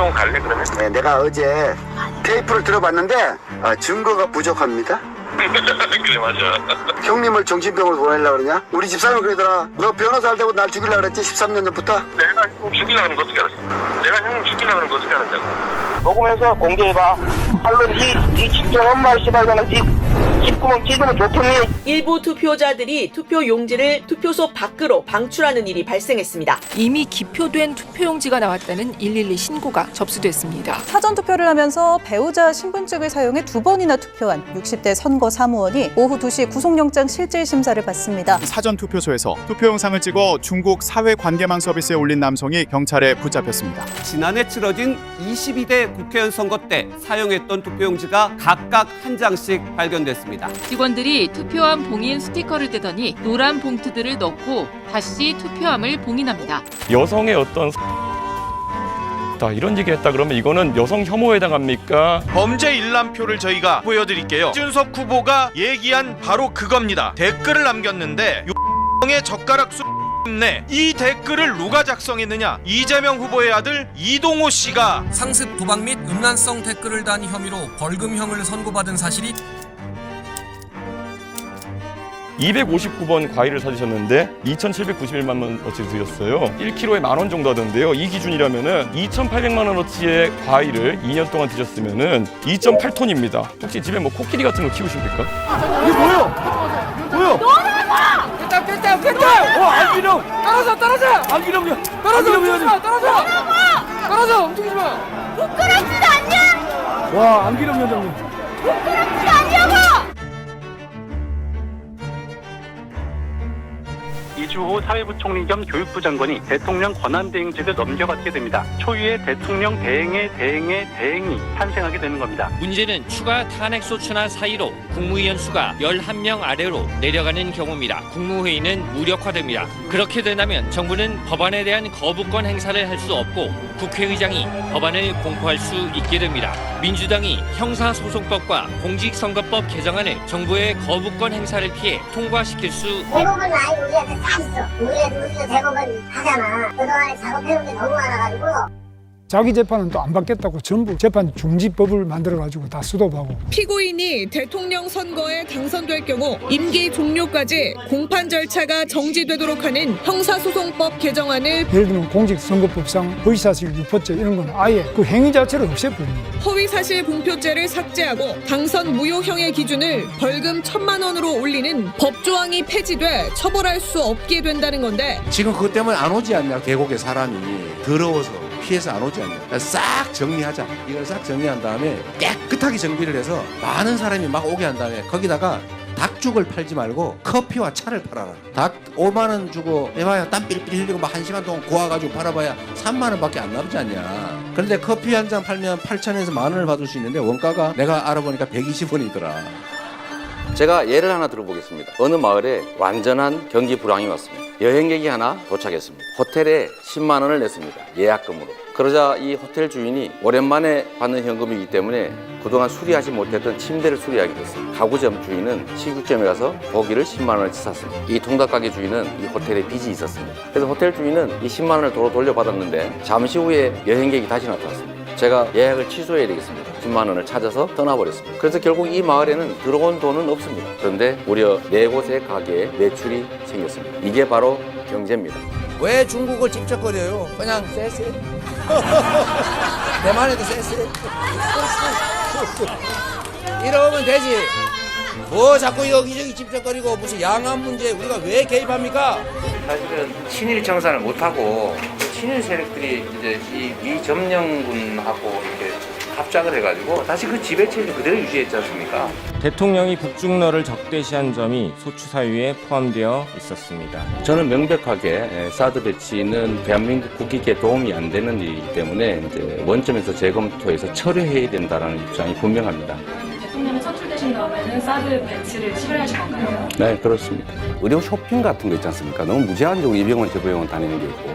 최종 갈래 그러면? 네, 내가 어제 테이프를 들어봤는데 증거가 부족합니다. 그래 맞아. 형님을 정신병으로 보내려고 그러냐? 우리 집사람이 그러더라. 너 변호사 할 때부터 날 죽이려고 그랬지? 13년 전부터? 내가 형 죽이려고 하는 거 어떻게 알았어? 내가 형님 죽이려고 하는 거 어떻게 알았냐고. 녹음해서 공개해봐. 물론 이 직접 엄마 씨발잖아. 뒷구멍 찌르면 좋겠니? 일부 투표자들이 투표 용지를 투표소 밖으로 방출하는 일이 발생했습니다. 이미 기표된 투표용지가 나왔다는 112 신고가 접수됐습니다. 사전투표를 하면서 배우자 신분증을 사용해 2번이나 투표한 60대 선거 사무원이 오후 2시 구속영장 실질심사를 받습니다. 사전투표소에서 투표 영상을 찍어 중국 사회관계망 서비스에 올린 남성이 경찰에 붙잡혔습니다. 지난해 치러진 22대 국회의원 선거 때 사용했던 투표용지가 각각 한 장씩 발견됐습니다. 직원들이 투표함 봉인 스티커를 떼더니 노란 봉투들을 넣고 다시 투표함을 봉인합니다. 여성의 어떤 이런 얘기 했다 그러면 이거는 여성 혐오에 해당합니까? 범죄 일람표를 저희가 보여드릴게요. 이준석 후보가 얘기한 바로 그겁니다. 댓글을 남겼는데 의 젓가락 네, 이 댓글을 누가 작성했느냐? 이재명 후보의 아들 이동호 씨가 상습 도박 및 음란성 댓글을 단 혐의로 벌금형을 선고받은 사실이 259번 과일을 사주셨는데 2,791만 원어치 드렸어요. 1kg에 10,000원 정도 하던데요. 이 기준이라면은 2,800만 원어치의 과일을 2년 동안 드셨으면은 2.8톤입니다. 혹시 집에 뭐 코끼리 같은 거 키우십니까? 이게 뭐예요? 뭐예요? 뺐다! 안기령! 떨어져! 안기령! 떨어져! 움직이지 마! 부끄럽지도 않냐? 와, 안기령 위원장님. 부끄럽지도 않냐고! 이주호 사회부총리 겸 교육부 장관이 대통령 권한대행직을 넘겨받게 됩니다. 초유의 대통령 대행의 대행이 탄생하게 되는 겁니다. 문제는 추가 탄핵소추안 사이로 국무위원 수가 11명 아래로 내려가는 경우입니다. 국무회의는 무력화됩니다. 그렇게 된다면 정부는 법안에 대한 거부권 행사를 할 수 없고 국회의장이 법안을 공포할 수 있게 됩니다. 민주당이 형사소송법과 공직선거법 개정안을 정부의 거부권 행사를 피해 통과시킬 수 대법원 라인 우리한테 다 있어. 우리가 대법원 하잖아. 그동안에 작업해온 게 너무 많아가지고. 자기 재판은 또 안 받겠다고 전부 재판 중지법을 만들어가지고 다 수도하고. 피고인이 대통령 선거에 당선될 경우 임기 종료까지 공판 절차가 정지되도록 하는 형사소송법 개정안을 예를 들면 공직선거법상 허위사실 유포죄 이런 건 아예 그 행위 자체를 없애버립니다. 허위사실 공표죄를 삭제하고 당선 무효형의 기준을 벌금 1,000만 원으로 올리는 법조항이 폐지돼 처벌할 수 없게 된다는 건데 지금 그것 때문에 안 오지 않냐. 계곡에 사람이 더러워서 피해서 안 오지 않냐. 싹 정리하자. 이걸 싹 정리한 다음에 깨끗하게 정비를 해서 많은 사람이 막 오게 한 다음에 거기다가 닭죽을 팔지 말고 커피와 차를 팔아라. 닭 5만 원 주고 해봐야 땀 삘삘 흘리고 막 1시간 동안 고아가지고 팔아봐야 3만 원밖에 안 남지 않냐. 그런데 커피 한 잔 팔면 8,000원에서 10,000원을 받을 수 있는데 원가가 내가 알아보니까 120원이더라. 제가 예를 하나 들어보겠습니다. 어느 마을에 완전한 경기 불황이 왔습니다. 여행객이 하나 도착했습니다. 호텔에 10만 원을 냈습니다. 예약금으로. 그러자 이 호텔 주인이 오랜만에 받는 현금이기 때문에 그동안 수리하지 못했던 침대를 수리하게 됐습니다. 가구점 주인은 식육점에 가서 고기를 10만 원어치 샀습니다. 이 통닭가게 주인은 이 호텔에 빚이 있었습니다. 그래서 호텔 주인은 이 10만 원을 도로 돌려받았는데 잠시 후에 여행객이 다시 나타났습니다. 제가 예약을 취소해야 되겠습니다. 10만 원을 찾아서 떠나버렸습니다. 그래서 결국 이 마을에는 들어온 돈은 없습니다. 그런데 무려 4곳의 가게에 매출이 생겼습니다. 이게 바로 경제입니다. 왜 중국을 집적거려요? 그냥 쎄쎄. 대만에도 쎄쎄. 이러면 되지. 뭐 자꾸 여기저기 집적거리고 무슨 양안 문제 우리가 왜 개입합니까? 사실은 친일 정산을 못하고 친일 세력들이 이제 이 미점령군하고 이렇게 합작을 해가지고 다시 그 지배체를 그대로 유지했지 않습니까? 대통령이 국중러를 적대시한 점이 소추 사유에 포함되어 있었습니다. 저는 명백하게 사드 배치는 대한민국 국익에 도움이 안 되는 일이기 때문에 이제 원점에서 재검토해서 철회해야 된다는 입장이 분명합니다. 대통령이 선출되신 다음에는 사드 배치를 철회하실 건가요? 네, 그렇습니다. 의료 쇼핑 같은 거 있지 않습니까? 너무 무제한적으로 이병원, 저병원 다니는 게 있고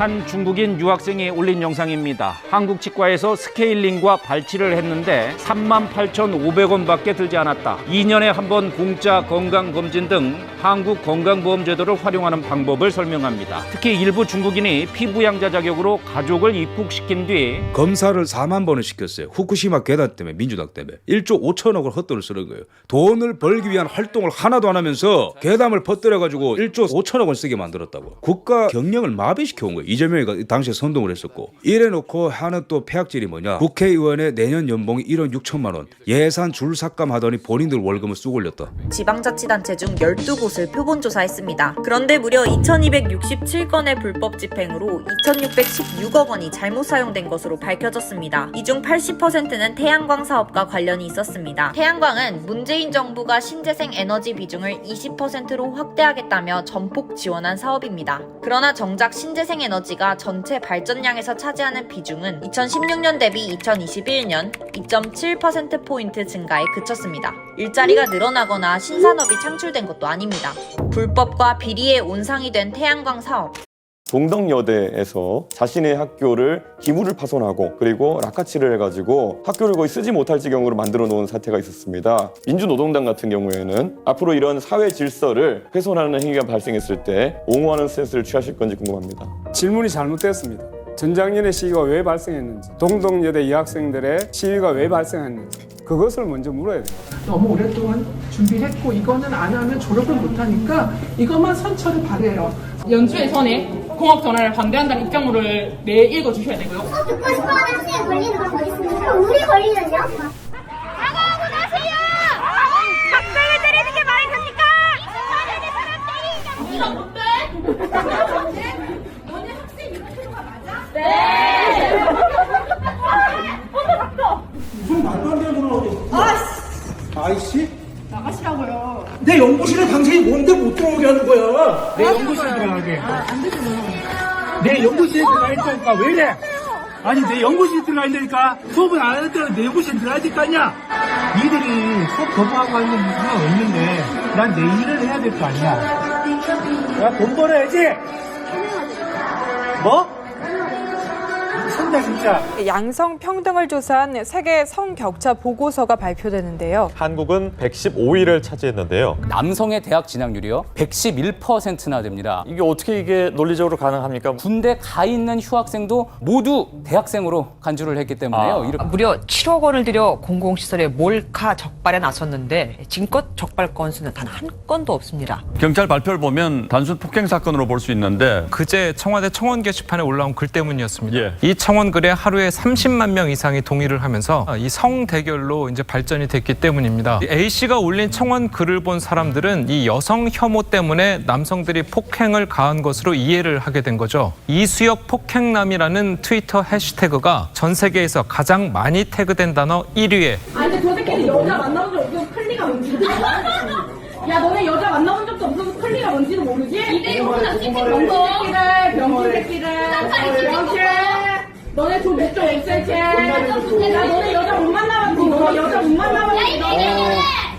한 중국인 유학생이 올린 영상입니다. 한국 치과에서 스케일링과 발치를 했는데 38,500원밖에 들지 않았다. 2년에 한 번 공짜 건강검진 등 한국 건강보험제도를 활용하는 방법을 설명합니다. 특히 일부 중국인이 피부양자 자격으로 가족을 입국시킨 뒤 검사를 4만 번을 시켰어요. 후쿠시마 괴담 때문에, 민주당 때문에 1조 5천억을 헛돈을 쓰는 거예요. 돈을 벌기 위한 활동을 하나도 안 하면서 괴담을 퍼뜨려가지고 1조 5천억을 쓰게 만들었다고. 국가 경영을 마비시켜 온 거예요. 이재명이 당시에 선동을 했었고. 이래놓고 하는 또 폐악질이 뭐냐. 국회의원의 내년 연봉이 1억 6천만 원. 예산 줄 삭감하더니 본인들 월급을 쑥 올렸다. 지방자치단체 중 12곳을 표본조사했습니다. 그런데 무려 2267건의 불법 집행으로 2616억 원이 잘못 사용된 것으로 밝혀졌습니다. 이 중 80%는 태양광 사업과 관련이 있었습니다. 태양광은 문재인 정부가 신재생 에너지 비중을 20%로 확대하겠다며 전폭 지원한 사업입니다. 그러나 정작 신재생 에너지가 전체 발전량에서 차지하는 비중은 2016년 대비 2021년 2.7%포인트 증가에 그쳤습니다. 일자리가 늘어나거나 신산업이 창출된 것도 아닙니다. 불법과 비리의 온상이 된 태양광 사업. 동덕여대에서 자신의 학교를 기물을 파손하고 그리고 락카치를 해가지고 학교를 거의 쓰지 못할 지경으로 만들어 놓은 사태가 있었습니다. 민주노동당 같은 경우에는 앞으로 이런 사회 질서를 훼손하는 행위가 발생했을 때 옹호하는 스탠스를 취하실 건지 궁금합니다. 질문이 잘못됐습니다. 전작년에 시위가 왜 발생했는지, 동덕여대 여학생들의 시위가 왜 발생했는지 그것을 먼저 물어야 돼요. 너무 오랫동안 준비했고 이거는 안 하면 졸업을 못하니까 이것만 선처를 바래요. 연주에서는 공업전환을 반대한다는 입장문을 매일 읽어주셔야 되고요. 듣고 싶어하는 학생이 걸리는 건 더 있습니다. 그럼 우리 걸리는요? 사과하고 나세요! 학생을 때리는 게 말이 됩니까? 네가 뭔데? 너네 학생 유튜브가 맞아? 네! 혼자 닥쳐! 무슨 말도 안 되는 소리를 어디 아이씨? 나가시라고요. 내 연구실에 당신이 뭔데 못 들어오게 하는 거야? 내 연구실에 들어가게. 안 되죠. 내 연구실에 들어가 있다니까 왜 이래? 아니 내 연구실에 들어가 있다니까 수업은 안 하는데 내 연구실에 들어가야 될 거 아니야? 니들이 수업 거부하고 하는 이유가 없는데 난 내 일을 해야 될 거 아니야? 야 돈 벌어야지. 뭐? 진짜. 양성 평등을 조사한 세계 성격차 보고서가 발표되는데요. 한국은 115위를 차지했는데요. 남성의 대학 진학률이요 111%나 됩니다. 이게 논리적으로 가능합니까? 군대 가 있는 휴학생도 모두 대학생으로 간주를 했기 때문에요. 무려 7억 원을 들여 공공시설의 몰카 적발에 나섰는데 지금껏 적발 건수는 단 한 건도 없습니다. 경찰 발표를 보면 단순 폭행 사건으로 볼 수 있는데 그제 청와대 청원 게시판에 올라온 글 때문이었습니다. 이 청원 글에 하루에 30만 명 이상이 동의를 하면서 이 성대결로 이제 발전이 됐기 때문입니다. A 씨가 올린 청원 글을 본 사람들은 이 여성 혐오 때문에 남성들이 폭행을 가한 것으로 이해를 하게 된 거죠. 이수혁 폭행남이라는 트위터 해시태그가 전 세계에서 가장 많이 태그된 단어 1위에. 아니 근데 저 새끼는 여자 만나본 적 없어서 클리가 뭔지도 몰라. 야 너네 여자 만나본 적도 없어서 클리가 뭔지도 모르지? 이대용이나 찌찌 병신 새끼들 너네 좀 몇 점 없앨게. 야 너네 여자 못 만나봤지? 너네 여자 못 만나봤지?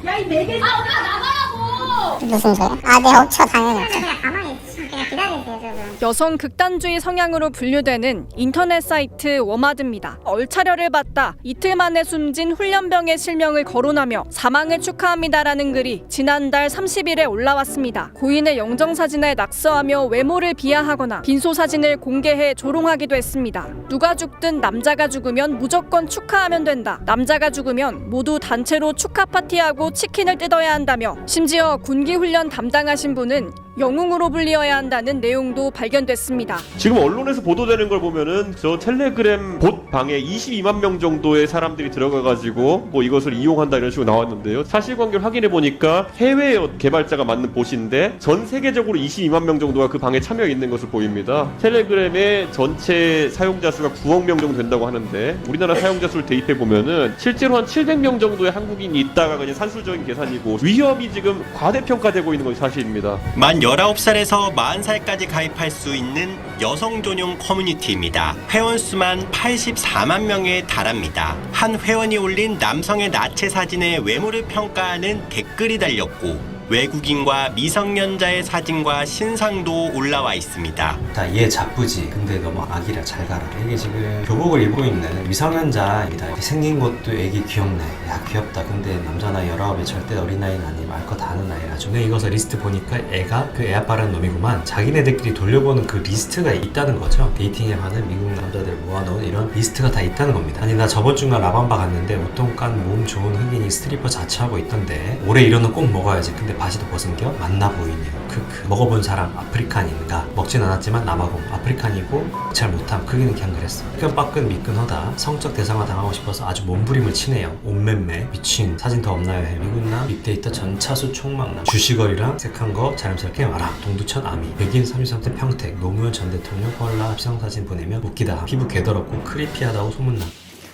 야 이 네 개. 아 엄마 나가라고. 무슨 소리야? 네 없죠 당연히 없죠. 그냥 가만히 그냥 기다리세요 저는. 여성 극단주의 성향으로 분류되는 인터넷 사이트 워마드입니다. 얼차려를 받다 이틀 만에 숨진 훈련병의 실명을 거론하며 사망을 축하합니다라는 글이 지난달 30일에 올라왔습니다. 고인의 영정사진을 낙서하며 외모를 비하하거나 빈소사진을 공개해 조롱하기도 했습니다. 누가 죽든 남자가 죽으면 무조건 축하하면 된다. 남자가 죽으면 모두 단체로 축하 파티하고 치킨을 뜯어야 한다며 심지어 군기훈련 담당하신 분은 영웅으로 불리어야 한다는 내용도 발견됐습니다. 지금 언론에서 보도되는 걸 보면은 저 텔레그램 봇 방에 22만 명 정도의 사람들이 들어가가지고 뭐 이것을 이용한다 이런 식으로 나왔는데요. 사실관계를 확인해 보니까 해외 개발자가 만든 봇인데 전 세계적으로 22만 명 정도가 그 방에 참여 있는 것으로 보입니다. 텔레그램의 전체 사용자 수가 9억 명 정도 된다고 하는데 우리나라 사용자 수를 대입해 보면은 실제로 한 700명 정도의 한국인이 있다가 그냥 산술적인 계산이고 위험이 지금 과대평가되고 있는 것이 사실입니다. 만 19살에서 40살까지 가입할 수 있는 여성 전용 커뮤니티입니다. 회원 수만 84만 명에 달합니다. 한 회원이 올린 남성의 나체 사진의 외모를 평가하는 댓글이 달렸고 외국인과 미성년자의 사진과 신상도 올라와 있습니다. 얘 자쁘지? 근데 너무 아기라 잘 가라. 이게 지금 교복을 입고 있는 미성년자입니다. 생긴 것도 애기 귀엽네. 야 귀엽다. 근데 남자 나이 19에 절대 어린 나이는 아니면 알 거 다 아는 나이라. 중에 이거서 리스트 보니까 애가 그 애 아빠라는 놈이구만. 자기네들끼리 돌려보는 그 리스트가 있다는 거죠. 데이팅에 하는 미국 남자들 모아놓은 이런 리스트가 다 있다는 겁니다. 아니 나 저번 주가 라밤바 갔는데 옷동간 몸 좋은 흑인이 스트리퍼 자처하고 있던데 올해 이런 거 꼭 먹어야지. 근데 바지도 벗은겨? 맞나 보이네요. 크크. 먹어본 사람 아프리칸인가? 먹진 않았지만 남아공 아프리칸이고 잘 못함. 크기는 그냥 그랬어. 끈빠끈 미끈하다. 성적 대상화 당하고 싶어서 아주 몸부림을 치네요. 옷맴매 미친. 사진 더 없나요? 해. 미국남 빅데이터 전차수 총망남 주시거리랑 색한 거 자연스럽게 말아. 동두천 아미 백인 33대 평택 노무현 전 대통령 콜라 합성사진 보내면 웃기다. 피부 개더럽고 크리피하다고 소문남.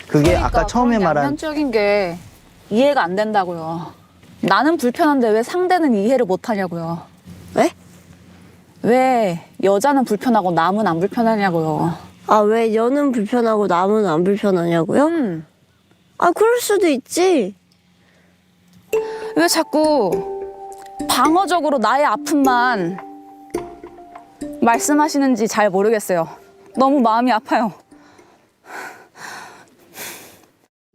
그게 아까 처음에 말한 양면적인 게 이해가 안 된다고요. 나는 불편한데 왜 상대는 이해를 못 하냐고요. 왜? 왜 여자는 불편하고 남은 안 불편하냐고요. 아, 왜 여는 불편하고 남은 안 불편하냐고요? 아, 그럴 수도 있지. 왜 자꾸 방어적으로 나의 아픔만 말씀하시는지 잘 모르겠어요. 너무 마음이 아파요.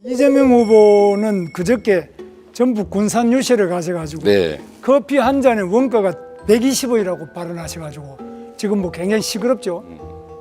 이재명 후보는 그저께 전북 군산 유세를 가셔가지고 커피 한 잔의 원가가 120원이라고 발언하셔가지고 지금 뭐 굉장히 시끄럽죠.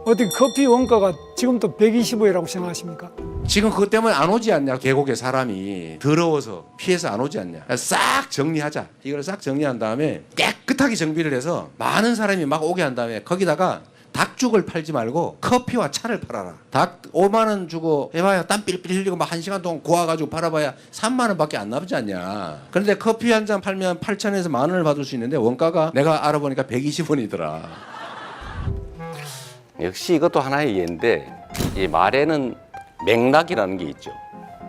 어떻게 커피 원가가 지금 또 120원이라고 생각하십니까? 지금 그것 때문에 안 오지 않냐. 계곡에 사람이 더러워서 피해서 안 오지 않냐. 싹 정리하자. 이걸 싹 정리한 다음에 깨끗하게 정비를 해서 많은 사람이 막 오게 한 다음에 거기다가 닭죽을 팔지 말고 커피와 차를 팔아라. 닭 5만 원 주고 해봐야 땀 삘삘 흘리고 막 1시간 동안 고아가지고 팔아봐야 3만 원밖에 안 나오지 않냐. 그런데 커피 한 잔 팔면 8천에서 1만 원을 받을 수 있는데 원가가 내가 알아보니까 120원이더라. 역시 이것도 하나의 예인데 이 말에는 맥락이라는 게 있죠.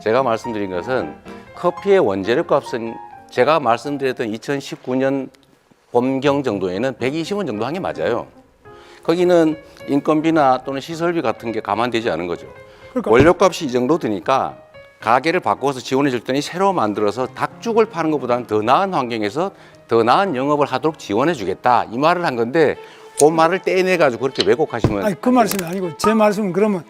제가 말씀드린 것은 커피의 원재료 값은 제가 말씀드렸던 2019년 봄경 정도에는 120원 정도 한 게 맞아요. 거기는 인건비나 또는 시설비 같은 게 감안되지 않은 거죠. 그러니까. 원료값이 이 정도 드니까 가게를 바꿔서 지원해 줄 테니 새로 만들어서 닭죽을 파는 것보다는 더 나은 환경에서 더 나은 영업을 하도록 지원해 주겠다. 이 말을 한 건데 그 말을 떼내가지고 그렇게 왜곡하시면. 아니, 그 말씀이 아니고 제 말씀은 그러면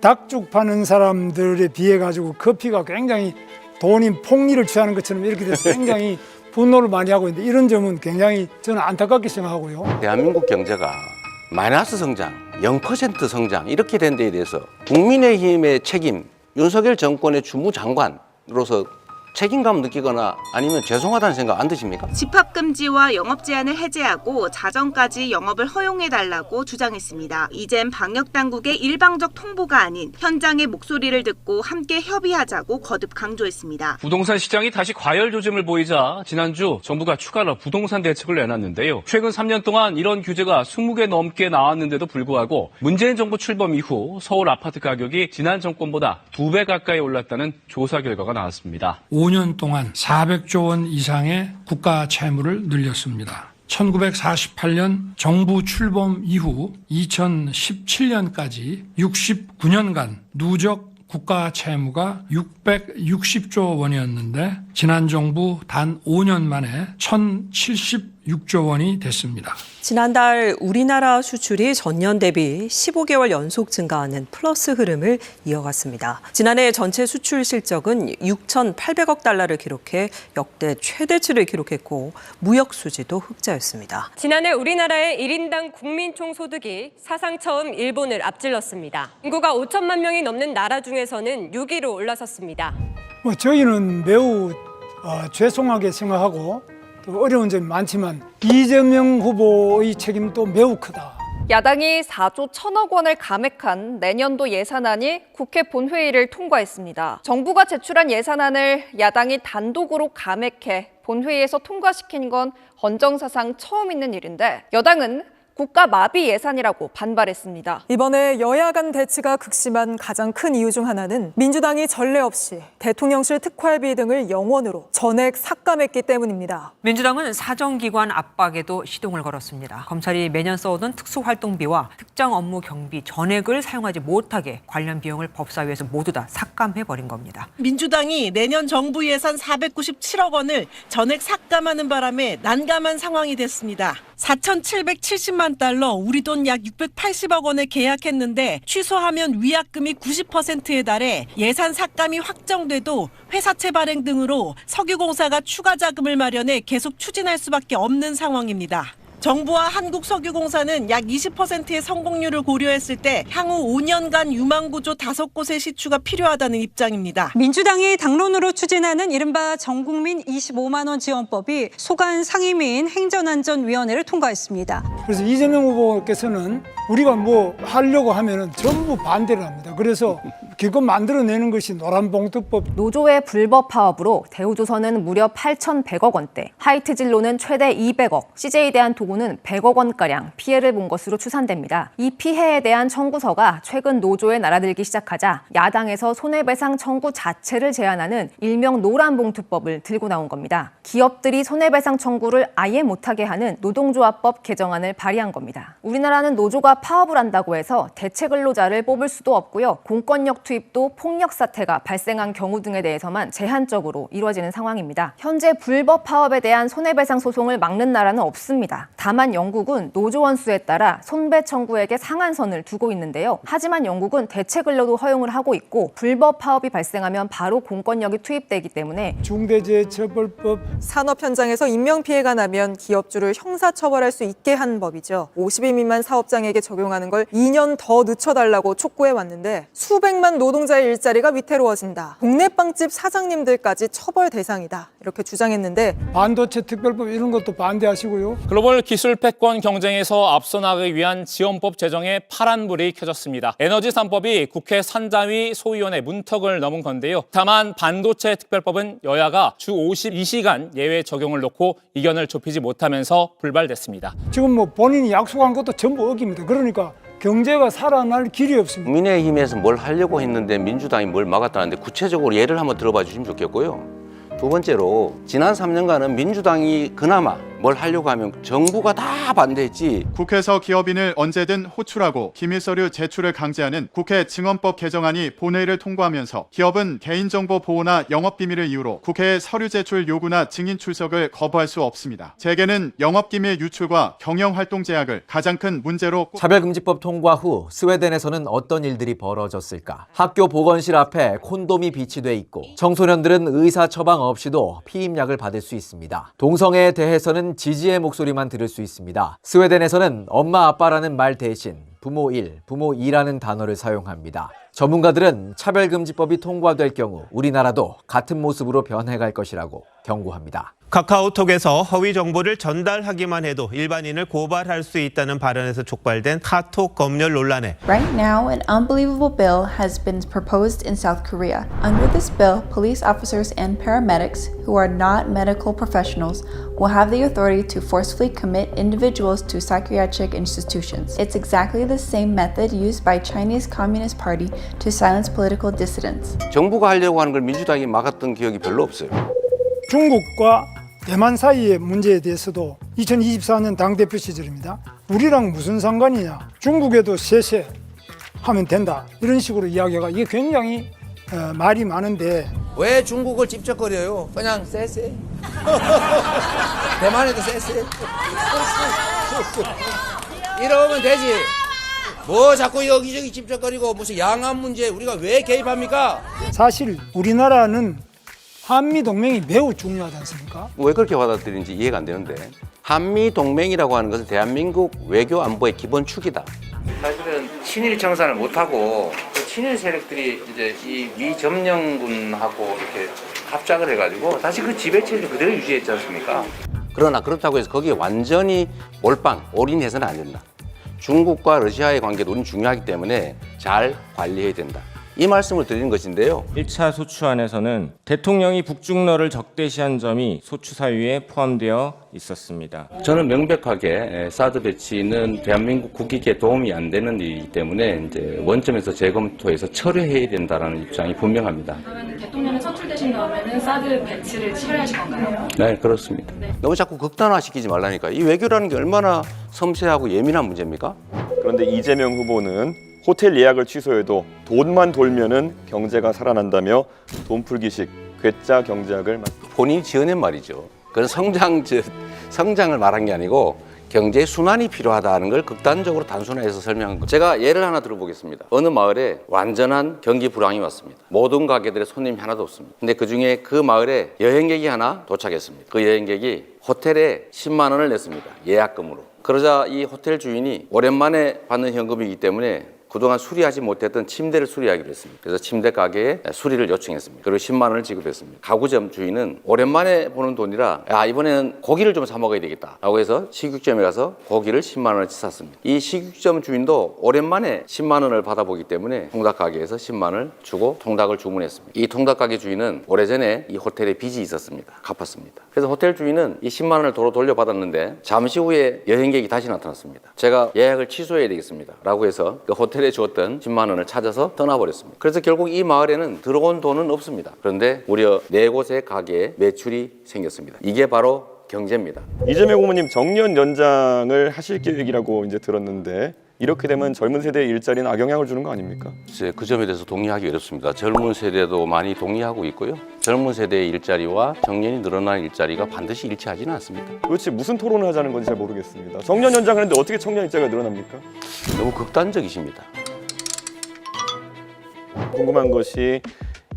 닭죽 파는 사람들에 비해 가지고 커피가 굉장히 돈이 폭리를 취하는 것처럼 이렇게 돼서 굉장히 분노를 많이 하고 있는데 이런 점은 굉장히 저는 안타깝게 생각하고요. 대한민국 경제가 마이너스 성장, 0% 성장 이렇게 된 데에 대해서 국민의힘의 책임, 윤석열 정권의 주무장관으로서 책임감 느끼거나 아니면 죄송하다는 생각 안 드십니까? 집합금지와 영업 제한을 해제하고 자정까지 영업을 허용해달라고 주장했습니다. 이젠 방역당국의 일방적 통보가 아닌 현장의 목소리를 듣고 함께 협의하자고 거듭 강조했습니다. 부동산 시장이 다시 과열 조짐을 보이자 지난주 정부가 추가로 부동산 대책을 내놨는데요. 최근 3년 동안 이런 규제가 20개 넘게 나왔는데도 불구하고 문재인 정부 출범 이후 서울 아파트 가격이 지난 정권보다 2배 가까이 올랐다는 조사 결과가 나왔습니다. 5년 동안 400조 원 이상의 국가 채무를 늘렸습니다. 1948년 정부 출범 이후 2017년까지 69년간 누적 국가 채무가 660조 원이었는데 지난 정부 단 5년 만에 1,076조 원이 됐습니다. 지난달 우리나라 수출이 전년 대비 15개월 연속 증가하는 플러스 흐름을 이어갔습니다. 지난해 전체 수출 실적은 6,800억 달러를 기록해 역대 최대치를 기록했고 무역 수지도 흑자였습니다. 지난해 우리나라의 1인당 국민 총소득이 사상 처음 일본을 앞질렀습니다. 인구가 5천만 명이 넘는 나라 중에서는 6위로 올라섰습니다. 저희는 매우 죄송하게 생각하고 또 어려운 점이 많지만 이재명 후보의 책임도 매우 크다. 야당이 4조 1천억 원을 감액한 내년도 예산안이 국회 본회의를 통과했습니다. 정부가 제출한 예산안을 야당이 단독으로 감액해 본회의에서 통과시킨 건 헌정사상 처음 있는 일인데 여당은 국가 마비 예산이라고 반발했습니다. 이번에 여야 간 대치가 극심한 가장 큰 이유 중 하나는 민주당이 전례 없이 대통령실 특활비 등을 영원으로 전액 삭감했기 때문입니다. 민주당은 사정기관 압박에도 시동을 걸었습니다. 검찰이 매년 써오던 특수활동비와 특정 업무 경비 전액을 사용하지 못하게 관련 비용을 법사위에서 모두 다 삭감해버린 겁니다. 민주당이 내년 정부 예산 497억 원을 전액 삭감하는 바람에 난감한 상황이 됐습니다. 4,770만 달러, 우리 돈 약 680억 원에 계약했는데 취소하면 위약금이 90%에 달해 예산 삭감이 확정돼도 회사채 발행 등으로 석유공사가 추가 자금을 마련해 계속 추진할 수밖에 없는 상황입니다. 정부와 한국석유공사는 약 20%의 성공률을 고려했을 때 향후 5년간 유망구조 5곳의 시추가 필요하다는 입장입니다. 민주당이 당론으로 추진하는 이른바 전국민 25만 원 지원법이 소관 상임위인 행정안전위원회를 통과했습니다. 그래서 이재명 후보께서는 우리가 뭐 하려고 하면은 전부 반대를 합니다. 그래서 기껏 만들어내는 것이 노란봉투법. 노조의 불법 파업으로 대우조선은 무려 8,100억 원대, 하이트진로는 최대 200억, CJ 대한통운은 100억 원가량 피해를 본 것으로 추산됩니다. 이 피해에 대한 청구서가 최근 노조에 날아들기 시작하자 야당에서 손해배상 청구 자체를 제한하는 일명 노란봉투법을 들고 나온 겁니다. 기업들이 손해배상 청구를 아예 못하게 하는 노동조합법 개정안을 발의한 겁니다. 우리나라는 노조가 파업을 한다고 해서 대체 근로자를 뽑을 수도 없고요. 공권력 투입도 폭력 사태가 발생한 경우 등에 대해서만 제한적으로 이루어지는 상황입니다. 현재 불법 파업에 대한 손해배상 소송을 막는 나라는 없습니다. 다만 영국은 노조원 수에 따라 손배 청구액의 상한선을 두고 있는데요. 하지만 영국은 대체 근로도 허용을 하고 있고 불법 파업이 발생하면 바로 공권력이 투입되기 때문에 중대재해처벌법. 산업 현장에서 인명피해가 나면 기업주를 형사처벌할 수 있게 한 법이죠. 50인 미만 사업장에게 적용하는 걸 2년 더 늦춰달라고 촉구해 왔는데 수백만 노동자의 일자리가 위태로워진다. 동네 빵집 사장님들까지 처벌 대상이다. 이렇게 주장했는데 반도체 특별법 이런 것도 반대하시고요. 글로벌 기술 패권 경쟁에서 앞서 나가기 위한 지원법 제정에 파란불이 켜졌습니다. 에너지 3법이 국회 산자위 소위원회 문턱을 넘은 건데요. 다만 반도체 특별법은 여야가 주 52시간 예외 적용을 놓고 이견을 좁히지 못하면서 불발됐습니다. 지금 뭐 본인이 약속한 것도 전부 어깁니다. 그러니까 경제가 살아날 길이 없습니다. 국민의힘에서 뭘 하려고 했는데 민주당이 뭘 막았다는데 구체적으로 예를 한번 들어봐 주시면 좋겠고요. 두 번째로 지난 3년간은 민주당이 그나마 뭘 하려고 하면 정부가 다 반대했지. 국회에서 기업인을 언제든 호출하고 기밀서류 제출을 강제하는 국회 증언법 개정안이 본회의를 통과하면서 기업은 개인정보 보호나 영업비밀을 이유로 국회에 서류 제출 요구나 증인 출석을 거부할 수 없습니다. 재계는 영업기밀 유출과 경영활동 제약을 가장 큰 문제로 차별금지법 통과 후 스웨덴에서는 어떤 일들이 벌어졌을까? 학교 보건실 앞에 콘돔이 비치돼 있고 청소년들은 의사 처방 없이도 피임약을 받을 수 있습니다. 동성애에 대해서는 지지의 목소리만 들을 수 있습니다. 스웨덴에서는 엄마 아빠라는 말 대신 부모 1, 부모 2라는 단어를 사용합니다. 전문가들은 차별금지법이 통과될 경우 우리나라도 같은 모습으로 변해갈 것이라고 경고합니다. 카카오톡에서 허위 정보를 전달하기만 해도 일반인을 고발할 수 있다는 발언에서 촉발된 카톡 검열 논란에 Right now, an unbelievable bill has been proposed in South Korea. Under this bill, police officers and paramedics who are not medical professionals will have the authority to forcefully commit individuals to psychiatric institutions. It's exactly the same method used by Chinese Communist Party to silence political dissidents. 정부가 하려고 하는 걸 민주당이 막았던 기억이 별로 없어요. 중국과 대만 사이의 문제에 대해서도 2024년 당대표 시절입니다. 우리랑 무슨 상관이냐. 중국에도 쎄쎄 하면 된다. 이런 식으로 이야기가 이게 굉장히 말이 많은데 왜 중국을 찝쩍거려요? 그냥 쎄쎄. 대만에도 쎄쎄. 이러면 되지. 뭐 자꾸 여기저기 찝쩍거리고 무슨 양안 문제 우리가 왜 개입합니까? 사실 우리나라는 한미동맹이 매우 중요하지 않습니까? 왜 그렇게 받아들이는지 이해가 안 되는데 한미동맹이라고 하는 것은 대한민국 외교 안보의 기본 축이다. 사실은 친일 청산을 못하고 그 친일 세력들이 이제 이 미점령군하고 이렇게 합작을 해가지고 다시 그 지배체를 그대로 유지했지 않습니까? 그러나 그렇다고 해서 거기에 완전히 몰빵, 올인해서는 안 된다. 중국과 러시아의 관계도 우리는 중요하기 때문에 잘 관리해야 된다. 이 말씀을 드리는 것인데요. 1차 소추안에서는 대통령이 북중러를 적대시한 점이 소추 사유에 포함되어 있었습니다. 저는 명백하게 사드 배치는 대한민국 국익에 도움이 안 되는 일이기 때문에 이제 원점에서 재검토해서 철회해야 된다는 입장이 분명합니다. 그러면 대통령이 선출되신 다음에는 사드 배치를 철회하실 건가요? 네, 그렇습니다. 너무 자꾸 극단화시키지 말라니까. 이 외교라는 게 얼마나 섬세하고 예민한 문제입니까? 그런데 이재명 후보는 호텔 예약을 취소해도 돈만 돌면은 경제가 살아난다며 돈풀기식 괴짜 경제학을 본인이 지어낸 말이죠. 그건 성장을 말한 게 아니고 경제 순환이 필요하다는 걸 극단적으로 단순화해서 설명한 거. 제가 예를 하나 들어보겠습니다. 어느 마을에 완전한 경기 불황이 왔습니다. 모든 가게들의 손님이 하나도 없습니다. 근데 그중에 그 마을에 여행객이 하나 도착했습니다. 그 여행객이 호텔에 10만 원을 냈습니다. 예약금으로. 그러자 이 호텔 주인이 오랜만에 받는 현금이기 때문에 그동안 수리하지 못했던 침대를 수리하기로 했습니다. 그래서 침대 가게에 수리를 요청했습니다. 그리고 10만 원을 지급했습니다. 가구점 주인은 오랜만에 보는 돈이라 이번에는 고기를 좀 사 먹어야 되겠다 라고 해서 식육점에 가서 고기를 10만 원어치 샀습니다. 이 식육점 주인도 오랜만에 10만 원을 받아보기 때문에 통닭 가게에서 10만 원을 주고 통닭을 주문했습니다. 이 통닭 가게 주인은 오래전에 이 호텔에 빚이 있었습니다. 갚았습니다. 그래서 호텔 주인은 이 10만 원을 도로 돌려받았는데 잠시 후에 여행객이 다시 나타났습니다. 제가 예약을 취소해야 되겠습니다 라고 해서 그 호텔에 주었던 10만 원을 찾아서 떠나버렸습니다. 그래서 결국 이 마을에는 들어온 돈은 없습니다. 그런데 무려 4곳의 가게에 매출이 생겼습니다. 이게 바로 경제입니다. 이재명 후보님 정년 연장을 하실 계획이라고 이제 들었는데 이렇게 되면 젊은 세대의 일자리는 악영향을 주는 거 아닙니까? 그 점에 대해서 동의하기 어렵습니다. 젊은 세대도 많이 동의하고 있고요. 젊은 세대의 일자리와 청년이 늘어나는 일자리가 반드시 일치하지는 않습니다. 도대체 무슨 토론을 하자는 건지 잘 모르겠습니다. 정년 연장을 했는데 어떻게 청년 일자리가 늘어납니까? 너무 극단적이십니다. 궁금한 것이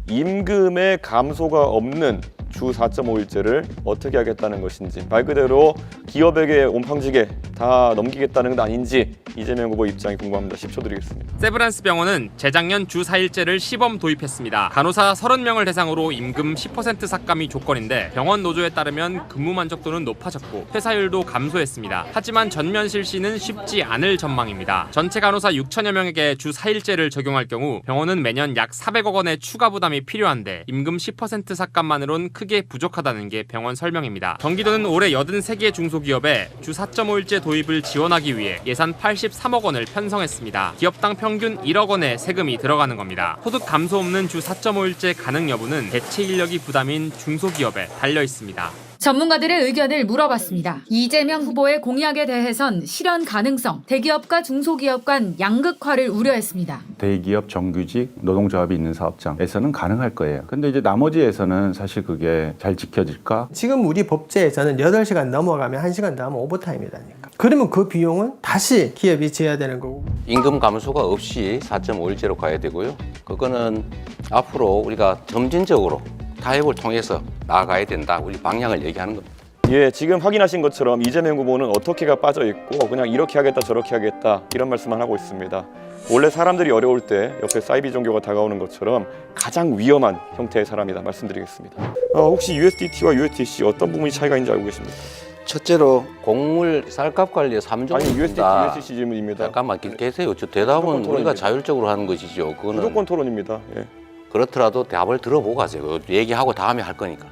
임금의 감소가 없는 주 4.5일제를 어떻게 하겠다는 것인지, 말 그대로 기업에게 온팡지게 다 넘기겠다는 건 아닌지 이재명 후보 입장이 궁금합니다. 10초 드리겠습니다. 세브란스 병원은 재작년 주 4일제를 시범 도입했습니다. 간호사 30명을 대상으로 임금 10% 삭감이 조건인데 병원 노조에 따르면 근무 만족도는 높아졌고 회사율도 감소했습니다. 하지만 전면 실시는 쉽지 않을 전망입니다. 전체 간호사 6천여 명에게 주 4일제를 적용할 경우 병원은 매년 약 400억 원의 추가 부담이 필요한데 임금 10% 삭감만으론 크게 부족하다는 게 병원 설명입니다. 경기도는 올해 83개 중소기업에 주 4.5일제 도입을 지원하기 위해 예산 83억 원을 편성했습니다. 기업당 평균 1억 원의 세금이 들어가는 겁니다. 소득 감소 없는 주 4.5일제 가능 여부는 대체 인력이 부담인 중소기업에 달려 있습니다. 전문가들의 의견을 물어봤습니다. 이재명 후보의 공약에 대해선 실현 가능성, 대기업과 중소기업 간 양극화를 우려했습니다. 대기업, 정규직, 노동조합이 있는 사업장에서는 가능할 거예요. 근데 이제 나머지에서는 사실 그게 잘 지켜질까? 지금 우리 법제에서는 8시간 넘어가면 1시간 더 하면 오버타임이라니까. 그러면 그 비용은 다시 기업이 져야 되는 거고. 임금 감소가 없이 4.5일제로 가야 되고요. 그거는 앞으로 우리가 점진적으로 타협을 통해서 나아가야 된다. 우리 방향을 얘기하는 겁니다. 예, 지금 확인하신 것처럼 이재명 후보는 어떻게가 빠져 있고 그냥 이렇게 하겠다 저렇게 하겠다 이런 말씀만 하고 있습니다. 원래 사람들이 어려울 때 옆에 사이비 종교가 다가오는 것처럼 가장 위험한 형태의 사람이다 말씀드리겠습니다. 혹시 USDT와 USDC 어떤 부분이 차이가 있는지 알고 계십니까? 첫째로 곡물 쌀값 관리에 3종 아니 USDC 질문입니다. 잠깐만 계세요. 저 대답은 우리가 자율적으로 하는 것이죠. 그거는 무조건 토론입니다. 예. 그렇더라도 답을 들어보고 가세요. 얘기하고 다음에 할 거니까.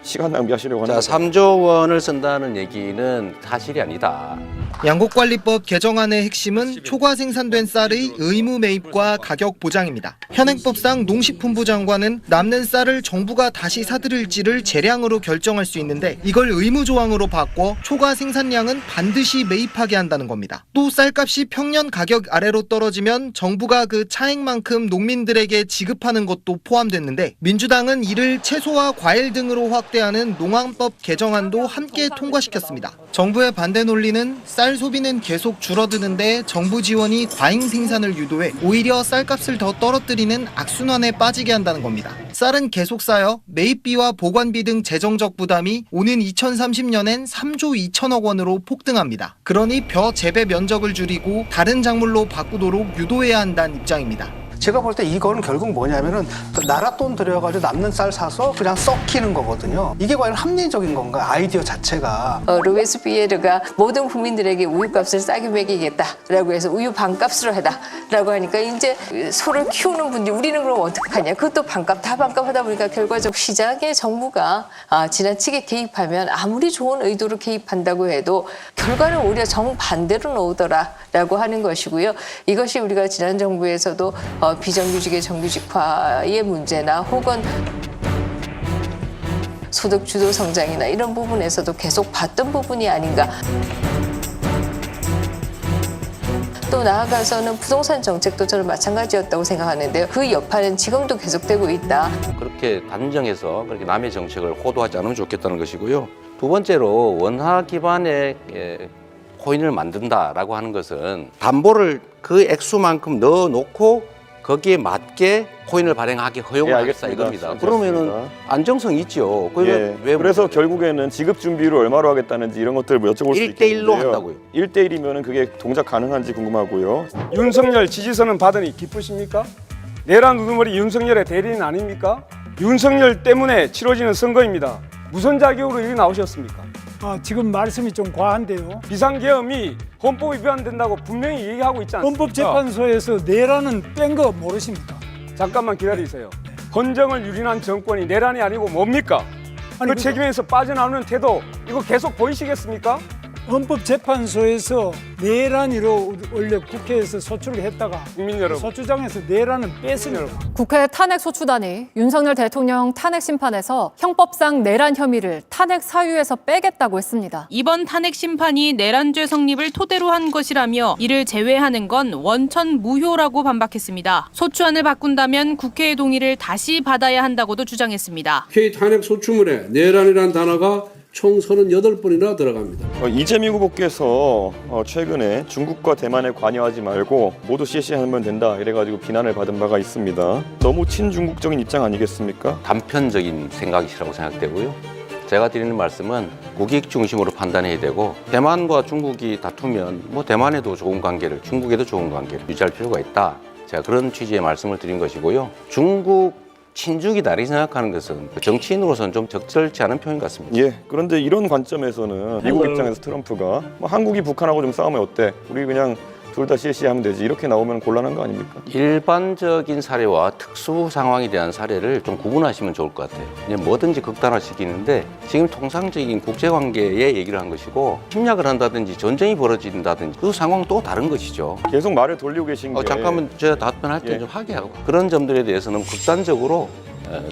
시간 낭비하시려고 하는 자, 3조 원을 쓴다는 얘기는 사실이 아니다. 양곡관리법 개정안의 핵심은 초과 생산된 쌀의 의무 매입과 가격 보장입니다. 현행법상 농식품부 장관은 남는 쌀을 정부가 다시 사들일지를 재량으로 결정할 수 있는데 이걸 의무 조항으로 바꿔 초과 생산량은 반드시 매입하게 한다는 겁니다. 또 쌀값이 평년 가격 아래로 떨어지면 정부가 그 차액만큼 농민들에게 지급하는 것도 포함됐는데 민주당은 이를 채소와 과일 등으로 확대하는 농안법 개정안도 함께 통과시켰습니다. 정부의 반대 논리는 쌀 소비는 계속 줄어드는데 정부 지원이 과잉 생산을 유도해 오히려 쌀값을 더 떨어뜨리는 악순환에 빠지게 한다는 겁니다. 쌀은 계속 쌓여 매입비와 보관비 등 재정적 부담이 오는 2030년엔 3조 2천억 원으로 폭등합니다. 그러니 벼 재배 면적을 줄이고 다른 작물로 바꾸도록 유도해야 한다는 입장입니다. 제가 볼 때 이거는 결국 뭐냐면은 그 나라 돈 들여가지고 남는 쌀 사서 그냥 썩히는 거거든요. 이게 과연 합리적인 건가? 아이디어 자체가. 로베스피에르가 모든 국민들에게 우유값을 싸게 매기겠다라고 해서 우유 반값으로 해다라고 하니까 이제 소를 키우는 분들이 우리는 그럼 어떻게 하냐? 그것도 반값 다 반값 하다 보니까 결과적으로 시장에 정부가 지나치게 개입하면 아무리 좋은 의도로 개입한다고 해도 결과는 오히려 정반대로 나오더라라고 하는 것이고요. 이것이 우리가 지난 정부에서도 비정규직의 정규직화의 문제나 혹은 소득 주도 성장이나 이런 부분에서도 계속 봤던 부분이 아닌가. 또 나아가서는 부동산 정책도 저는 마찬가지였다고 생각하는데요. 그 여파는 지금도 계속되고 있다. 그렇게 단정해서 그렇게 남의 정책을 호도하지 않으면 좋겠다는 것이고요. 두 번째로 원화 기반의 코인을 만든다라고 하는 것은 담보를 그 액수만큼 넣어놓고 거기에 맞게 코인을 발행하게 허용하겠다 이겁니다. 그러면은 안정성 있죠. 그래서 결국에는 지급 준비를 얼마로 하겠다는지 이런 것들을 여쭤볼 수 있겠는데요. 1대1로 한다고요. 1대1이면 그게 동작 가능한지 궁금하고요. 윤석열 지지선은 받으니 기쁘십니까? 내란 우두머리 윤석열의 대리인 아닙니까? 윤석열 때문에 치러지는 선거입니다. 무슨 자격으로 여기 나오셨습니까? 지금 말씀이 좀 과한데요. 비상계엄이 헌법 위반된다고 분명히 얘기하고 있지 않습니까? 헌법재판소에서 내란은 뺀 거 모르십니까? 잠깐만 기다리세요. 헌정을 유린한 정권이 내란이 아니고 뭡니까? 그 책임에서 빠져나오는 태도 이거 계속 보이시겠습니까? 헌법재판소에서 내란으로 원래 국회에서 소추를 했다가 국민 여러분 소추장에서 내란은 뺐습니다. 국회 탄핵소추단이 윤석열 대통령 탄핵 심판에서 형법상 내란 혐의를 탄핵 사유에서 빼겠다고 했습니다. 이번 탄핵 심판이 내란죄 성립을 토대로 한 것이라며 이를 제외하는 건 원천 무효라고 반박했습니다. 소추안을 바꾼다면 국회의 동의를 다시 받아야 한다고도 주장했습니다. 국회 탄핵 소추문에 내란이라는 단어가 총 38번이나 들어갑니다. 이재명 후보께서 최근에 중국과 대만에 관여하지 말고 모두 CC하면 된다 이래가지고 비난을 받은 바가 있습니다. 너무 친중국적인 입장 아니겠습니까? 단편적인 생각이라고 생각되고요. 제가 드리는 말씀은 국익 중심으로 판단해야 되고 대만과 중국이 다투면 뭐 대만에도 좋은 관계를 중국에도 좋은 관계를 유지할 필요가 있다. 제가 그런 취지의 말씀을 드린 것이고요. 중국 친중이다 이렇게 생각하는 것은 정치인으로서는 좀 적절치 않은 표현 같습니다. 예. 그런데 이런 관점에서는 미국 입장에서 트럼프가 한국이 북한하고 좀 싸우면 어때? 우리 그냥 둘 다 CC하면 되지 이렇게 나오면 곤란한 거 아닙니까? 일반적인 사례와 특수 상황에 대한 사례를 좀 구분하시면 좋을 것 같아요. 그냥 뭐든지 극단화시키는데 지금 통상적인 국제관계의 얘기를 한 것이고 침략을 한다든지 전쟁이 벌어진다든지 그 상황은 또 다른 것이죠. 계속 말을 돌리고 계신 게 잠깐만 제가 답변할 때 좀 하게 하고 그런 점들에 대해서는 극단적으로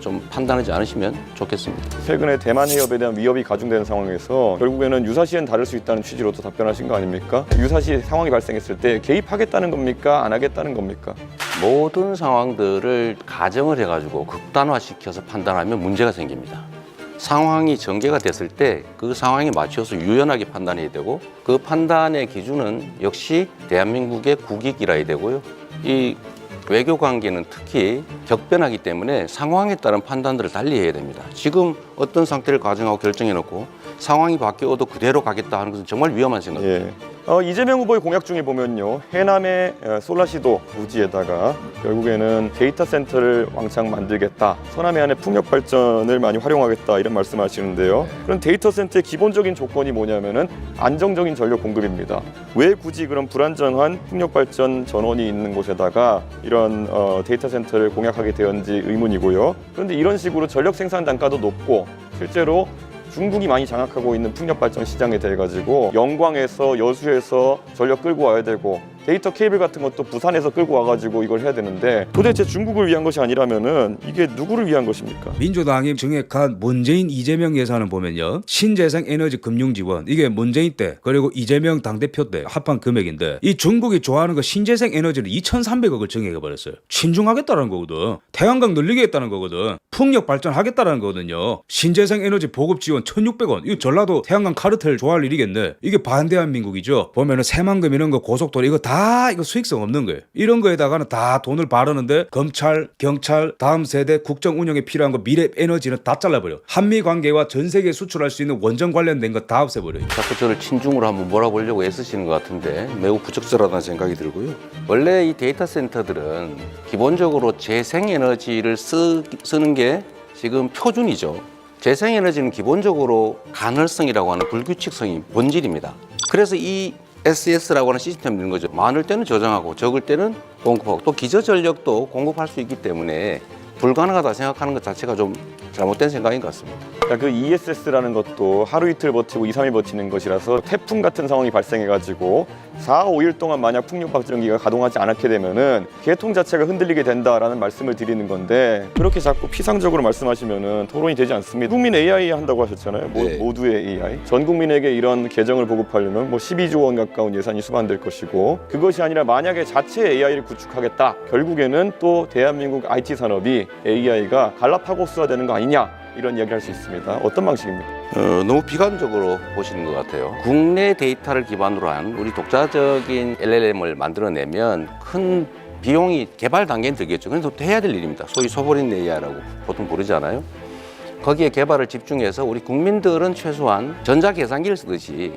좀 판단하지 않으시면 좋겠습니다. 최근에 대만 해협에 대한 위협이 가중되는 상황에서 결국에는 유사시엔 다를 수 있다는 취지로 또 답변하신 거 아닙니까? 유사시 상황이 발생했을 때 개입하겠다는 겁니까? 안 하겠다는 겁니까? 모든 상황들을 가정을 해가지고 극단화시켜서 판단하면 문제가 생깁니다. 상황이 전개가 됐을 때 그 상황에 맞춰서 유연하게 판단해야 되고 그 판단의 기준은 역시 대한민국의 국익이라야 되고요. 이 외교 관계는 특히 격변하기 때문에 상황에 따른 판단들을 달리 해야 됩니다. 지금 어떤 상태를 가정하고 결정해놓고 상황이 바뀌어도 그대로 가겠다 하는 것은 정말 위험한 생각입니다. 이재명 후보의 공약 중에 보면요. 해남의 솔라시도 부지에다가 결국에는 데이터 센터를 왕창 만들겠다. 서남해 안에 풍력 발전을 많이 활용하겠다 이런 말씀하시는데요. 그럼 데이터 센터의 기본적인 조건이 뭐냐면은 안정적인 전력 공급입니다. 왜 굳이 그런 불안정한 풍력 발전 전원이 있는 곳에다가 이런 데이터 센터를 공약하게 되었는지 의문이고요. 그런데 이런 식으로 전력 생산 단가도 높고 실제로 중국이 많이 장악하고 있는 풍력발전 시장에 대해 가지고 영광에서 여수에서 전력 끌고 와야 되고 데이터 케이블 같은 것도 부산에서 끌고 와가지고 이걸 해야 되는데 도대체 중국을 위한 것이 아니라면은 이게 누구를 위한 것입니까? 민주당이 정액한 문재인 이재명 예산을 보면요. 신재생 에너지 금융 지원 이게 문재인 때 그리고 이재명 당대표 때 합한 금액인데 이 중국이 좋아하는 거 신재생 에너지를 2,300억을 정액해 버렸어요. 친중하겠다는 거거든. 태양광 늘리겠다는 거거든. 풍력 발전하겠다는 거거든요. 신재생 에너지 보급 지원 1,600원. 이거 전라도 태양광 카르텔 좋아할 일이겠네. 이게 반대한민국이죠. 보면은 새만금 이런 거 고속도로 이거 다 다 이거 수익성 없는 거예요. 이런 거에다가는 다 돈을 바르는데 검찰, 경찰, 다음 세대 국정 운영에 필요한 거 미래 에너지는 다 잘라버려. 한미 관계와 전 세계에 수출할 수 있는 원전 관련된 거 다 없애버려요. 자꾸 저를 친중으로 한번 몰아보려고 애쓰시는 것 같은데 매우 부적절하다는 생각이 들고요. 원래 이 데이터 센터들은 기본적으로 재생에너지를 쓰는 게 지금 표준이죠. 재생에너지는 기본적으로 간헐성이라고 하는 불규칙성이 본질입니다. 그래서 이 SS라고 하는 시스템이 있는 거죠. 많을 때는 저장하고 적을 때는 공급하고 또 기저전력도 공급할 수 있기 때문에 불가능하다 생각하는 것 자체가 좀 잘못된 생각인 것 같습니다. 그 ESS라는 것도 하루 이틀 버티고 2, 3일 버티는 것이라서 태풍 같은 상황이 발생해가지고 4, 5일 동안 만약 풍력 발전기가 가동하지 않게 되면은 계통 자체가 흔들리게 된다라는 말씀을 드리는 건데 그렇게 자꾸 피상적으로 말씀하시면은 토론이 되지 않습니다. 국민 AI 한다고 하셨잖아요. 모두의 AI. 전 국민에게 이런 계정을 보급하려면 뭐 12조 원 가까운 예산이 수반될 것이고 그것이 아니라 만약에 자체 AI를 구축하겠다. 결국에는 또 대한민국 IT 산업이 AI가 갈라파고스화되는 거 아니냐 이런 이야기를 할 수 있습니다. 어떤 방식입니까? 너무 비관적으로 보시는 것 같아요. 국내 데이터를 기반으로 한 우리 독자적인 LLM을 만들어내면 큰 비용이 개발 단계는 들겠죠. 그래서 또 해야 될 일입니다. 소위 소버린 AI라고 보통 부르잖아요. 거기에 개발을 집중해서 우리 국민들은 최소한 전자계산기를 쓰듯이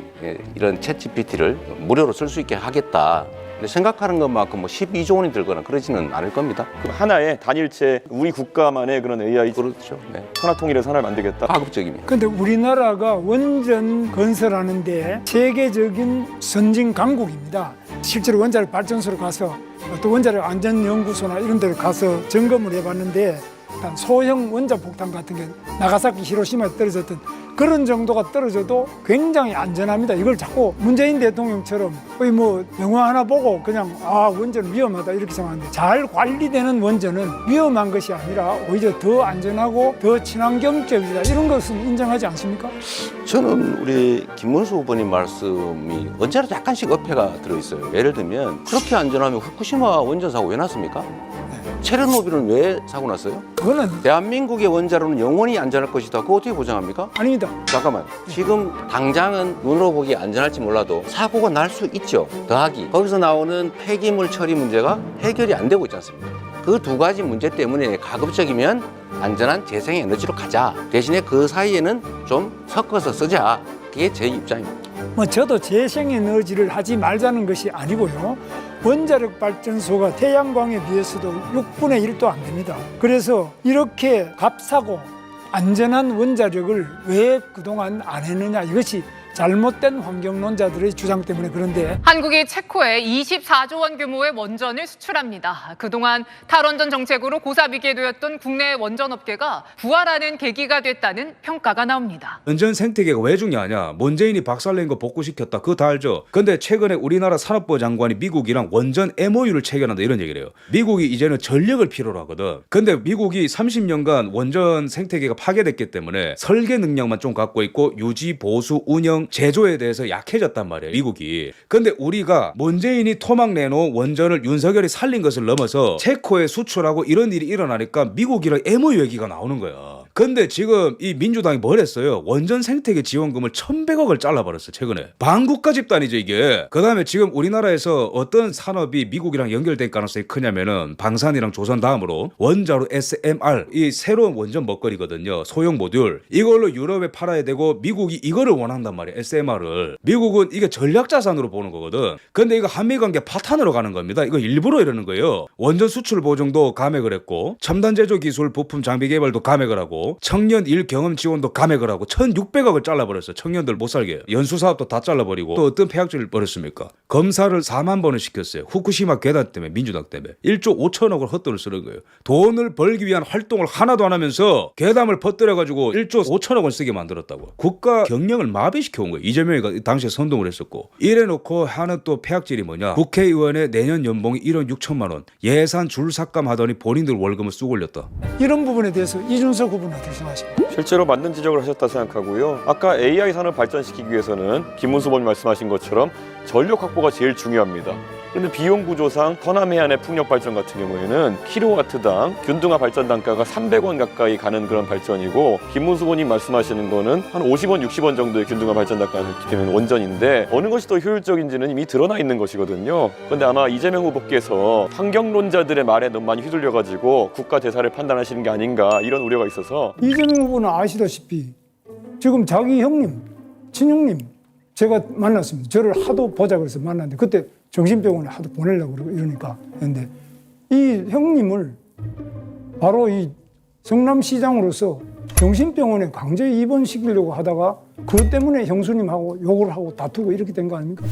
이런 챗GPT를 무료로 쓸 수 있게 하겠다. 근데 생각하는 것만큼 뭐 12조 원이 들거나 그러지는 않을 겁니다. 하나의 단일체 우리 국가만의 그런 AI 그렇죠. 네. 하나통일해서 하나를 만들겠다. 가급적입니다. 근데 우리나라가 원전 건설하는데 세계적인 선진 강국입니다. 실제로 원자력 발전소로 가서 또 원자력 안전연구소나 이런 데를 가서 점검을 해봤는데 소형 원자폭탄 같은 게 나가사키 히로시마에 떨어졌던 그런 정도가 떨어져도 굉장히 안전합니다. 이걸 자꾸 문재인 대통령처럼 거의 뭐 영화 하나 보고 그냥 원전은 위험하다 이렇게 생각하는데 잘 관리되는 원전은 위험한 것이 아니라 오히려 더 안전하고 더 친환경적이다 이런 것은 인정하지 않습니까? 저는 우리 김문수 후보님 말씀이 언제나 약간씩 어폐가 들어있어요. 예를 들면 그렇게 안전하면 후쿠시마 원전 사고 왜 났습니까? 체르노빌은 왜 사고 났어요? 그거는 대한민국의 원자로는 영원히 안전할 것이다. 그거 어떻게 보장합니까? 아닙니다. 잠깐만. 지금 당장은 눈으로 보기 안전할지 몰라도 사고가 날 수 있죠. 더하기. 거기서 나오는 폐기물 처리 문제가 해결이 안 되고 있지 않습니까? 그 두 가지 문제 때문에 가급적이면 안전한 재생에너지로 가자. 대신에 그 사이에는 좀 섞어서 쓰자. 그게 제 입장입니다. 저도 재생에너지를 하지 말자는 것이 아니고요. 원자력 발전소가 태양광에 비해서도 6분의 1도 안 됩니다. 그래서 이렇게 값싸고 안전한 원자력을 왜 그동안 안 했느냐 이것이 잘못된 환경론자들의 주장 때문에 그런데 한국이 체코에 24조 원 규모의 원전을 수출합니다. 그동안 탈원전 정책으로 고사비계도였던 국내 원전업계가 부활하는 계기가 됐다는 평가가 나옵니다. 원전 생태계가 왜 중요하냐? 문재인이 박살낸 거 복구시켰다. 그거 다 알죠? 근데 최근에 우리나라 산업부 장관이 미국이랑 원전 MOU를 체결한다 이런 얘기를 해요. 미국이 이제는 전력을 필요로 하거든. 근데 미국이 30년간 원전 생태계가 파괴됐기 때문에 설계 능력만 좀 갖고 있고 유지, 보수, 운영 제조에 대해서 약해졌단 말이에요, 미국이. 근데 우리가 문재인이 토막 내놓은 원전을 윤석열이 살린 것을 넘어서 체코에 수출하고 이런 일이 일어나니까 미국이랑 MOU 얘기가 나오는 거야. 근데 지금 이 민주당이 뭘 했어요? 원전 생태계 지원금을 1,100억을 잘라버렸어, 최근에. 반국가 집단이죠, 이게. 그 다음에 지금 우리나라에서 어떤 산업이 미국이랑 연결될 가능성이 크냐면은 방산이랑 조선 다음으로 원자로 SMR, 이 새로운 원전 먹거리거든요. 소형 모듈. 이걸로 유럽에 팔아야 되고 미국이 이거를 원한단 말이에요. SMR을. 미국은 이게 전략자산으로 보는 거거든. 근데 이거 한미관계 파탄으로 가는 겁니다. 이거 일부러 이러는 거예요. 원전 수출 보증도 감액을 했고 첨단 제조 기술 부품 장비 개발도 감액을 하고 청년 일 경험 지원도 감액을 하고 1,600억을 잘라버렸어. 청년들 못 살게 해요. 연수사업도 다 잘라버리고 또 어떤 폐악질을 벌였습니까? 검사를 4만 번을 시켰어요. 후쿠시마 괴담 때문에, 민주당 때문에 1조 5천억을 헛돈을 쓰는 거예요. 돈을 벌기 위한 활동을 하나도 안 하면서 괴담을 퍼뜨려가지고 1조 5천억을 쓰게 만들었다고. 국가 경영을 마비시켜 온 거예요. 이재명이가 당시에 선동을 했었고. 이래놓고 하는 또 폐악질이 뭐냐? 국회의원의 내년 연봉이 1억 6천만 원. 예산 줄 삭감하더니 본인들 월급을 쑥 올렸다. 이런 부분에 대해서 이준석 후보는 어떻게 생각하십니까? 실제로 맞는 지적을 하셨다 생각하고요. 아까 AI 산업 발전시키기 위해서는 김문수 의원님 말씀하신 것처럼 전력 확보가 제일 중요합니다. 그런데 비용 구조상 서남 해안의 풍력 발전 같은 경우에는 킬로와트당 균등화 발전 단가가 300원 가까이 가는 그런 발전이고, 김문수 의원님 말씀하시는 거는 한 50원, 60원 정도의 균등화 발전 단가가 되는 원전인데 어느 것이 더 효율적인지는 이미 드러나 있는 것이거든요. 그런데 아마 이재명 후보께서 환경론자들의 말에 너무 많이 휘둘려가지고 국가 대사를 판단하시는 게 아닌가 이런 우려가 있어서. 이재명 후보는 아시다시피 지금 자기 형님, 친형님 제가 만났습니다. 저를 하도 보자 그래서 만났는데 그때 정신병원에 하도 보내려고 그러고 이러니까. 그런데 이 형님을 바로 이 성남시장으로서 정신병원에 강제 입원시키려고 하다가 그것 때문에 형수님하고 욕을 하고 다투고 이렇게 된 거 아닙니까?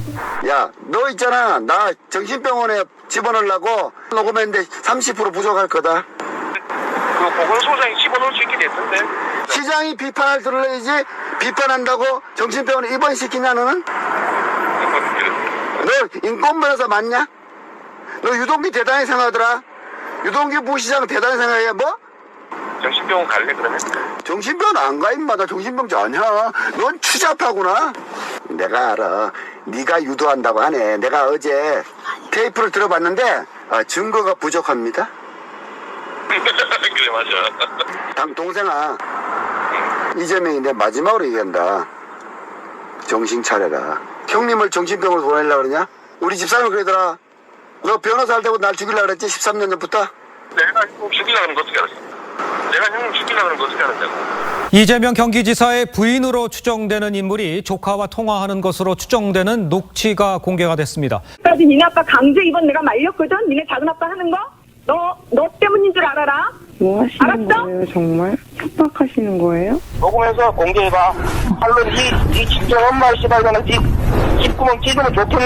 야, 너 있잖아. 나 정신병원에 집어넣으려고 녹음했는데 30% 부족할 거다. 그 보건소장이 집어넣을 수 있게 됐던데. 시장이 비판을 들어야지 비판한다고 정신병원에 입원시키냐 너는? 너 인권 변호사 맞냐? 너 유동규 대단히 생각하더라. 유동규 부시장 대단히 생각해 뭐? 정신병원 갈래 그러면? 정신병원 안 가 임마. 나 정신병자 아니야. 넌 추잡하구나. 내가 알아. 네가 유도한다고 하네. 내가 어제 테이프를 들어봤는데 증거가 부족합니다. 그래 맞아. 동생아, 이재명이 내 마지막으로 얘기한다. 정신 차려라. 형님을 정신병원으로 보내려고 그러냐? 우리 집사람이 그러더라. 너 변호사 할 때고 날 죽이려고 그랬지? 13년 전부터? 내가 형 죽이려고 하는 거 어떻게 알았어? 내가 형님 죽이려고 하는 거 어떻게 알았냐고. 이재명 경기지사의 부인으로 추정되는 인물이 조카와 통화하는 것으로 추정되는 녹취가 공개가 됐습니다. 까지 니네 아빠 강제 입원 내가 말렸거든? 니네 작은 아빠 하는 거? 너 때문인 줄 알아라. 뭐 하시는 거예요? 정말 협박하시는 거예요? 녹음해서 공개해봐. 물론 이 진정 엄마 씨발로는 네 씹구멍 찢으면 좋겠니?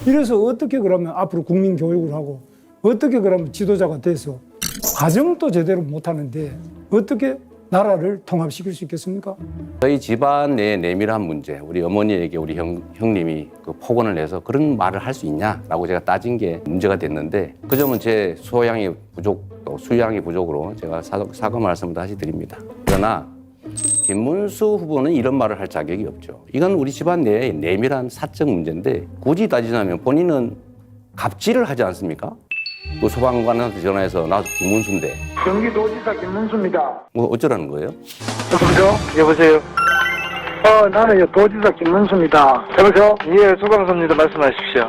이래서 어떻게 그러면 앞으로 국민 교육을 하고 어떻게 그러면 지도자가 돼서 가정도 제대로 못하는데 어떻게 나라를 통합시킬 수 있겠습니까? 저희 집안 내 내밀한 문제, 우리 어머니에게 우리 형님이 그 폭언을 해서 그런 말을 할 수 있냐라고 제가 따진 게 문제가 됐는데, 그 점은 제 소양이 부족, 또 수양이 부족으로 제가 사과 말씀을 다시 드립니다. 그러나 김문수 후보는 이런 말을 할 자격이 없죠. 이건 우리 집안 내의 내밀한 사적 문제인데, 굳이 따지자면 본인은 갑질을 하지 않습니까? 그 소방관한테 전화해서 나 김문수인데. 경기도지사 김문수입니다. 뭐 어쩌라는 거예요? 여보세요? 나는 도지사 김문수입니다. 여보세요? 예, 소방서입니다. 말씀하십시오.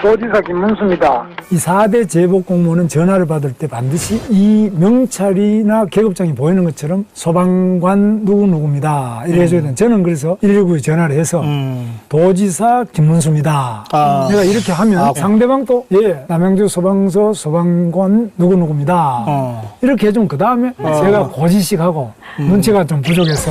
도지사 김문수입니다. 이 4대 제복 공무원은 전화를 받을 때 반드시 이 명찰이나 계급장이 보이는 것처럼 소방관 누구누구입니다. 이래 해줘야 되는. 저는 그래서 119에 전화를 해서 도지사 김문수입니다. 내가 이렇게 하면 상대방도 남양주 소방서 소방관 누구누구입니다. 이렇게 해주면 그 다음에 제가 고지식 하고 눈치가 좀 부족해서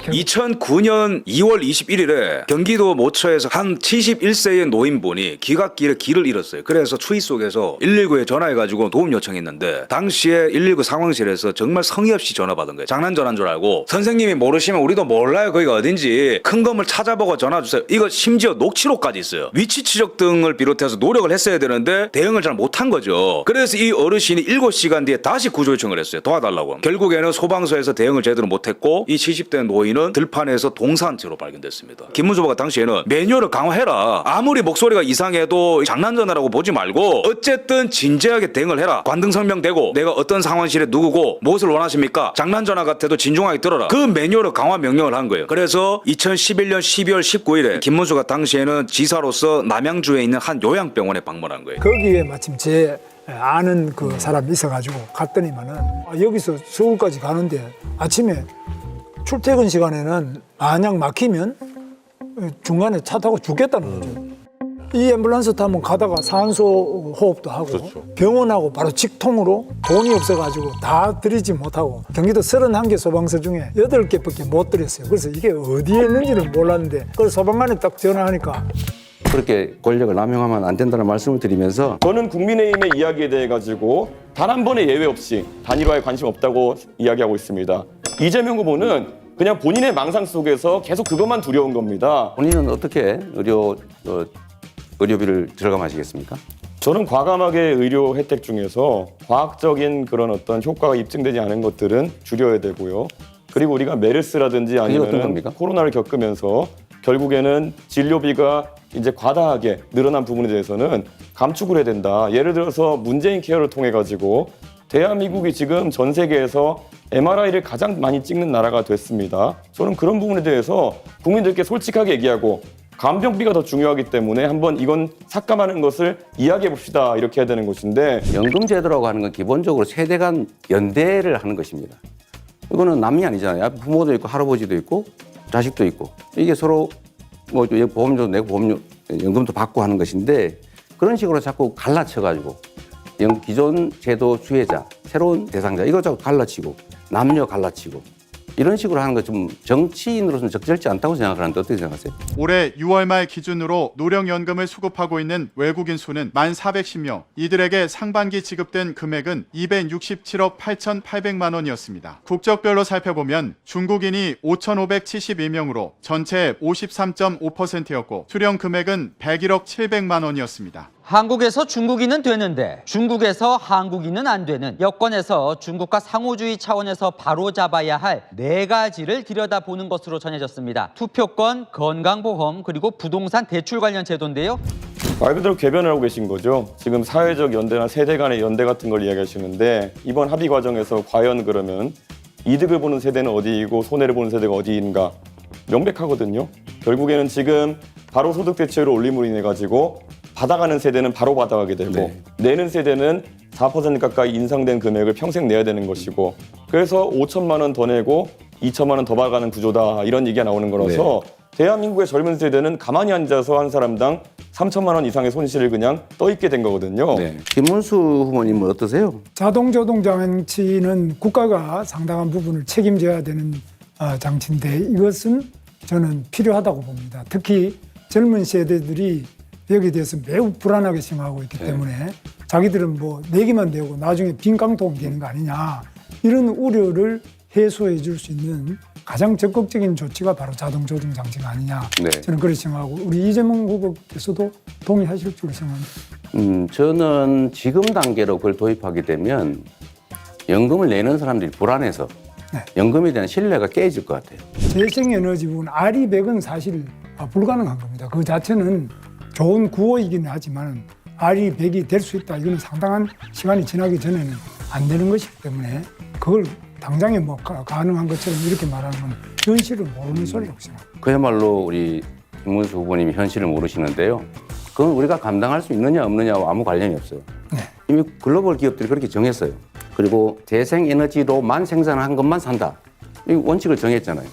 2009년 2월 21일에 경기도 모처에서 한 71세의 노인분이 기각길에 길을 잃었어요. 그래서 추위 속에서 119에 전화해가지고 도움 요청했는데, 당시에 119 상황실에서 정말 성의 없이 전화 받은 거예요. 장난 전화인 줄 알고, 선생님이 모르시면 우리도 몰라요. 거기가 어딘지 큰 건물 찾아보고 전화 주세요. 이거 심지어 녹취록까지 있어요. 위치 추적 등을 비롯해서 노력을 했어야 되는데 대응을 잘 못한 거죠. 그래서 이 어르신이 7시간 뒤에 다시 구조 요청을 했어요. 도와달라고. 결국에는 소방서에서 대응을 제대로 못했고, 이 70대 노인은 들판에서 동사한 채로 발견됐습니다. 김문수 후보가 당시에는 매뉴얼을 강화해라. 아무리 목소리가 이상해도 장난 전화라고 보지 말고 어쨌든 진지하게 대응을 해라. 관등 설명되고 내가 어떤 상황실에 누구고 무엇을 원하십니까? 장난 전화 같아도 진중하게 들어라. 그 매뉴얼을 강화 명령을 한 거예요. 그래서 2011년 12월 19일에 김문수가 당시에는 지사로서 남양주에 있는 한 요양병원에 방문한 거예요. 거기에 마침 제 아는 그 사람이 있어가지고 갔더니만은 여기서 서울까지 가는데 아침에 출퇴근 시간에는 만약 막히면 중간에 차 타고 죽겠다는 거죠. 이 앰뷸런스 타면 가다가 산소 호흡도 하고 병원하고 바로 직통으로 돈이 없어가지고 다 드리지 못하고 경기도 31개 소방서 중에 8개밖에 못 드렸어요. 그래서 이게 어디에 있는지는 몰랐는데 그걸 소방관에 딱 전화하니까 그렇게 권력을 남용하면 안 된다는 말씀을 드리면서, 저는 국민의힘의 이야기에 대해 가지고 단 한 번의 예외 없이 단일화에 관심 없다고 이야기하고 있습니다. 이재명 후보는 그냥 본인의 망상 속에서 계속 그것만 두려운 겁니다. 본인은 어떻게 의료비를 절감하시겠습니까? 저는 과감하게 의료 혜택 중에서 과학적인 그런 어떤 효과가 입증되지 않은 것들은 줄여야 되고요. 그리고 우리가 메르스라든지 아니면 코로나를 겪으면서 결국에는 진료비가 이제 과다하게 늘어난 부분에 대해서는 감축을 해야 된다. 예를 들어서 문재인 케어를 통해 가지고 대한민국이 지금 전 세계에서 MRI를 가장 많이 찍는 나라가 됐습니다. 저는 그런 부분에 대해서 국민들께 솔직하게 얘기하고 간병비가 더 중요하기 때문에 한번 이건 삭감하는 것을 이야기해 봅시다. 이렇게 해야 되는 것인데 연금제도라고 하는 건 기본적으로 세대 간 연대를 하는 것입니다. 이거는 남이 아니잖아요. 부모도 있고 할아버지도 있고 자식도 있고 이게 서로 뭐 보험료도 내고 보험료 연금도 받고 하는 것인데 그런 식으로 자꾸 갈라쳐가지고 기존 제도 수혜자 새로운 대상자 이거 자꾸 갈라치고 남녀 갈라치고 이런 식으로 하는 거 좀 정치인으로서는 적절치 않다고 생각하는데 어떻게 생각하세요? 올해 6월 말 기준으로 노령연금을 수급하고 있는 외국인 수는 1,410명. 이들에게 상반기 지급된 금액은 267억 8,800만 원이었습니다. 국적별로 살펴보면 중국인이 5,571명으로 전체 53.5%였고 수령 금액은 101억 700만 원이었습니다. 한국에서 중국인은 되는데 중국에서 한국인은 안 되는 여권에서 중국과 상호주의 차원에서 바로잡아야 할 4가지를 들여다보는 것으로 전해졌습니다. 투표권, 건강보험, 그리고 부동산 대출 관련 제도인데요. 말 그대로 궤변을 하고 계신 거죠. 지금 사회적 연대나 세대 간의 연대 같은 걸 이야기하시는데 이번 합의 과정에서 과연 그러면 이득을 보는 세대는 어디이고 손해를 보는 세대가 어디인가 명백하거든요. 결국에는 지금 바로 소득 대체율을 올림으로 인해 가지고 받아가는 세대는 바로 받아가게 되고 내는 세대는 4% 가까이 인상된 금액을 평생 내야 되는 것이고 그래서 5천만 원 더 내고 2천만 원 더 받아가는 구조다 이런 얘기가 나오는 거라서 대한민국의 젊은 세대는 가만히 앉아서 한 사람당 3천만 원 이상의 손실을 그냥 떠있게 된 거거든요. 김문수 후보님은 어떠세요? 자동조동 장치는 국가가 상당한 부분을 책임져야 되는 장치인데 이것은 저는 필요하다고 봅니다. 특히 젊은 세대들이 여기에 대해서 매우 불안하게 생각하고 있기 때문에 자기들은 뭐 내기만 되고 나중에 빈 깡통이 되는 거 아니냐 이런 우려를 해소해 줄 수 있는 가장 적극적인 조치가 바로 자동조정 장치가 아니냐 저는 그렇게 생각하고 우리 이재명 후보께서도 동의하실 줄 생각합니다. 저는 지금 단계로 그걸 도입하게 되면 연금을 내는 사람들이 불안해서 연금에 대한 신뢰가 깨질 것 같아요. 재생에너지 부분 RE100은 사실 불가능한 겁니다. 그 자체는 좋은 구호이기는 하지만 RE100이 될 수 있다. 이건 상당한 시간이 지나기 전에는 안 되는 것이기 때문에 그걸 당장에 뭐 가능한 것처럼 이렇게 말하는 건 현실을 모르는 소리라고 생각합니다. 그야말로 우리 김문수 후보님이 현실을 모르시는데요. 그건 우리가 감당할 수 있느냐 없느냐와 아무 관련이 없어요. 이미 글로벌 기업들이 그렇게 정했어요. 그리고 재생에너지로만 생산한 것만 산다. 이 원칙을 정했잖아요.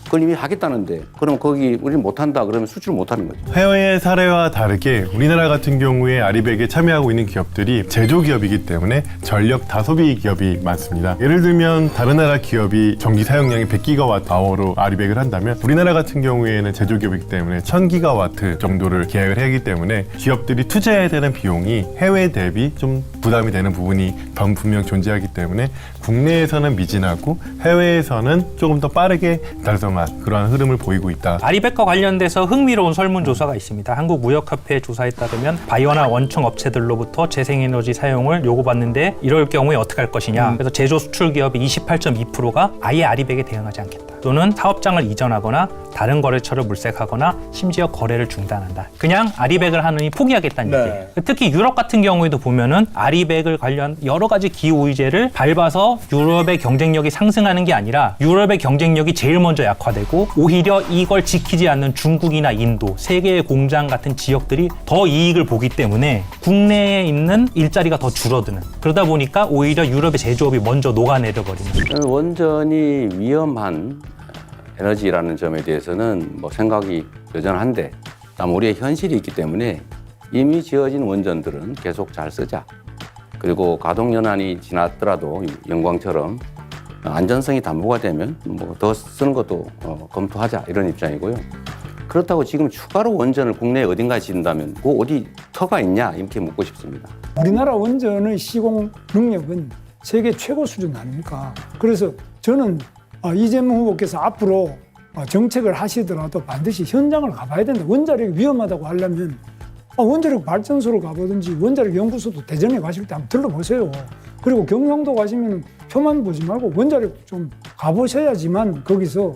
그걸 이미 하겠다는데 그럼 거기 우리는 못한다 그러면 수출을 못하는 거죠. 해외의 사례와 다르게 우리나라 같은 경우에 아리백에 참여하고 있는 기업들이 제조기업이기 때문에 전력 다소비 기업이 많습니다. 예를 들면 다른 나라 기업이 전기 사용량이 100기가와트아워로 아리백을 한다면 우리나라 같은 경우에는 제조기업이기 때문에 1000기가와트 정도를 계약을 하기 때문에 기업들이 투자해야 되는 비용이 해외 대비 좀 부담이 되는 부분이 분명 존재하기 때문에 국내에서는 미진하고 해외에서는 조금 더 빠르게 달성한 그러한 흐름을 보이고 있다. 아리백과 관련돼서 흥미로운 설문조사가 있습니다. 한국무역협회 조사에 따르면 바이오나 원청 업체들로부터 재생에너지 사용을 요구받는데 이럴 경우에 어떻게 할 것이냐. 그래서 제조 수출 기업이 28.2%가 아예 아리백에 대응하지 않겠다. 또는 사업장을 이전하거나 다른 거래처를 물색하거나 심지어 거래를 중단한다. 그냥 아리백을 하느니 포기하겠다는 얘기예요. 특히 유럽 같은 경우에도 보면은 아리백을 관련 여러 가지 기후 의제를 밟아서 유럽의 경쟁력이 상승하는 게 아니라 유럽의 경쟁력이 제일 먼저 약화되고 오히려 이걸 지키지 않는 중국이나 인도, 세계의 공장 같은 지역들이 더 이익을 보기 때문에 국내에 있는 일자리가 더 줄어드는 그러다 보니까 오히려 유럽의 제조업이 먼저 녹아내려버리는 원전이 위험한 에너지라는 점에 대해서는 뭐 생각이 여전한데 다만 우리의 현실이 있기 때문에 이미 지어진 원전들은 계속 잘 쓰자. 그리고 가동연한이 지났더라도 영광처럼 안전성이 담보가 되면 뭐 더 쓰는 것도 검토하자 이런 입장이고요. 그렇다고 지금 추가로 원전을 국내에 어딘가에 짓는다면 그 어디 터가 있냐 이렇게 묻고 싶습니다. 우리나라 원전의 시공 능력은 세계 최고 수준 아닙니까? 그래서 저는 이재명 후보께서 앞으로 정책을 하시더라도 반드시 현장을 가봐야 된다. 원자력이 위험하다고 하려면 원자력 발전소를 가보든지 원자력 연구소도 대전에 가실 때 한번 들러보세요. 그리고 경상도 가시면 표만 보지 말고 원자력 좀 가보셔야지만 거기서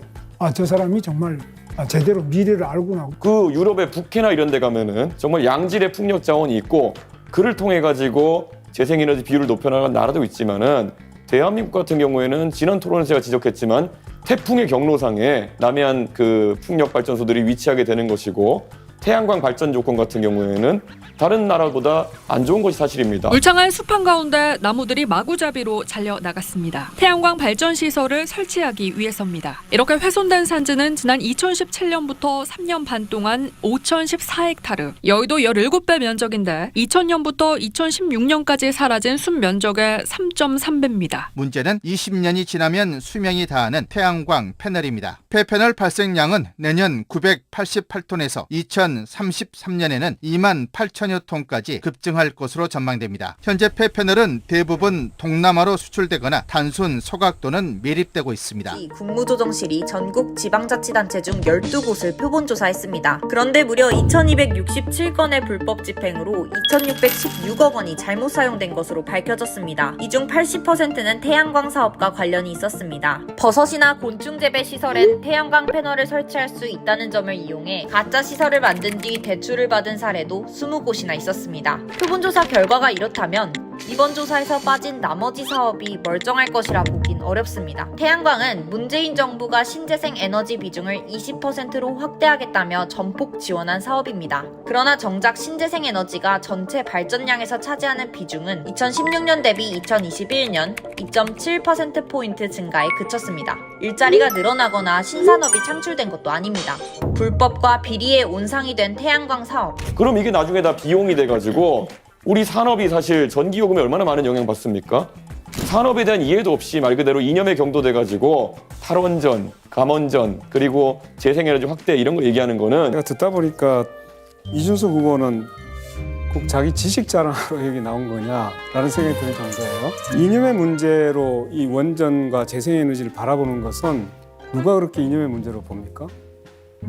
저 사람이 정말 제대로 미래를 알구나. 그 유럽의 북해나 이런 데 가면은 정말 양질의 풍력 자원이 있고 그를 통해 가지고 재생에너지 비율을 높여나가는 나라도 있지만은 대한민국 같은 경우에는 지난 토론에서 제가 지적했지만 태풍의 경로상에 남해안 그 풍력 발전소들이 위치하게 되는 것이고 태양광 발전 조건 같은 경우에는 다른 나라보다 안 좋은 것이 사실입니다. 울창한 숲 한가운데 나무들이 마구잡이로 잘려 나갔습니다. 태양광 발전 시설을 설치하기 위해서입니다. 이렇게 훼손된 산지는 지난 2017년부터 3년 반 동안 5,014헥타르, 여의도 17배 면적인데 2000년부터 2016년까지 사라진 숲 면적의 3.3배입니다. 문제는 20년이 지나면 수명이 다하는 태양광 패널입니다. 폐패널 발생량은 내년 988톤에서 2033년에는 2만 8천여 톤까지 급증할 것으로 전망됩니다. 현재 폐패널은 대부분 동남아로 수출되거나 단순 소각 또는 매립되고 있습니다. 국무조정실이 전국 지방자치단체 중 12곳을 표본조사했습니다. 그런데 무려 2267건의 불법 집행으로 2616억 원이 잘못 사용된 것으로 밝혀졌습니다. 이 중 80%는 태양광 사업과 관련이 있었습니다. 버섯이나 곤충 재배 시설엔 태양광 패널을 설치할 수 있다는 점을 이용해 가짜 시설을 만든 뒤 대출을 받은 사례도 20곳이나 있었습니다. 표본조사 결과가 이렇다면 이번 조사에서 빠진 나머지 사업이 멀쩡할 것이라 보긴 어렵습니다. 태양광은 문재인 정부가 신재생 에너지 비중을 20%로 확대하겠다며 전폭 지원한 사업입니다. 그러나 정작 신재생 에너지가 전체 발전량에서 차지하는 비중은 2016년 대비 2021년 2.7%포인트 증가에 그쳤습니다. 일자리가 늘어나거나 신산업이 창출된 것도 아닙니다. 불법과 비리의 온상이 된 태양광 사업. 그럼 이게 나중에 다 비용이 돼가지고 우리 산업이 사실 전기요금에 얼마나 많은 영향을 받습니까? 산업에 대한 이해도 없이 말 그대로 이념에 경도돼가지고 탈원전, 감원전, 그리고 재생에너지 확대 이런 거 얘기하는 거는 제가 듣다 보니까 이준석 후보는 꼭 자기 지식 자랑하러 여기 나온 거냐라는 생각이 들 정도예요. 이념의 문제로 이 원전과 재생에너지를 바라보는 것은 누가 그렇게 이념의 문제로 봅니까?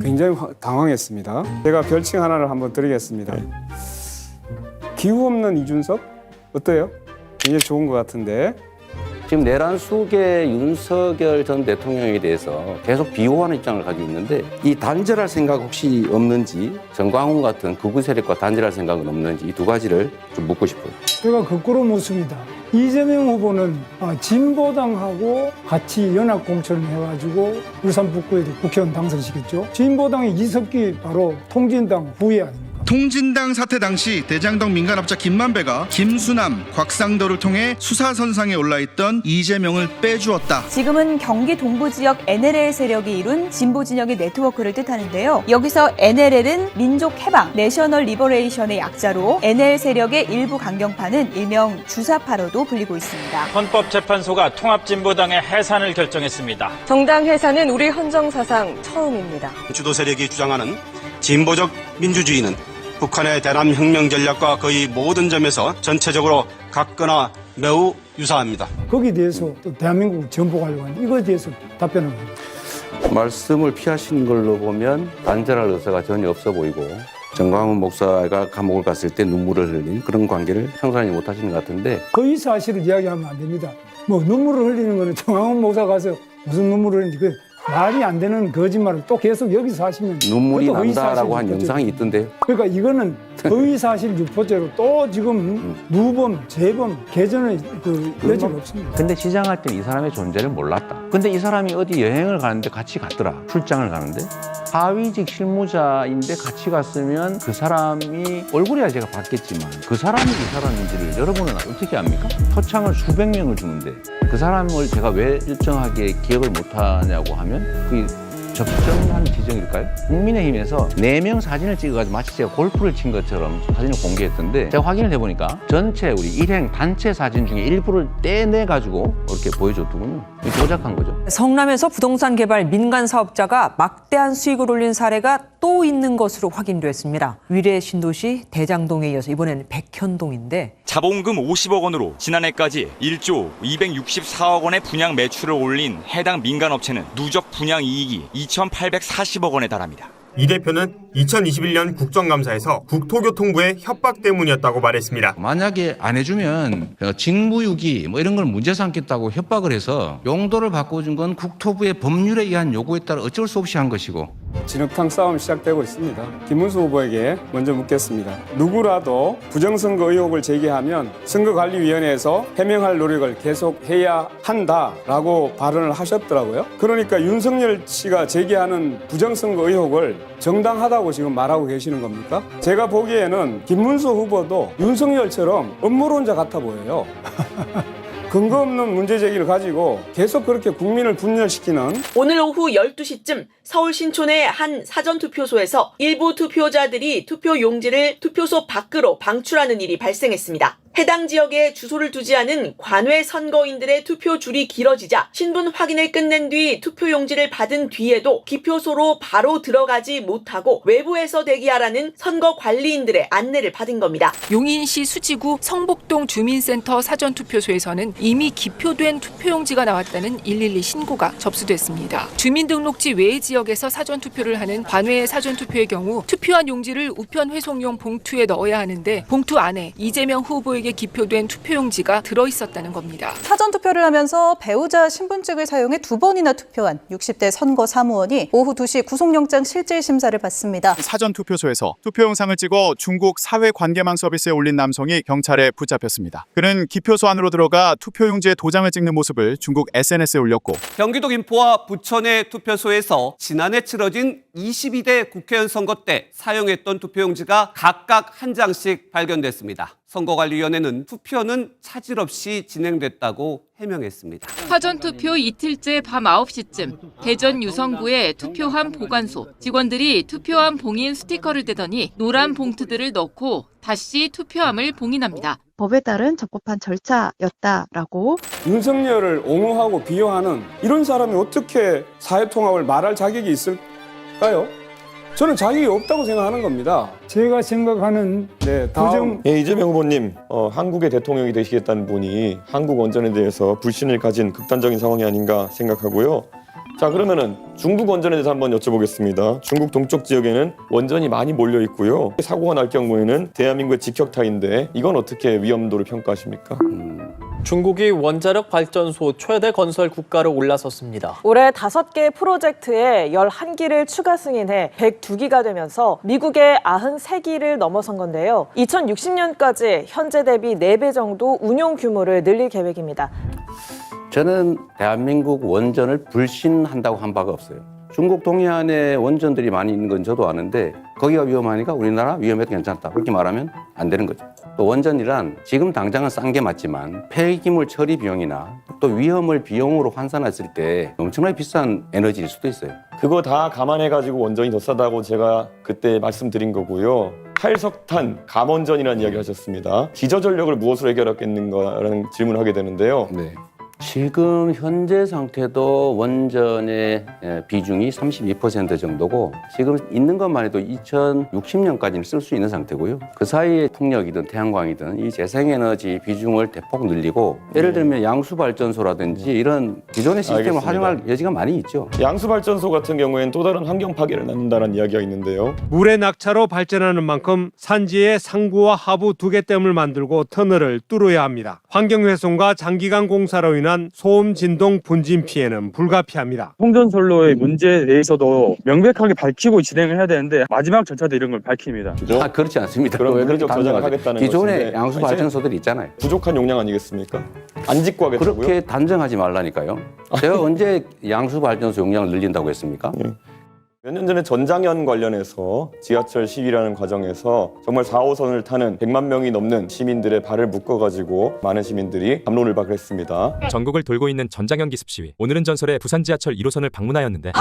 굉장히 당황했습니다. 제가 별칭 하나를 한번 드리겠습니다. 기후 없는 이준석? 어때요? 굉장히 좋은 것 같은데. 지금 내란 수계 윤석열 전 대통령에 대해서 계속 비호하는 입장을 가지고 있는데 이 단절할 생각 혹시 없는지 정광훈 같은 극우 세력과 단절할 생각은 없는지 이 두 가지를 좀 묻고 싶어요. 제가 거꾸로 묻습니다. 이재명 후보는 진보당하고 같이 연합공천을 해가지고 울산 북구에도 국회의원 당선시켰죠. 진보당의 이석기 바로 통진당 부회 아닙니까? 통진당 사태 당시 대장동 민간업자 김만배가 김수남, 곽상도를 통해 수사선상에 올라있던 이재명을 빼주었다. 지금은 경기 동부지역 NLL 세력이 이룬 진보 진영의 네트워크를 뜻하는데요. 여기서 NLL은 민족해방, 내셔널 리버레이션의 약자로 NL 세력의 일부 강경파는 일명 주사파로도 불리고 있습니다. 헌법재판소가 통합진보당의 해산을 결정했습니다. 정당 해산은 우리 헌정사상 처음입니다. 주도 세력이 주장하는 진보적 민주주의는 북한의 대남 혁명 전략과 거의 모든 점에서 전체적으로 같거나 매우 유사합니다. 거기에 대해서 또 대한민국을 전복하려고 하는 이거에 대해서 답변을 합니다. 말씀을 피하신 걸로 보면 단절할 의사가 전혀 없어 보이고 정광훈 목사가 감옥을 갔을 때 눈물을 흘린 그런 관계를 형성하지 못하시는 것 같은데 거의 사실을 이야기하면 안 됩니다. 뭐 눈물을 흘리는 거는 정광훈 목사 가서 무슨 눈물을 흘리는지 그 말이 안 되는 거짓말을 또 계속 여기서 하시면 눈물이 난다라고 한 영상이 있던데요. 그러니까 이거는 허위사실 유포죄로 또 지금 누범, 재범, 개전의 그 여지가 없습니다. 근데 시장할 때는 이 사람의 존재를 몰랐다. 근데 이 사람이 어디 여행을 가는데 같이 갔더라. 출장을 가는데. 하위직 실무자인데 같이 갔으면 그 사람이 얼굴이야 제가 봤겠지만 그 사람이 이 사람인지를 여러분은 어떻게 압니까? 표창을 수백 명을 주는데 그 사람을 제가 왜 일정하게 기억을 못하냐고 하면 그게 적정한 지정일까요? 국민의힘에서 4명 사진을 찍어가지고 마치 제가 골프를 친 것처럼 사진을 공개했던데 제가 확인을 해보니까 전체 우리 일행 단체 사진 중에 일부를 떼내가지고 이렇게 보여줬더군요. 조작한 거죠. 성남에서 부동산 개발 민간 사업자가 막대한 수익을 올린 사례가 또 있는 것으로 확인됐습니다. 위례 신도시 대장동에 이어서 이번에는 백현동인데 자본금 50억 원으로 지난해까지 1조 264억 원의 분양 매출을 올린 해당 민간업체는 누적 분양 이익이 2,840억 원에 달합니다. 이 대표는 2021년 국정감사에서 국토교통부의 협박 때문이었다고 말했습니다. 만약에 안 해주면 직무유기 뭐 이런 걸 문제 삼겠다고 협박을 해서 용도를 바꿔준 건 국토부의 법률에 의한 요구에 따라 어쩔 수 없이 한 것이고 진흙탕 싸움 시작되고 있습니다. 김문수 후보에게 먼저 묻겠습니다. 누구라도 부정선거 의혹을 제기하면 선거관리위원회에서 해명할 노력을 계속해야 한다라고 발언을 하셨더라고요. 그러니까 윤석열 씨가 제기하는 부정선거 의혹을 정당하다고 지금 말하고 계시는 겁니까? 제가 보기에는 김문수 후보도 윤석열처럼 음모론자 같아 보여요. 근거 없는 문제 제기를 가지고 계속 그렇게 국민을 분열시키는. 오늘 오후 12시쯤 서울 신촌의 한 사전투표소에서 일부 투표자들이 투표 용지를 투표소 밖으로 방출하는 일이 발생했습니다. 해당 지역에 주소를 두지 않은 관외 선거인들의 투표 줄이 길어지자 신분 확인을 끝낸 뒤 투표 용지를 받은 뒤에도 기표소로 바로 들어가지 못하고 외부에서 대기하라는 선거 관리인들의 안내를 받은 겁니다. 용인시 수지구 성북동 주민센터 사전투표소에서는 이미 기표된 투표용지가 나왔다는 112 신고가 접수됐습니다. 주민등록지 외 지역에서 사전투표를 하는 관외 사전투표의 경우 투표한 용지를 우편 회송용 봉투에 넣어야 하는데 봉투 안에 이재명 후보에게 기표된 투표용지가 들어있었다는 겁니다. 사전투표를 하면서 배우자 신분증을 사용해 2번이나 투표한 60대 선거 사무원이 오후 2시 구속영장 실질심사를 받습니다. 사전투표소에서 투표 영상을 찍어 중국 사회관계망 서비스에 올린 남성이 경찰에 붙잡혔습니다. 그는 기표소 안으로 들어가 투표용지에 도장을 찍는 모습을 중국 SNS에 올렸고 경기도 김포와 부천의 투표소에서 지난해 치러진 22대 국회의원 선거 때 사용했던 투표용지가 각각 한 장씩 발견됐습니다. 선거관리위원회는 투표는 차질 없이 진행됐다고 해명했습니다. 사전투표 이틀째 밤 9시쯤 대전 유성구의 투표함 보관소 직원들이 투표함 봉인 스티커를 떼더니 노란 봉투들을 넣고 다시 투표함을 봉인합니다. 법에 따른 적법한 절차였다라고. 윤석열을 옹호하고 비호하는 이런 사람이 어떻게 사회통합을 말할 자격이 있을까요? 저는 자격이 없다고 생각하는 겁니다. 제가 생각하는 다음. 이재명 후보님, 한국의 대통령이 되시겠다는 분이 한국 원전에 대해서 불신을 가진 극단적인 상황이 아닌가 생각하고요. 자, 그러면은 중국 원전에 대해서 한번 여쭤보겠습니다. 중국 동쪽 지역에는 원전이 많이 몰려 있고요. 사고가 날 경우에는 대한민국의 직격타인데 이건 어떻게 위험도를 평가하십니까? 중국이 원자력 발전소 최대 건설 국가로 올라섰습니다. 올해 5개 프로젝트에 11기를 추가 승인해 102기가 되면서 미국의 93기를 넘어선 건데요. 2060년까지 현재 대비 4배 정도 운용 규모를 늘릴 계획입니다. 저는 대한민국 원전을 불신한다고 한 바가 없어요. 중국 동해안에 원전들이 많이 있는 건 저도 아는데 거기가 위험하니까 우리나라 위험해도 괜찮다 그렇게 말하면 안 되는 거죠. 또 원전이란 지금 당장은 싼 게 맞지만 폐기물 처리 비용이나 또 위험을 비용으로 환산했을 때 엄청나게 비싼 에너지일 수도 있어요. 그거 다 감안해가지고 원전이 더 싸다고 제가 그때 말씀드린 거고요. 탈석탄, 감원전이라는 이야기를 하셨습니다. 기저전력을 무엇으로 해결하겠는가라는 질문을 하게 되는데요. 지금 현재 상태도 원전의 비중이 32% 정도고 지금 있는 것만 해도 2060년까지는 쓸 수 있는 상태고요. 그 사이에 풍력이든 태양광이든 이 재생에너지 비중을 대폭 늘리고 예를 들면 양수발전소라든지 이런 기존의 시스템을 활용할 여지가 많이 있죠. 양수발전소 같은 경우에는 또 다른 환경 파괴를 낳는다는 이야기가 있는데요. 물의 낙차로 발전하는 만큼 산지에 상부와 하부 2개 댐을 만들고 터널을 뚫어야 합니다. 환경훼손과 장기간 공사로 인한 소음, 진동, 분진 피해는 불가피합니다. 송전선로의 문제에 대해서도 명백하게 밝히고 진행을 해야 되는데 마지막 절차도 이런 걸 밝힙니다. 그렇지 않습니다. 그럼 은근적 저장하겠다는 기존의 양수 발전소들이 있잖아요. 부족한 용량 아니겠습니까? 안 짓고 하겠다고요? 그렇게 단정하지 말라니까요. 제가 언제 양수 발전소 용량을 늘린다고 했습니까? 몇 년 전에 전장현 관련해서 지하철 시위라는 과정에서 정말 4호선을 타는 100만 명이 넘는 시민들의 발을 묶어가지고 많은 시민들이 담론을 박했습니다. 전국을 돌고 있는 전장현 기습 시위. 오늘은 전설의 부산 지하철 1호선을 방문하였는데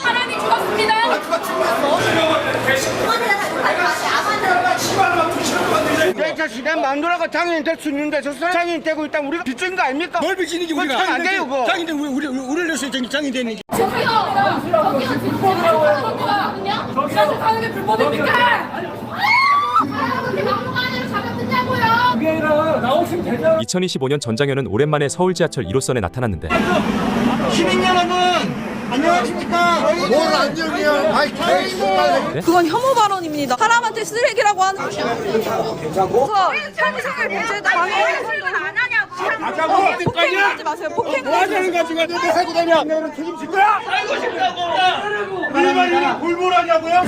사람이 죽었습니다. 시간 만들어가 장애인 될 수 있는데 저 사람 장애인 되고 있다면 우리가 빚진 거 아닙니까? 뭘 빚지는 게 우리가 안 돼요, 그거. 장애인 우리를 내서 장애인 되는 게. 저기요. 하는 게 불법입니까? 2025년 전장현은 오랜만에 서울 지하철 1호선에 나타났는데 시민 여러분 안녕하십니까? 뭘 안녕이야? 그건 혐오 발언입니다. 아닙니다. 사람한테 쓰레기라고 하는 괜찮고? 편의생활 문제도 방해하는 안 하냐고. 폭행하지 마세요. 뭐 하자는 거야 지금 너 하고 다녀. 내가 책임질 거야? 알고 싶다고. 일반인이 골몰하냐고요?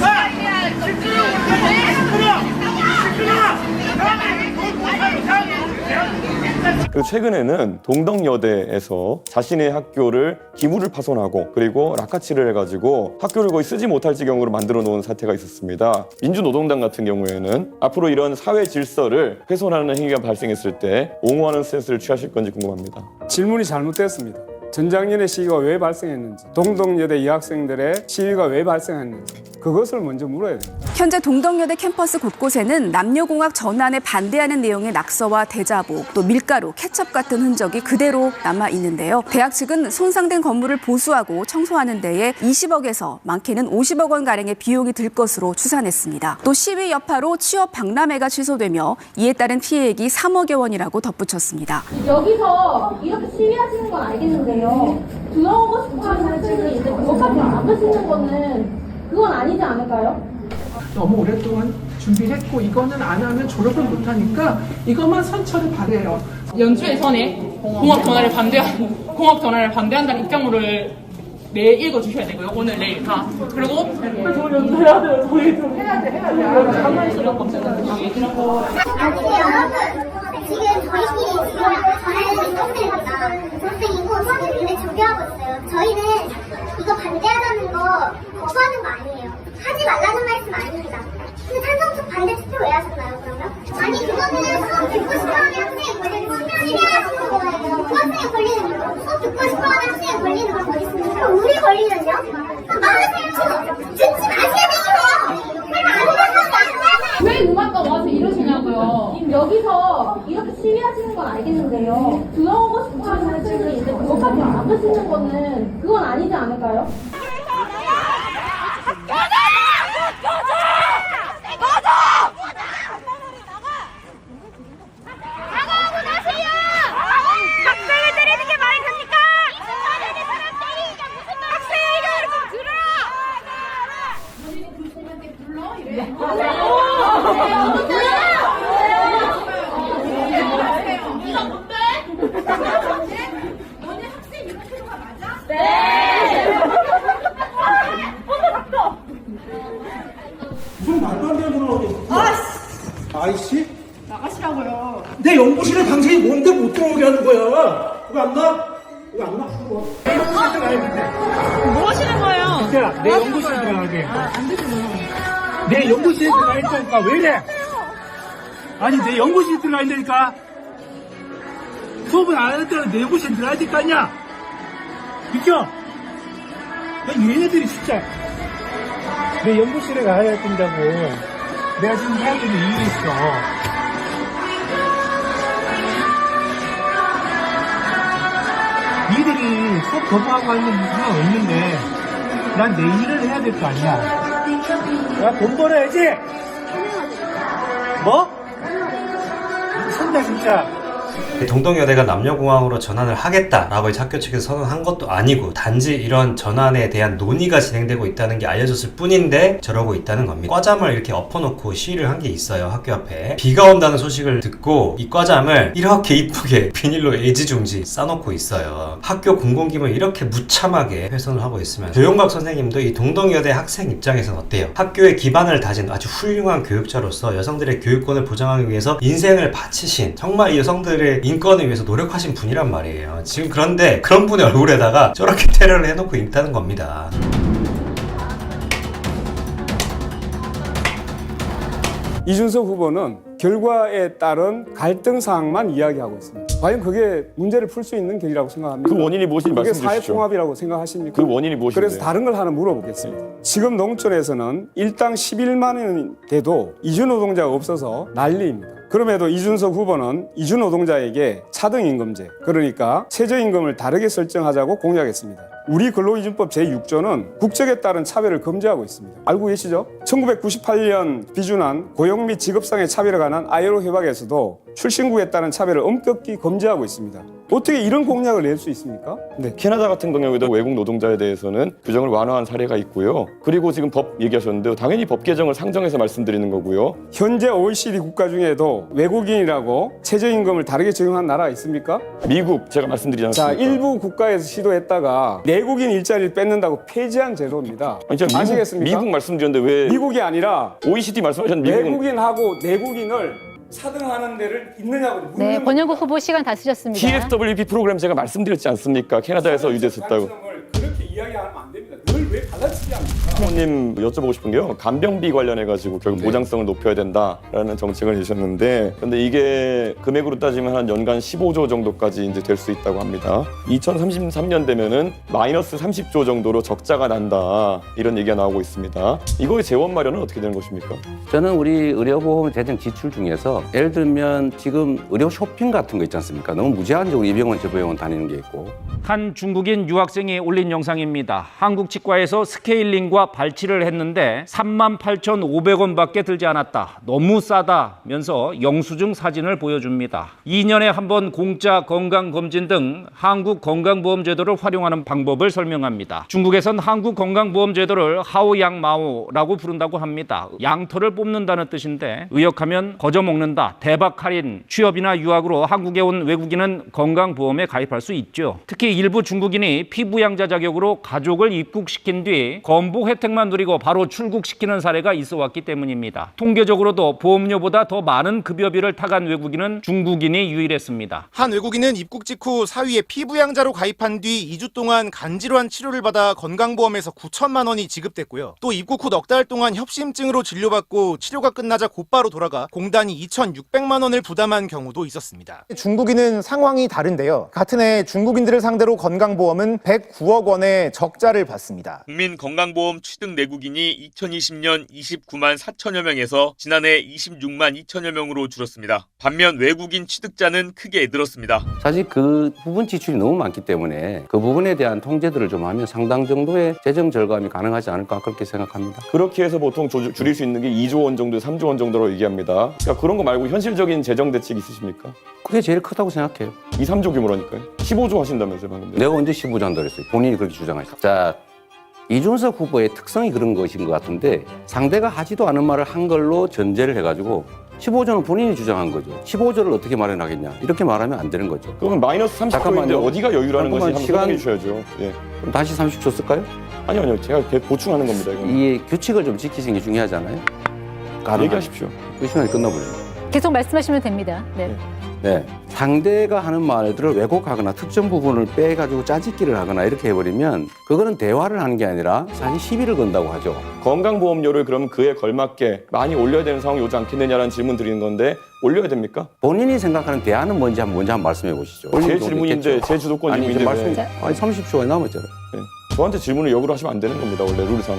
그리고 최근에는 동덕여대에서 자신의 학교를 기물을 파손하고 그리고 락카치를 해가지고 학교를 거의 쓰지 못할 지경으로 만들어 놓은 사태가 있었습니다. 민주노동당 같은 경우에는 앞으로 이런 사회 질서를 훼손하는 행위가 발생했을 때 옹호하는 스탠스를 취하실 건지 궁금합니다. 질문이 잘못됐습니다. 전작년에 시위가 왜 발생했는지, 동덕여대 여학생들의 시위가 왜 발생했는지 그것을 먼저 물어야 됩니다. 현재 동덕여대 캠퍼스 곳곳에는 남녀공학 전환에 반대하는 내용의 낙서와 대자보, 또 밀가루, 케첩 같은 흔적이 그대로 남아 있는데요. 대학 측은 손상된 건물을 보수하고 청소하는 데에 20억에서 많게는 50억 원 가량의 비용이 들 것으로 추산했습니다. 또 시위 여파로 취업 박람회가 취소되며 이에 따른 피해액이 3억여 원이라고 덧붙였습니다. 여기서 이렇게 시위하시는 건 알겠는데요. 들어오고 싶어 하는 학생들이 이제 그것까지 안 하시는 거는 그건 아니지 않을까요? 너무 오랫동안 준비를 했고 이거는 안 하면 졸업을 못 하니까 이것만 선처를 바래요. 연수에서는 공학 전환을 반대한다는 입장문을 매일 읽어주셔야 되고요. 오늘 내일 다. 그리고 저 연수해야 돼요. 저희 좀 해야 돼. 가만히 있으라고 없잖아요. 지금 저희끼리 지금 전화해서 졸업생이고 수학을 굉장히 조교하고 있어요. 저희는 이거 반대하자는 거 거부하는 거 아니에요. 하지 말라는 말씀 아닙니다. 근데 찬성적 반대 투표 왜 하셨나요, 그러면? 아니, 그거는 수업 듣고 싶어하는 학생의 권리를 침해하시는 거예요. 그 학생의 권리는 수업 듣고 싶어하는 학생의 권리는 그럼 어디 있습니까? 그럼 우리 권리는요? 말하세요. 듣지 마세요. 왜 음악과 와서 이러시냐고요. 여기서 이렇게 시위하시는 건 알겠는데요. 들어오고 싶어 하는 학생들이 이제 그것까지 안 하시는 거는 그건 아니지 않을까요? 무슨 말도 안 되는 소리를 하고 아이씨? 나가시라고요. 내 연구실에 당신이 뭔데 못 들어오게 하는 거야? 그거 안 나? 이거 안 나? 뭐 하시는 거예요? 진짜 내 연구실에 들어가게. 안 되잖아요. 내 연구실에 들어가 있다니까 왜 이래? 아니 내 연구실에 들어가 있다니까. 수업을 안 했더니 내 연구실에 들어가야 될 거 아니야? 비켜! 얘네들이 진짜 내 연구실에 가야 된다고. 내가 지금 해야 되는 이유가 있어. 니들이 수업 거부하고 하는 이유가 있는데 난 내 일을 해야 될 거 아니야. 야, 돈 벌어야지. 뭐? 미친다 진짜. 동덕여대가 남녀공학으로 전환을 하겠다라고 이제 학교 측에서 선언한 것도 아니고 단지 이런 전환에 대한 논의가 진행되고 있다는 게 알려졌을 뿐인데 저러고 있다는 겁니다. 과잠을 이렇게 엎어놓고 시위를 한 게 있어요. 학교 앞에. 비가 온다는 소식을 듣고 이 과잠을 이렇게 이쁘게 비닐로 애지중지 싸놓고 있어요. 학교 공공기물 이렇게 무참하게 훼손을 하고 있으면 조용박 선생님도 이 동덕여대 학생 입장에서는 어때요? 학교의 기반을 다진 아주 훌륭한 교육자로서 여성들의 교육권을 보장하기 위해서 인생을 바치신 정말 이 여성들의 인권을 위해서 노력하신 분이란 말이에요. 지금 그런데 그런 분의 얼굴에다가 저렇게 테러를 해놓고 있다는 겁니다. 이준석 후보는 결과에 따른 갈등 사항만 이야기하고 있습니다. 과연 그게 문제를 풀 수 있는 길이라고 생각합니까? 그 원인이 무엇인지 그게 말씀 주시죠. 사회통합이라고 생각하십니까? 그 원인이 무엇인지. 그래서 다른 걸 하나 물어보겠습니다. 지금 농촌에서는 일당 11만 원이 돼도 이주노동자가 없어서 난리입니다. 그럼에도 이준석 후보는 이주노동자에게 차등임금제, 그러니까 최저임금을 다르게 설정하자고 공약했습니다. 우리 근로기준법 제6조는 국적에 따른 차별을 금지하고 있습니다. 알고 계시죠? 1998년 비준한 고용 및 직업상의 차별에 관한 ILO 협약에서도 출신국에 따른 차별을 엄격히 금지하고 있습니다. 어떻게 이런 공약을 낼 수 있습니까? 네. 캐나다 같은 경우에도 외국 노동자에 대해서는 규정을 완화한 사례가 있고요. 그리고 지금 법 얘기하셨는데 당연히 법 개정을 상정해서 말씀드리는 거고요. 현재 OECD 국가 중에도 외국인이라고 최저임금을 다르게 적용한 나라가 있습니까? 미국 제가 말씀드리지 않습니까? 자, 일부 국가에서 시도했다가 내국인 일자리를 뺏는다고 폐지한 제도입니다. 아니, 제가 아시겠습니까? 미국 말씀드렸는데 왜 미국이 아니라 OECD 말씀하셨는데 미국은 외국인하고 내국인을 차등하는 데를 있느냐고 묻는 네, 권영국 후보 시간 다 쓰셨습니다. TFWP 프로그램 제가 말씀드렸지 않습니까? 캐나다에서 유지했었다고. 그렇게 이야기하면 안 됩니다. 늘 왜 갈라치지 않습니까? 부모님 여쭤보고 싶은 게요. 간병비 관련해가지고 결국 보장성을 높여야 된다라는 정책을 내셨는데, 근데 이게 금액으로 따지면 한 연간 15조 정도까지 이제 될 수 있다고 합니다. 2033년 되면은 마이너스 30조 정도로 적자가 난다 이런 얘기가 나오고 있습니다. 이거의 재원 마련은 어떻게 되는 것입니까? 저는 우리 의료보험 재정 지출 중에서 예를 들면 지금 의료 쇼핑 같은 거 있지 않습니까? 너무 무제한적으로 이 병원 저 병원 다니는 게 있고. 한 중국인 유학생이 올린 영상입니다. 한국 치과에서 스케일링과 발치를 했는데 38,500원밖에 들지 않았다. 너무 싸다면서 영수증 사진을 보여줍니다. 2년에 한 번 공짜 건강검진 등 한국 건강보험제도를 활용하는 방법을 설명합니다. 중국에선 한국 건강보험제도를 하오양마오라고 부른다고 합니다. 양털을 뽑는다는 뜻인데 의역하면 거저먹는다, 대박 할인, 취업이나 유학으로 한국에 온 외국인은 건강보험에 가입할 수 있죠. 특히 일부 중국인이 피부양자 자격으로 가족을 입국시킨 뒤 건보 혜택만 누리고 바로 출국시키는 사례가 있어 왔기 때문입니다. 통계적으로도 보험료보다 더 많은 급여비를 타간 외국인은 중국인이 유일했습니다. 한 외국인은 입국 직후 사위의 피부양자로 가입한 뒤 2주 동안 간지러한 치료를 받아 건강보험에서 9천만 원이 지급됐고요. 또 입국 후 넉 달 동안 협심증으로 진료받고 치료가 끝나자 곧바로 돌아가 공단이 2,600만 원을 부담한 경우도 있었습니다. 중국인은 상황이 다른데요. 같은 해 중국인들을 상대로 건강보험은 109억 원의 적자를 봤습니다. 국민건강보험 취득 내국인이 2020년 29만 4천여 명에서 지난해 26만 2천여 명으로 줄었습니다. 반면 외국인 취득자는 크게 늘었습니다. 사실 그 부분 지출이 너무 많기 때문에 그 부분에 대한 통제들을 좀 하면 상당 정도의 재정 절감이 가능하지 않을까 그렇게 생각합니다. 그렇게 해서 보통 줄일 수 있는 게 2조 원 정도, 3조 원 정도로 얘기합니다. 그러니까 그런 거 말고 현실적인 재정 대책 있으십니까? 그게 제일 크다고 생각해요. 2, 3조 규모라니까요. 15조 하신다면서요, 방금. 내가 언제 15조 한다고 그랬어요? 본인이 그렇게 주장하셨어요. 자, 이준석 후보의 특성이 그런 것인 것 같은데 상대가 하지도 않은 말을 한 걸로 전제를 해가지고 15조는 본인이 주장한 거죠. 15조를 어떻게 마련하겠냐. 이렇게 말하면 안 되는 거죠. 그러면 마이너스 30조인데 어디가 여유라는 것이 한번 설명해 주셔야죠. 예. 그럼 다시 30조 쓸까요? 아니요. 제가 보충하는 겁니다. 이건. 이 규칙을 좀 지키시는 게 중요하잖아요. 얘기하십시오. 그 시간이 끝나버려요. 계속 말씀하시면 됩니다. 네. 네. 상대가 하는 말들을 왜곡하거나 특정 부분을 빼가지고 짜집기를 하거나 이렇게 해버리면 그거는 대화를 하는 게 아니라 사실 시비를 건다고 하죠. 건강보험료를 그럼 그에 걸맞게 많이 올려야 되는 상황이 오지 않겠느냐라는 질문 드리는 건데 올려야 됩니까? 본인이 생각하는 대안은 뭔지 한번 말씀해 보시죠. 제 질문인데 제 주도권 질문인데 아니 30초가 남았잖아요. 네. 저한테 질문을 역으로 하시면 안 되는 겁니다. 원래 룰상.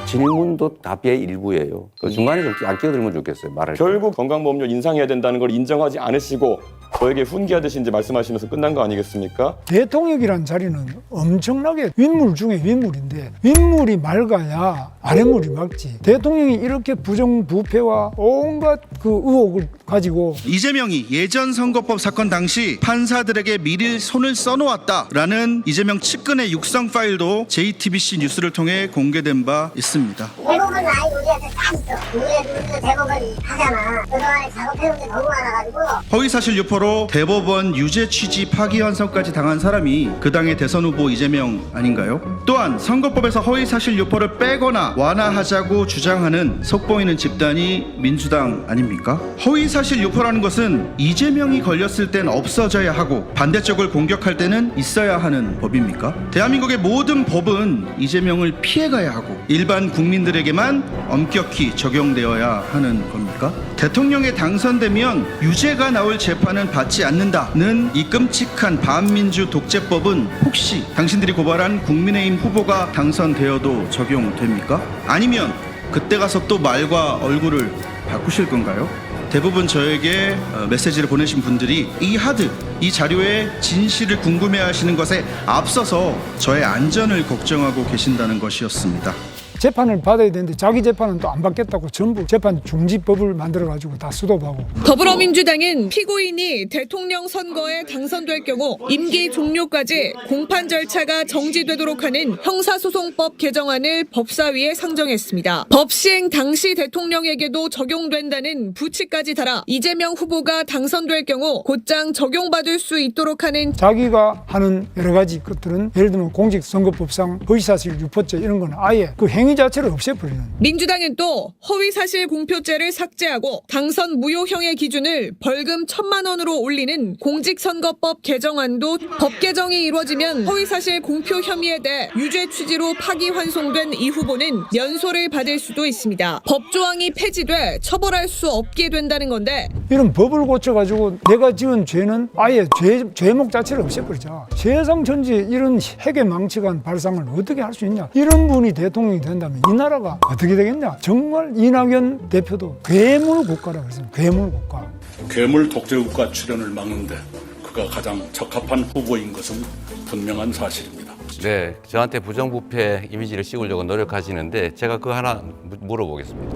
질문도 답의 일부예요. 그 중간에 좀 안 끼어들면 좋겠어요. 말을. 결국 건강보험료 인상해야 된다는 걸 인정하지 않으시고 저에게 훈계하듯이 이제 말씀하시면서 끝난 거 아니겠습니까? 대통령이라는 자리는 엄청나게 윗물 중에 윗물인데 윗물이 맑아야 아랫물이 맑지. 대통령이 이렇게 부정부패와 온갖 그 의혹을 가지고 이재명이 예전 선거법 사건 당시 판사들에게 미리 손을 써놓았다라는 이재명 측근의 육성 파일도 JTBC 뉴스를 통해 공개된 바 있습니다. 대부분 아니 우리한테 다 있어. 우리가 대법원 하잖아. 그동안에 작업해놓은 게 너무 많아가지고. 허위사실 유포로 대법원 유죄 취지 파기환송까지 당한 사람이 그 당의 대선 후보 이재명 아닌가요? 또한 선거법에서 허위사실 유포를 빼거나 완화하자고 주장하는 속보이는 집단이 민주당 아닙니까? 허위사실 유포라는 것은 이재명이 걸렸을 땐 없어져야 하고 반대쪽을 공격할 때는 있어야 하는 법입니까? 대한민국의 모든 법은 이재명을 피해가야 하고 일반 국민들에게만 엄격히 적용되어야 하는 겁니까? 대통령에 당선되면 유죄가 나올 재판은 받지 않는다는 이 끔찍한 반민주 독재법은 혹시 당신들이 고발한 국민의힘 후보가 당선되어도 적용됩니까? 아니면 그때 가서 또 말과 얼굴을 바꾸실 건가요? 대부분 저에게 메시지를 보내신 분들이 이 자료의 진실을 궁금해하시는 것에 앞서서 저의 안전을 걱정하고 계신다는 것이었습니다. 재판을 받아야 되는데 자기 재판은 또 안 받겠다고 전부 재판 중지법을 만들어가지고 다 수도하고. 더불어민주당은 피고인이 대통령 선거에 당선될 경우 임기 종료까지 공판 절차가 정지되도록 하는 형사소송법 개정안을 법사위에 상정했습니다. 법 시행 당시 대통령에게도 적용된다는 부칙까지 달아 이재명 후보가 당선될 경우 곧장 적용받을 수 있도록 하는 자기가 하는 여러 가지 것들은 예를 들면 공직선거법상 허위사실 유포죄 이런 건 아예 그 행위 자체를 없애버리는. 민주당은 또 허위사실 공표죄를 삭제하고 당선 무효형의 기준을 벌금 1,000만 원으로 올리는 공직선거법 개정안도 법 개정이 이루어지면 허위사실 공표 혐의에 대해 유죄 취지로 파기환송된 이 후보는 연소를 받을 수도 있습니다. 법조항이 폐지돼 처벌할 수 없게 된다는 건데 이런 법을 고쳐가지고 내가 지은 죄는 아예 죄목 자체를 없애버리자. 세상 전체에 이런 해괴망측한 발상을 어떻게 할 수 있냐. 이런 분이 대통령이 된다면 이 나라가 어떻게 되겠냐. 정말 이낙연 대표도 괴물 국가라고 했습니다. 괴물 국가. 괴물 독재국가 출현을 막는데 그가 가장 적합한 후보인 것은 분명한 사실입니다. 네, 저한테 부정부패 이미지를 씌우려고 노력하시는데 제가 그거 하나 물어보겠습니다.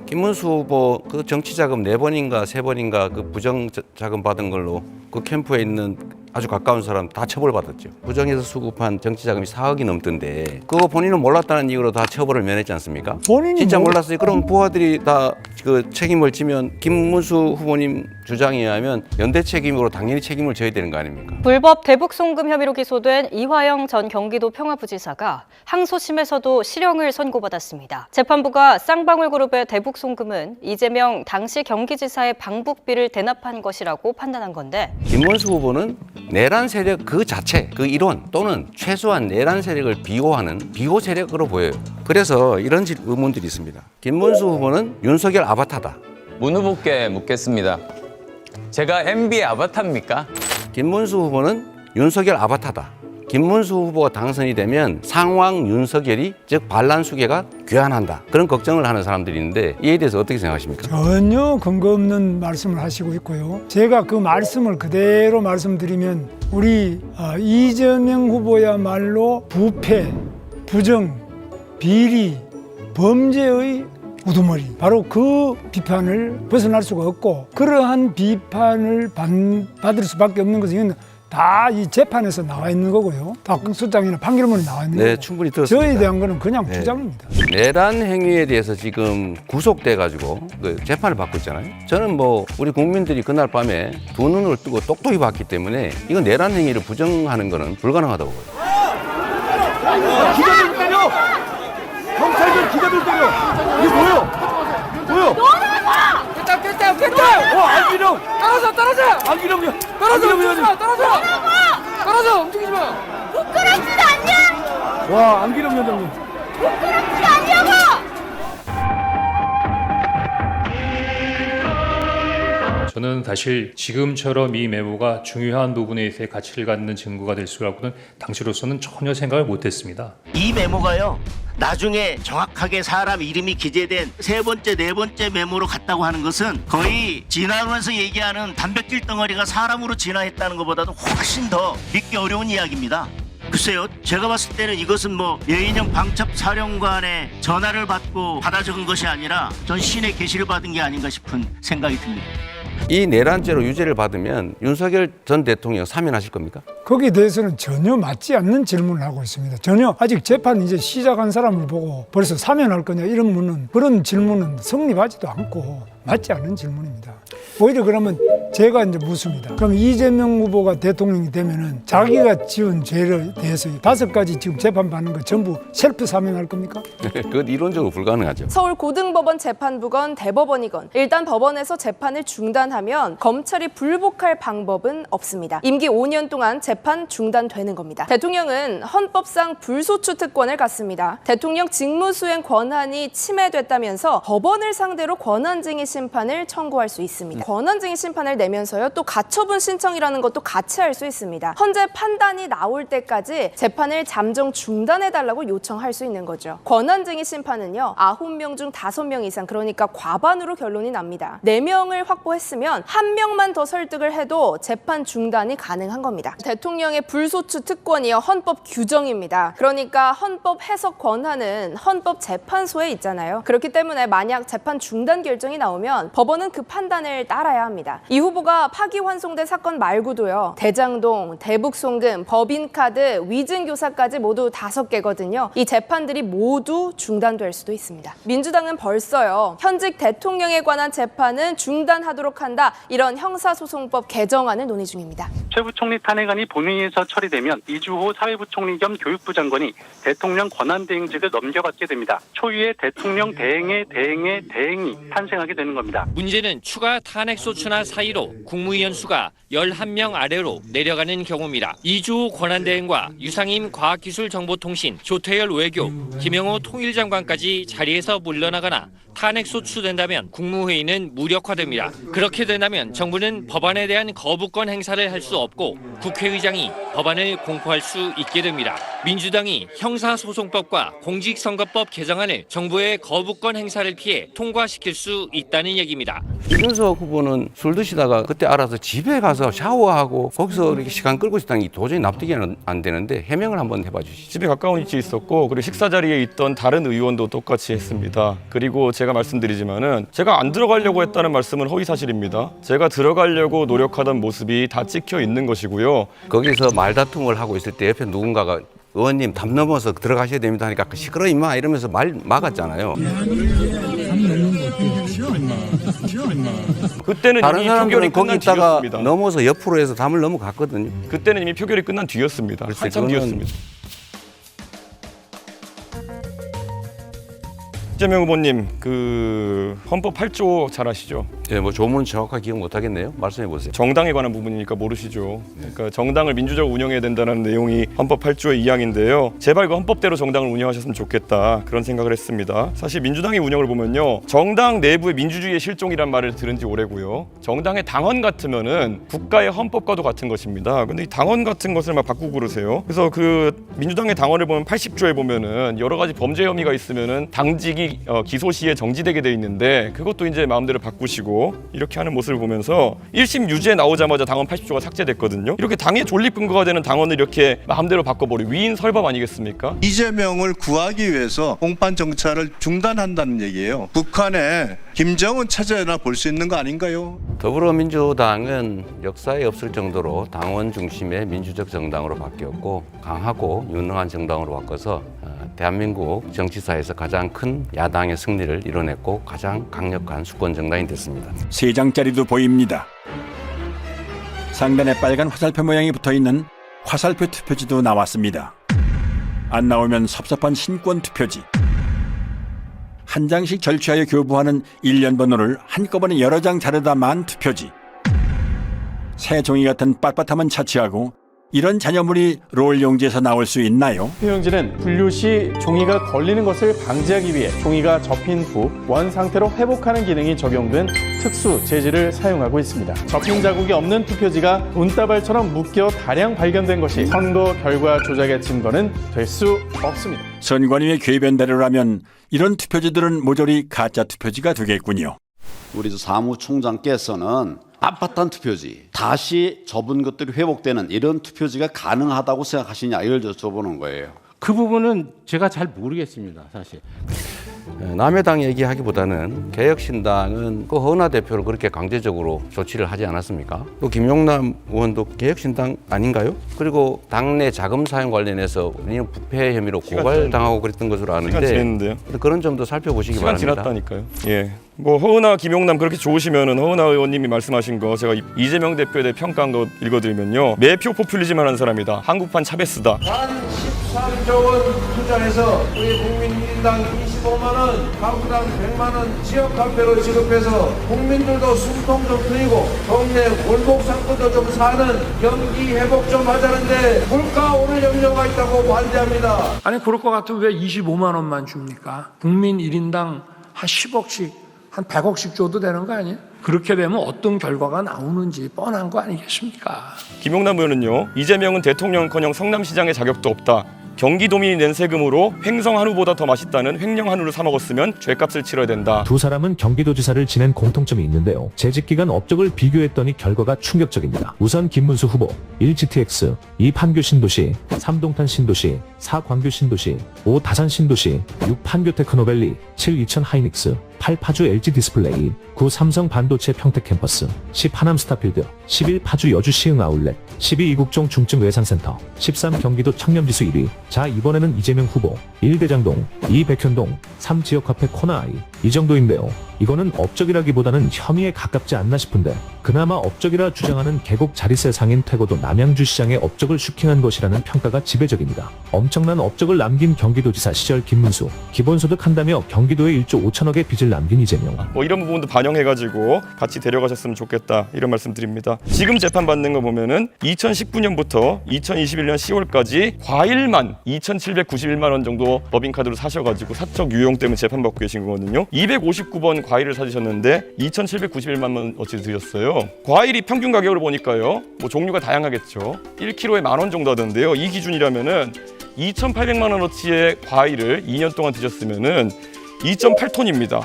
김문수 후보 그 정치자금 4번인가 3번인가 그 부정자금 받은 걸로 그 캠프에 있는 아주 가까운 사람 다 처벌받았죠. 부정해서 수급한 정치자금이 4억이 넘던데 그거 본인은 몰랐다는 이유로 다 처벌을 면했지 않습니까? 진짜 몰랐어요. 그럼 부하들이 다 그 책임을 지면 김문수 후보님 주장에 의하면 연대 책임으로 당연히 책임을 져야 되는 거 아닙니까? 불법 대북 송금 혐의로 기소된 이화영 전 경기도 평화부지사가 항소심에서도 실형을 선고받았습니다. 재판부가 쌍방울그룹의 대북 송금은 이재명 당시 경기지사의 방북비를 대납한 것이라고 판단한 건데 김문수 후보는 내란 세력 그 자체, 그 이론 또는 최소한 내란 세력을 비호하는 비호 세력으로 보여요. 그래서 이런 의문들이 있습니다. 김문수 후보는 윤석열 아바타다. 문 후보께 묻겠습니다. 제가 MB의 아바타입니까? 김문수 후보는 윤석열 아바타다. 김문수 후보가 당선이 되면 상황 윤석열이 즉 반란 수계가 귀환한다. 그런 걱정을 하는 사람들이 있는데 이에 대해서 어떻게 생각하십니까? 전혀 근거 없는 말씀을 하시고 있고요. 제가 그 말씀을 그대로 말씀드리면 우리 이재명 후보야말로 부패, 부정, 비리, 범죄의 우두머리. 바로 그 비판을 벗어날 수가 없고 그러한 비판을 받을 수밖에 없는 것은 다 이 재판에서 나와 있는 거고요. 다 수장이나 판결문에 나와 있는 거고. 네, 충분히 들었습니다. 저에 대한 거는 그냥 주장입니다. 내란 행위에 대해서 지금 구속돼 가지고 그 재판을 받고 있잖아요. 저는 뭐 우리 국민들이 그날 밤에 두 눈을 뜨고 똑똑히 봤기 때문에 이건 내란 행위를 부정하는 거는 불가능하다고 봐요. 기자들 때려! 경찰들 기자들 때려! 이게 뭐예요? 깼다! 안기령! 떨어져! 안기령! 떨어져! 움직이지 마! 부끄럽지도 않냐? 와, 안기령 위원장님. 부끄럽지도 않냐고! 저는 사실 지금처럼 이 메모가 중요한 부분에 대해 가치를 갖는 증거가 될 수라고는 당시로서는 전혀 생각을 못했습니다. 이 메모가요. 나중에 정확하게 사람 이름이 기재된 3번째, 4번째 메모로 갔다고 하는 것은 거의 진화론에서 얘기하는 단백질 덩어리가 사람으로 진화했다는 것보다도 훨씬 더 믿기 어려운 이야기입니다. 글쎄요, 제가 봤을 때는 이것은 뭐 예인영 방첩사령관의 전화를 받고 받아 적은 것이 아니라 전 신의 계시를 받은 게 아닌가 싶은 생각이 듭니다. 이 내란죄로 유죄를 받으면 윤석열 전 대통령 사면하실 겁니까? 거기에 대해서는 전혀 맞지 않는 질문을 하고 있습니다. 전혀 아직 재판 이제 시작한 사람을 보고 벌써 사면할 거냐 이런 문은 그런 질문은 성립하지도 않고 맞지 않는 질문입니다. 오히려 그러면 제가 이제 묻습니다. 그럼 이재명 후보가 대통령이 되면은 자기가 지은 죄에 대해서 5가지 지금 재판받는 거 전부 셀프 사면할 겁니까? 그건 이론적으로 불가능하죠. 서울고등법원 재판부건 대법원이건 일단 법원에서 재판을 중단하면 검찰이 불복할 방법은 없습니다. 임기 5년 동안 재판 중단되는 겁니다. 대통령은 헌법상 불소추 특권을 갖습니다. 대통령 직무수행 권한이 침해됐다면서 법원을 상대로 권한쟁의 심판을 청구할 수 있습니다. 권한쟁의 심판을 내면서요. 또 가처분 신청이라는 것도 같이 할 수 있습니다. 헌재 판단이 나올 때까지 재판을 잠정 중단해달라고 요청할 수 있는 거죠. 권한쟁의 심판은요. 9명 중 5명 이상, 그러니까 과반으로 결론이 납니다. 4명을 확보했으면 1명만 더 설득을 해도 재판 중단이 가능한 겁니다. 대통령의 불소추 특권이요. 헌법 규정입니다. 그러니까 헌법 해석 권한은 헌법재판소에 있잖아요. 그렇기 때문에 만약 재판 중단 결정이 나오면 법원은 그 판단을 따라야 합니다. 이 후보가 파기환송된 사건 말고도요. 대장동, 대북송금, 법인카드, 위증교사까지 모두 5개거든요. 이 재판들이 모두 중단될 수도 있습니다. 민주당은 벌써요. 현직 대통령에 관한 재판은 중단하도록 한다. 이런 형사소송법 개정안을 논의 중입니다. 최 부총리 탄핵안이 본회의에서 처리되면 이주호 사회부총리 겸 교육부 장관이 대통령 권한대행직을 넘겨받게 됩니다. 초유의 대통령 대행의 대행이 탄생하게 되는 겁니다. 문제는 추가 탄핵소추나 사이로 국무위원 수가 11명 아래로 내려가는 경우입니다. 이주호 권한대행과 유상임 과학기술정보통신, 조태열 외교, 김영호 통일장관까지 자리에서 물러나거나 탄핵 소추된다면 국무회의는 무력화됩니다. 그렇게 된다면 정부는 법안에 대한 거부권 행사를 할 수 없고 국회의장이 법안을 공포할 수 있게 됩니다. 민주당이 형사소송법과 공직선거법 개정안을 정부의 거부권 행사를 피해 통과시킬 수 있다는 얘기입니다. 이준석 후보는 술 드시다가 그때 알아서 집에 가서 샤워하고 거기서 이렇게 시간 끌고 있다는 게 도저히 납득이 안 되는데 해명을 한번 해봐 주시죠. 집에 가까운 위치에 있었고 그리고 식사 자리에 있던 다른 의원도 똑같이 했습니다. 그리고 제가 말씀드리지만은 제가 안 들어가려고 했다는 말씀은 허위 사실입니다. 제가 들어가려고 노력하던 모습이 다 찍혀 있는 것이고요. 거기서 말다툼을 하고 있을 때 옆에 누군가가 의원님 담 넘어서 들어가셔야 됩니다 하니까 시끄러 임마 이러면서 말 막았잖아요. 그때는 다른 이미 사람들은 표결이 거기 끝난 있다가 뒤였습니다. 넘어서 옆으로 해서 담을 넘어갔거든요. 그때는 이미 표결이 끝난 뒤였습니다. 한참 뒤였습니다. 이재명 후보님, 그 헌법 8조 잘 아시죠? 네, 뭐 조문 정확하게 기억 못 하겠네요. 말씀해 보세요. 정당에 관한 부분이니까 모르시죠. 그러니까 정당을 민주적으로 운영해야 된다는 내용이 헌법 8조의 2항인데요. 제발 그 헌법대로 정당을 운영하셨으면 좋겠다 그런 생각을 했습니다. 사실 민주당의 운영을 보면요, 정당 내부의 민주주의의 실종이란 말을 들은 지 오래고요. 정당의 당원 같으면은 국가의 헌법과도 같은 것입니다. 근데 이 당원 같은 것을 막 바꾸고 그러세요. 그래서 그 민주당의 당원을 보면 80조에 보면은 여러 가지 범죄 혐의가 있으면은 당직이 기소 시에 정지되게 돼 있는데 그것도 이제 마음대로 바꾸시고 이렇게 하는 모습을 보면서 1심 유죄 나오자마자 당원 80조가 삭제됐거든요. 이렇게 당의 존립 근거가 되는 당원을 이렇게 마음대로 바꿔버리고 위인 설법 아니겠습니까? 이재명을 구하기 위해서 공판 정찰을 중단한다는 얘기예요. 북한에 김정은 체제나 볼 수 있는 거 아닌가요? 더불어민주당은 역사에 없을 정도로 당원 중심의 민주적 정당으로 바뀌었고 강하고 유능한 정당으로 바꿔서 대한민국 정치사에서 가장 큰 야당의 승리를 이뤄냈고 가장 강력한 수권 정당이 됐습니다. 3장짜리도 보입니다. 상단에 빨간 화살표 모양이 붙어있는 화살표 투표지도 나왔습니다. 안 나오면 섭섭한 신권 투표지. 한 장씩 절취하여 교부하는 1년 번호를 한꺼번에 여러 장 자르다 만 투표지. 새 종이 같은 빳빳함은 차치하고 이런 잔여물이 롤 용지에서 나올 수 있나요? 투표용지는 분류 시 종이가 걸리는 것을 방지하기 위해 종이가 접힌 후 원 상태로 회복하는 기능이 적용된 특수 재질을 사용하고 있습니다. 접힌 자국이 없는 투표지가 돈다발처럼 묶여 다량 발견된 것이 선거 결과 조작의 증거는 될 수 없습니다. 선관위의 궤변대로라면 이런 투표지들은 모조리 가짜 투표지가 되겠군요. 우리 사무총장께서는 빳빳한 투표지, 다시 접은 것들이 회복되는 이런 투표지가 가능하다고 생각하시냐 이걸 여쭤보는 거예요. 그 부분은 제가 잘 모르겠습니다, 사실. 남의 당 얘기하기보다는 개혁신당은 그 허은하 대표를 그렇게 강제적으로 조치를 하지 않았습니까? 또 김용남 의원도 개혁신당 아닌가요? 그리고 당내 자금 사용 관련해서 부패 혐의로 고발당하고 그랬던 것으로 아는데 시간 지났는데요. 그런 점도 살펴보시기 시간 바랍니다. 지났다니까요. 예. 뭐 허은하, 김용남 그렇게 좋으시면은 허은하 의원님이 말씀하신 거 제가 이재명 대표에 대해 평가한 거 읽어드리면요. 매표 포퓰리즘 하는 사람이다. 한국판 차베스다. 13조 원 투자해서 우리 국민 1인당 25만 원, 가구당 100만 원 지역화폐로 지급해서 국민들도 숨통 좀 트이고 동네 골목 상권도 좀 사는 경기 회복 좀 하자는데 물가 오를 염려가 있다고 반대합니다. 아니 그럴 것 같으면 왜 25만 원만 줍니까? 국민 1인당 한 10억씩 한 100억씩 줘도 되는 거 아니에요? 그렇게 되면 어떤 결과가 나오는지 뻔한 거 아니겠습니까? 김용남 의원은요, 이재명은 대통령커녕 성남시장의 자격도 없다. 경기도민이 낸 세금으로 횡성 한우보다 더 맛있다는 횡령 한우를 사 먹었으면 죄값을 치러야 된다. 두 사람은 경기도지사를 지낸 공통점이 있는데요. 재직기간 업적을 비교했더니 결과가 충격적입니다. 우선 김문수 후보 1. GTX, 2. 판교 신도시, 3. 동탄 신도시, 4. 광교 신도시, 5. 다산 신도시, 6. 판교 테크노밸리, 7. 이천 하이닉스, 8. 파주 LG 디스플레이, 9. 삼성 반도체 평택 캠퍼스, 10. 하남 스타필드, 11. 파주 여주 시흥 아울렛, 12. 이국종 중증 외상센터, 13. 경기도 청렴지수 1위. 자, 이번에는 이재명 후보 1. 대장동, 2. 백현동, 3. 지역화폐 코나아이. 이 정도인데요. 이거는 업적이라기보다는 혐의에 가깝지 않나 싶은데, 그나마 업적이라 주장하는 계곡 자리세 상인 퇴거도 남양주시장의 업적을 슈킹한 것이라는 평가가 지배적입니다. 엄청난 업적을 남긴 경기도지사 시절 김문수, 기본소득 한다며 경기도에 1조 5천억의 빚을 남긴 이재명. 이런 부분도 반영해가지고 같이 데려가셨으면 좋겠다, 이런 말씀드립니다. 지금 재판받는 거 보면은 2019년부터 2021년 10월까지 과일만 2,791만 원 정도 법인카드로 사셔가지고 사적 유용 때문에 재판받고 계신 거거든요. 259번 과일을 사주셨는데 2,791만 원어치 드셨어요. 과일이 평균 가격으로 보니까요, 뭐 종류가 다양하겠죠. 1kg에 10,000원 정도 하던데요. 이 기준이라면은 2,800만 원어치의 과일을 2년 동안 드셨으면은 2.8톤입니다.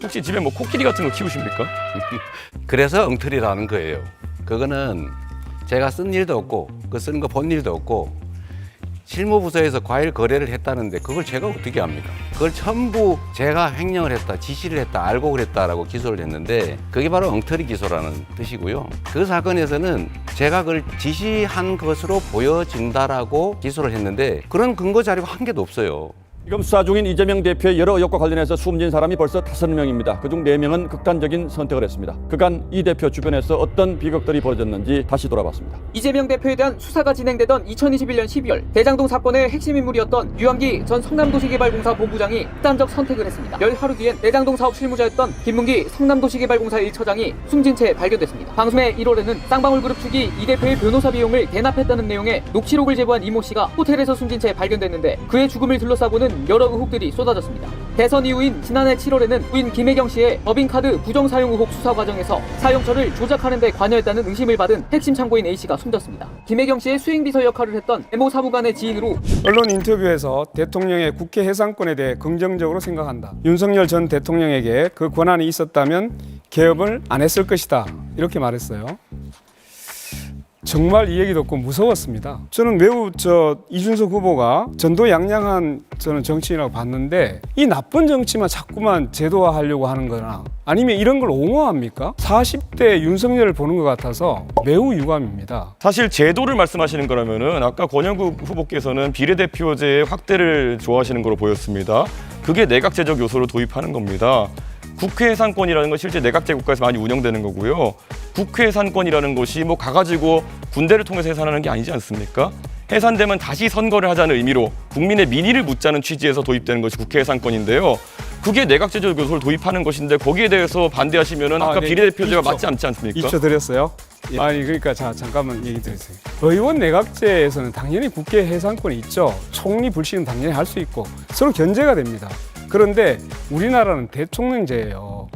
혹시 집에 뭐 코끼리 같은 거 키우십니까? 그래서 엉터리라는 거예요. 그거는 제가 쓴 일도 없고 그 쓴 거 본 일도 없고 실무부서에서 과일 거래를 했다는데 그걸 제가 어떻게 합니까? 그걸 전부 제가 횡령을 했다, 지시를 했다, 알고 그랬다라고 기소를 했는데 그게 바로 엉터리 기소라는 뜻이고요. 그 사건에서는 제가 그걸 지시한 것으로 보여진다라고 기소를 했는데 그런 근거 자료가 한 개도 없어요. 지금 수사 중인 이재명 대표의 여러 의혹과 관련해서 숨진 사람이 벌써 5명입니다. 그중 4명은 극단적인 선택을 했습니다. 그간 이 대표 주변에서 어떤 비극들이 벌어졌는지 다시 돌아봤습니다. 이재명 대표에 대한 수사가 진행되던 2021년 12월 대장동 사건의 핵심 인물이었던 유한기 전 성남도시개발공사 본부장이 극단적 선택을 했습니다. 열 하루 뒤엔 대장동 사업 실무자였던 김문기 성남도시개발공사 1처장이 숨진 채 발견됐습니다. 방송의 1월에는 쌍방울그룹 측이 이 대표의 변호사 비용을 대납했다는 내용의 녹취록을 제보한 이모 씨가 호텔에서 숨진 채 발견됐는데 그의 죽음을 둘러싸고는 여러 의혹들이 쏟아졌습니다. 대선 이후인 지난해 7월에는 부인 김혜경 씨의 법인카드 부정사용 의혹 수사 과정에서 사용처를 조작하는 데 관여했다는 의심을 받은 핵심 참고인 A씨가 숨졌습니다. 김혜경 씨의 수행비서 역할을 했던 MO 사무관의 지인으로 언론 인터뷰에서 대통령의 국회 해산권에 대해 긍정적으로 생각한다. 윤석열 전 대통령에게 그 권한이 있었다면 개업을 안 했을 것이다. 이렇게 말했어요. 정말 이 얘기 듣고 무서웠습니다. 저는 매우 이준석 후보가 전도양양한 저는 정치인이라고 봤는데 이 나쁜 정치만 자꾸만 제도화하려고 하는 거나 아니면 이런 걸 옹호합니까? 40대 윤석열을 보는 것 같아서 매우 유감입니다. 사실 제도를 말씀하시는 거라면은 아까 권영국 후보께서는 비례대표제의 확대를 좋아하시는 거로 보였습니다. 그게 내각제적 요소를 도입하는 겁니다. 국회 해산권이라는 건 실제 내각제 국가에서 많이 운영되는 거고요. 국회 해산권이라는 것이 뭐 가가지고 군대를 통해서 해산하는 게 아니지 않습니까? 해산되면 다시 선거를 하자는 의미로 국민의 민의를 묻자는 취지에서 도입되는 것이 국회 해산권인데요. 그게 내각제적 요소를 도입하는 것인데 거기에 대해서 반대하시면은 아까 비례대표제가 맞지 않지 않습니까? 2초 드렸어요. 아니 그러니까 잠깐만 얘기 드리세요. 의원 내각제에서는 당연히 국회 해산권이 있죠. 총리 불신은 당연히 할 수 있고 서로 견제가 됩니다. 그런데 우리나라는 대통령제예요.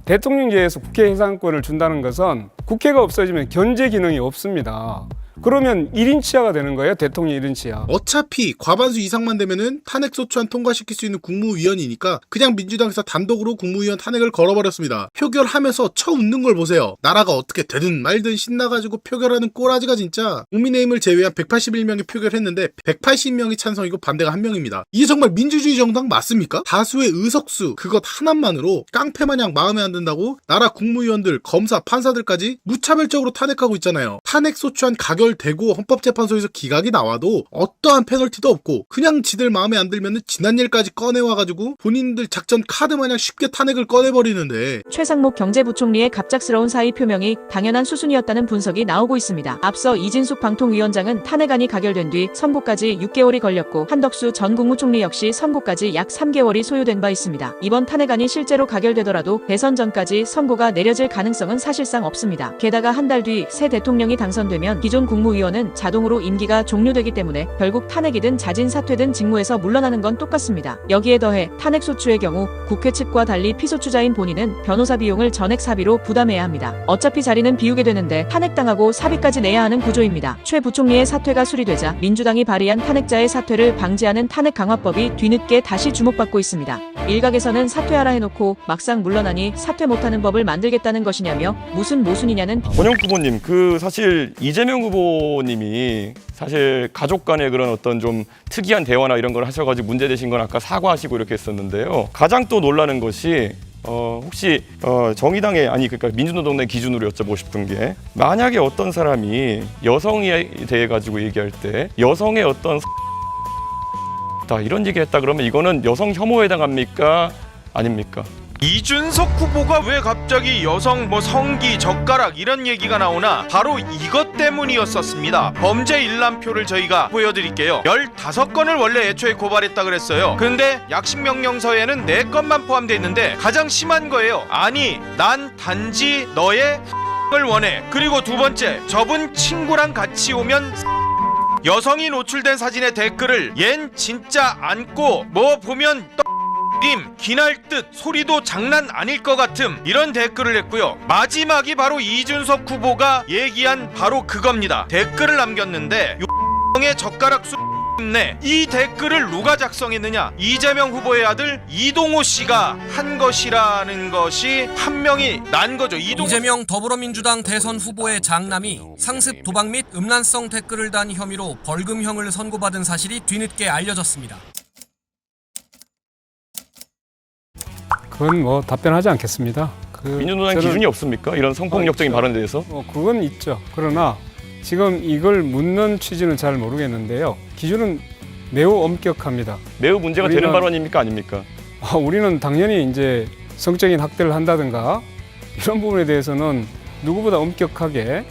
대통령제에서 국회 해산권을 준다는 것은 국회가 없어지면 견제 기능이 없습니다. 그러면 1인 치하가 되는 거예요. 대통령 1인 치하. 어차피 과반수 이상만 되면은 탄핵소추안 통과시킬 수 있는 국무위원이니까 그냥 민주당에서 단독으로 국무위원 탄핵을 걸어버렸습니다. 표결하면서 쳐웃는 걸 보세요. 나라가 어떻게 되든 말든 신나가지고 표결하는 꼬라지가 진짜. 국민의힘을 제외한 181명이 표결했는데 180명이 찬성이고 반대가 1명입니다. 이게 정말 민주주의 정당 맞습니까? 다수의 의석수 그것 하나만으로 깡패마냥 마음에 안 든다고 나라 국무위원들, 검사, 판사들까지 무차별적으로 탄핵하고 있잖아요. 탄핵소추안 가결되고 헌법재판소에서 기각이 나와도 어떠한 페널티도 없고 그냥 지들 마음에 안 들면 지난 일까지 꺼내와가지고 본인들 작전 카드 마냥 쉽게 탄핵을 꺼내버리는데 최상목 경제부총리의 갑작스러운 사의 표명이 당연한 수순이었다는 분석이 나오고 있습니다. 앞서 이진숙 방통위원장은 탄핵안이 가결된 뒤 선고까지 6개월이 걸렸고 한덕수 전 국무총리 역시 선고까지 약 3개월이 소요된 바 있습니다. 이번 탄핵안이 실제로 가결되더라도 대선 전까지 선고가 내려질 가능성은 사실상 없습니다. 게다가 한 달 뒤 새 대통령이 당선되면 기존 국무위원은 자동으로 임기가 종료되기 때문에 결국 탄핵이든 자진 사퇴든 직무에서 물러나는 건 똑같습니다. 여기에 더해 탄핵소추의 경우 국회 측과 달리 피소추자인 본인은 변호사 비용을 전액 사비로 부담해야 합니다. 어차피 자리는 비우게 되는데 탄핵당하고 사비까지 내야 하는 구조입니다. 최 부총리의 사퇴가 수리되자 민주당이 발의한 탄핵자의 사퇴를 방지하는 탄핵 강화법이 뒤늦게 다시 주목받고 있습니다. 일각에서는 사퇴하라 해놓고 막상 물러나니 사퇴 못하는 법을 만들겠다는 것이냐며 무슨 모순이냐는 권영국 후보님, 사실 이재명 후보님이 사실 가족 간의 그런 어떤 좀 특이한 대화나 이런 걸 하셔가지고 문제되신 건 아까 사과하시고 이렇게 했었는데요. 가장 또 놀라는 것이 혹시 정의당의 그러니까 민주노동당 기준으로 여쭤보고 싶은 게, 만약에 어떤 사람이 여성에 대해 가지고 얘기할 때 여성의 어떤 이런 얘기했다 그러면 이거는 여성 혐오에 해당합니까? 아닙니까? 이준석 후보가 왜 갑자기 여성 성기 젓가락 이런 얘기가 나오나 바로 이것 때문이었었습니다. 범죄 일람표를 저희가 보여드릴게요. 15건을 원래 애초에 고발했다 그랬어요. 근데 약식 명령서에는 4건만 포함되어 있는데 가장 심한 거예요. 아니, 난 단지 너의 을 원해. 그리고 두 번째, 저분 친구랑 같이 오면 여성이 노출된 사진의 댓글을 얜 진짜 안고 보면 기날 듯 소리도 장난 아닐 것 같음, 이런 댓글을 했고요. 마지막이 바로 이준석 후보가 얘기한 바로 그겁니다. 댓글을 남겼는데 의 젓가락 네, 이 댓글을 누가 작성했느냐? 이재명 후보의 아들 이동호 씨가 한 것이라는 것이 판명이 난 거죠. 이재명 더불어민주당 대선 후보의 장남이 상습 도박 및 음란성 댓글을 단 혐의로 벌금형을 선고받은 사실이 뒤늦게 알려졌습니다. 그건 답변하지 않겠습니다. 민주노당 기준이 없습니까? 이런 성폭력적인 발언에 대해서? 그건 있죠. 그러나 지금 이걸 묻는 취지는 잘 모르겠는데요. 기준은 매우 엄격합니다. 매우 문제가 되는 발언입니까? 아닙니까? 우리는 당연히 이제 성적인 학대를 한다든가 이런 부분에 대해서는 누구보다 엄격하게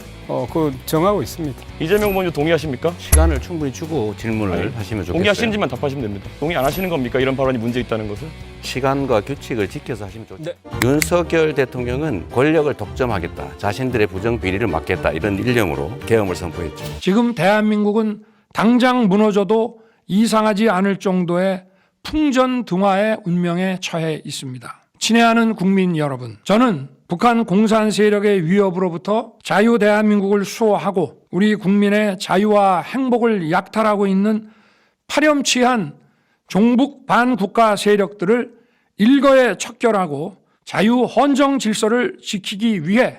정하고 있습니다. 이재명 후보님 동의하십니까? 시간을 충분히 주고 질문을 하시면 좋겠어요. 동의하시는지만 답하시면 됩니다. 동의 안 하시는 겁니까? 이런 발언이 문제 있다는 것을? 시간과 규칙을 지켜서 하시면 좋죠. 윤석열 대통령은 권력을 독점하겠다, 자신들의 부정 비리를 막겠다, 이런 일념으로 계엄을 선포했죠. 지금 대한민국은 당장 무너져도 이상하지 않을 정도의 풍전등화의 운명에 처해 있습니다. 친애하는 국민 여러분, 저는 북한 공산 세력의 위협으로부터 자유 대한민국을 수호하고 우리 국민의 자유와 행복을 약탈하고 있는 파렴치한 종북 반국가 세력들을 일거에 척결하고 자유 헌정 질서를 지키기 위해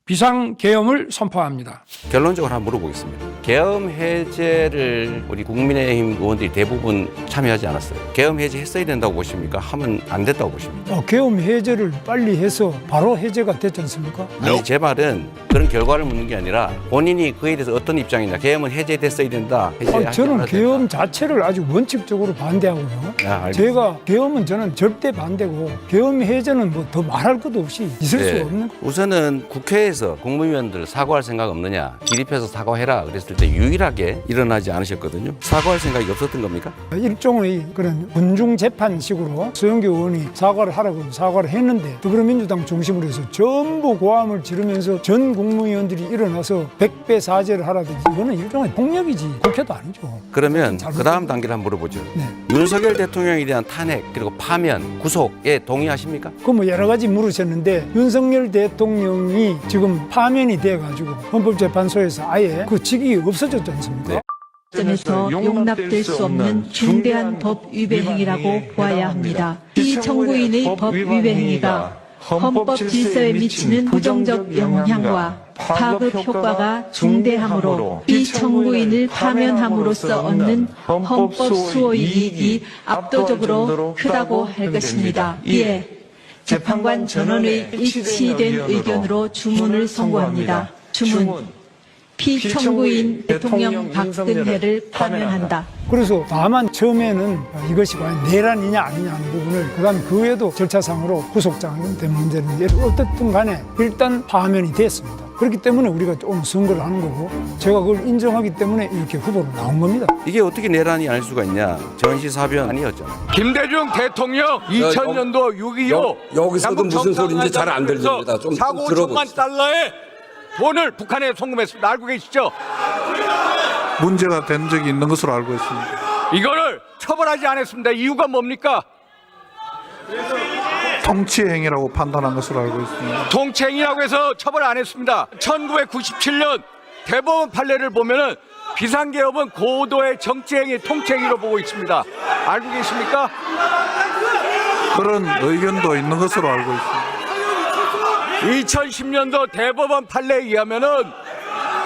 비상계엄을 선포합니다. 결론적으로 한번 물어보겠습니다. 계엄 해제를 우리 국민의힘 의원들이 대부분 참여하지 않았어요. 계엄 해제했어야 된다고 보십니까? 하면 안 됐다고 보십니까? 계엄 해제를 빨리 해서 바로 해제가 됐지 않습니까? 아니, 제 말은 그런 결과를 묻는 게 아니라 본인이 그에 대해서 어떤 입장이냐. 계엄은 해제됐어야 된다. 저는 계엄 자체를 아주 원칙적으로 반대하고요. 제가 계엄은 저는 절대 반대고 계엄 해제는 더 말할 것도 없이 있을 수 없는 거예요. 우선은 국회에서 국무위원들 사과할 생각 없느냐, 기립해서 사과해라 그랬을 때 유일하게 일어나지 않으셨거든요. 사과할 생각이 없었던 겁니까? 일종의 그런 군중 재판식으로 소영교 의원이 사과를 하라고 사과를 했는데 더불어민주당 중심으로 해서 전부 고함을 지르면서 전 국무위원들이 일어나서 100배 사죄를 하라든지, 이거는 일종의 폭력이지 국회도 아니죠. 그러면 그 다음 단계를 한번 물어보죠. 윤석열 대통령에 대한 탄핵 그리고 파면, 구속에 동의하십니까? 여러 가지 물으셨는데 윤석열 대통령이 지금 파면이 돼가지고 헌법재판소에서 아예 그 직이 없어졌지 않습니까? 점에서 용납될 수 없는 중대한 법 위배 행위라고 보아야 합니다. 피청구인의 법 위배 행위가 헌법 질서에 미치는 부정적 영향과 파급 효과가 중대하므로 피청구인을 파면함으로써 얻는 헌법 수호 이익이 압도적으로 크다고 할 것입니다. 이에 재판관 전원의 일치된 의견으로 주문을 선고합니다. 주문. 피청구인 대통령 박근혜를 파면한다. 그래서 다만 처음에는 이것이 과연 내란이냐 아니냐 하는 부분을, 그다음 그 외에도 절차상으로 구속장 된 문제는 어떻든 간에 일단 파면이 됐습니다. 그렇기 때문에 우리가 오늘 선거를 하는 거고, 제가 그걸 인정하기 때문에 이렇게 후보로 나온 겁니다. 이게 어떻게 내란이 아닐 수가 있냐. 전시사변 아니었잖아요. 김대중 대통령 2000년도 6.25 여기서도 무슨 소리인지 잘 안 들립니다. 좀 4조 5천만 달러의 돈을 북한에 송금했습니다. 알고 계시죠? 문제가 된 적이 있는 것으로 알고 있습니다. 이거를 처벌하지 않았습니다. 이유가 뭡니까? 통치 행위라고 판단한 것으로 알고 있습니다. 통치행위라고 해서 처벌 안 했습니다. 1997년 대법원 판례를 보면은 비상계엄은 고도의 정치행위, 통치행위로 보고 있습니다. 알고 계십니까? 그런 의견도 있는 것으로 알고 있습니다. 2010년도 대법원 판례에 의하면은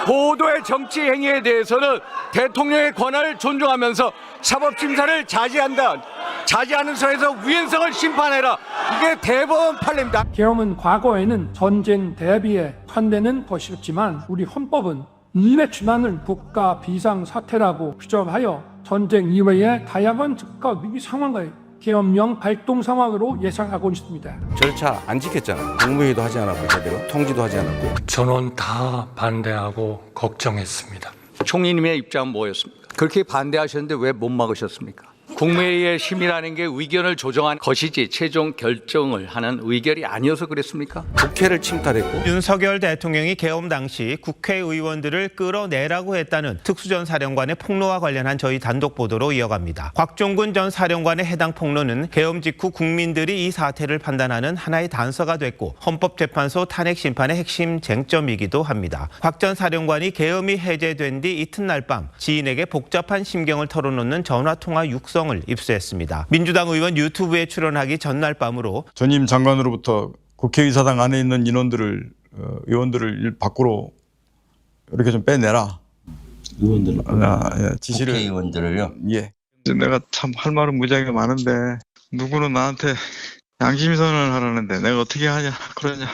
고도의 정치행위에 대해서는 대통령의 권한을 존중하면서 사법심사를 자제하는 선에서 위헌성을 심판해라. 이게 대법원 판례입니다. 계엄은 과거에는 전쟁 대비에 환대는 것이었지만 우리 헌법은 이내 지나는 국가 비상 사태라고 규정하여 전쟁 이외의 다양한 즉각 위기 상황을 계엄령 발동 상황으로 예상하고 있습니다. 절차 안 지켰잖아요. 국무회의도 하지 않았고 제대로 통지도 하지 않았고. 저는 다 반대하고 걱정했습니다. 총리님의 입장은 뭐였습니까? 그렇게 반대하셨는데 왜 못 막으셨습니까? 국무회의의 심의라는 게 의견을 조정한 것이지 최종 결정을 하는 의결이 아니어서 그랬습니까? 국회를 침탈했고 윤석열 대통령이 계엄 당시 국회의원들을 끌어내라고 했다는 특수전 사령관의 폭로와 관련한 저희 단독 보도로 이어갑니다. 곽종근 전 사령관의 해당 폭로는 계엄 직후 국민들이 이 사태를 판단하는 하나의 단서가 됐고 헌법재판소 탄핵 심판의 핵심 쟁점이기도 합니다. 곽 전 사령관이 계엄이 해제된 뒤 이튿날 밤 지인에게 복잡한 심경을 털어놓는 전화통화 육성을 입수했습니다. 민주당 의원 유튜브에 출연하기 전날 밤으로 전임 장관으로부터 국회의사당 안에 있는 의원들을 밖으로 이렇게 좀 빼내라. 의원들 지시를. 국회의원들을요? 예. 내가 참 할 말은 무지하게 많은데 누구는 나한테 양심선언을 하라는데 내가 어떻게 하냐 그러냐.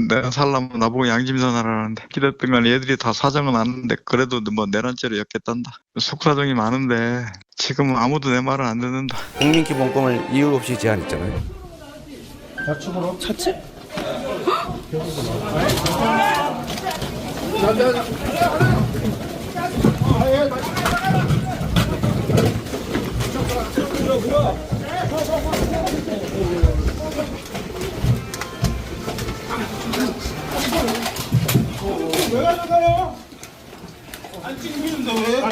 내가 살려면 나보고 양심선 하라는데 기랬던 건 얘들이 다 사정은 아는데 그래도 뭐 내란죄로 엮겠단다. 속사정이 많은데 지금은 아무도 내 말은 안 듣는다. 국민기본권을 이유 없이 제한했잖아요. 자축으로? 자책? 왜 가져가요? 안 찍히는데 왜?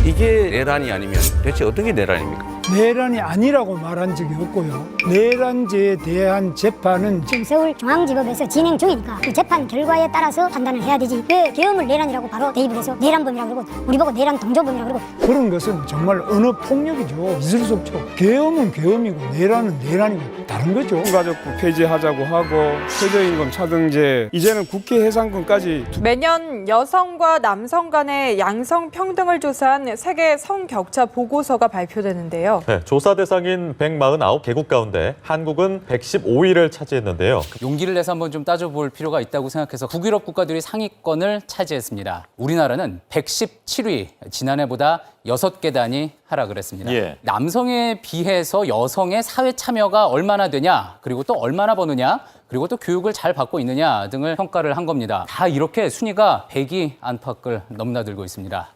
이게 내란이 아니면 대체 어떤 게 내란입니까? 내란이 아니라고 말한 적이 없고요. 내란죄에 대한 재판은 지금 서울중앙지법에서 진행 중이니까 그 재판 결과에 따라서 판단을 해야 되지. 왜 계엄을 내란이라고 바로 대입을 해서 내란범이라고 그러고 우리 보고 내란 동조범이라고 그러고. 그런 것은 정말 언어 폭력이죠. 있을 수 없죠. 계엄은 계엄이고 내란은 내란이고 다른 거죠. 가족부 폐지하자고 하고 최저임금 차등제, 이제는 국회 해상권까지. 매년 여성과 남성 간의 양성 평등을 조사한 세계 성격차 보고서가 발표되는데요. 네, 조사 대상인 149개국 가운데 한국은 115위를 차지했는데요. 용기를 내서 한번 좀 따져볼 필요가 있다고 생각해서 북유럽 국가들이 상위권을 차지했습니다. 우리나라는 117위, 지난해보다 6계단이 하락을 했습니다. 예. 남성에 비해서 여성의 사회 참여가 얼마나 되냐, 그리고 또 얼마나 버느냐, 그리고 또 교육을 잘 받고 있느냐 등을 평가를 한 겁니다. 다 이렇게 순위가 100위 안팎을 넘나들고 있습니다.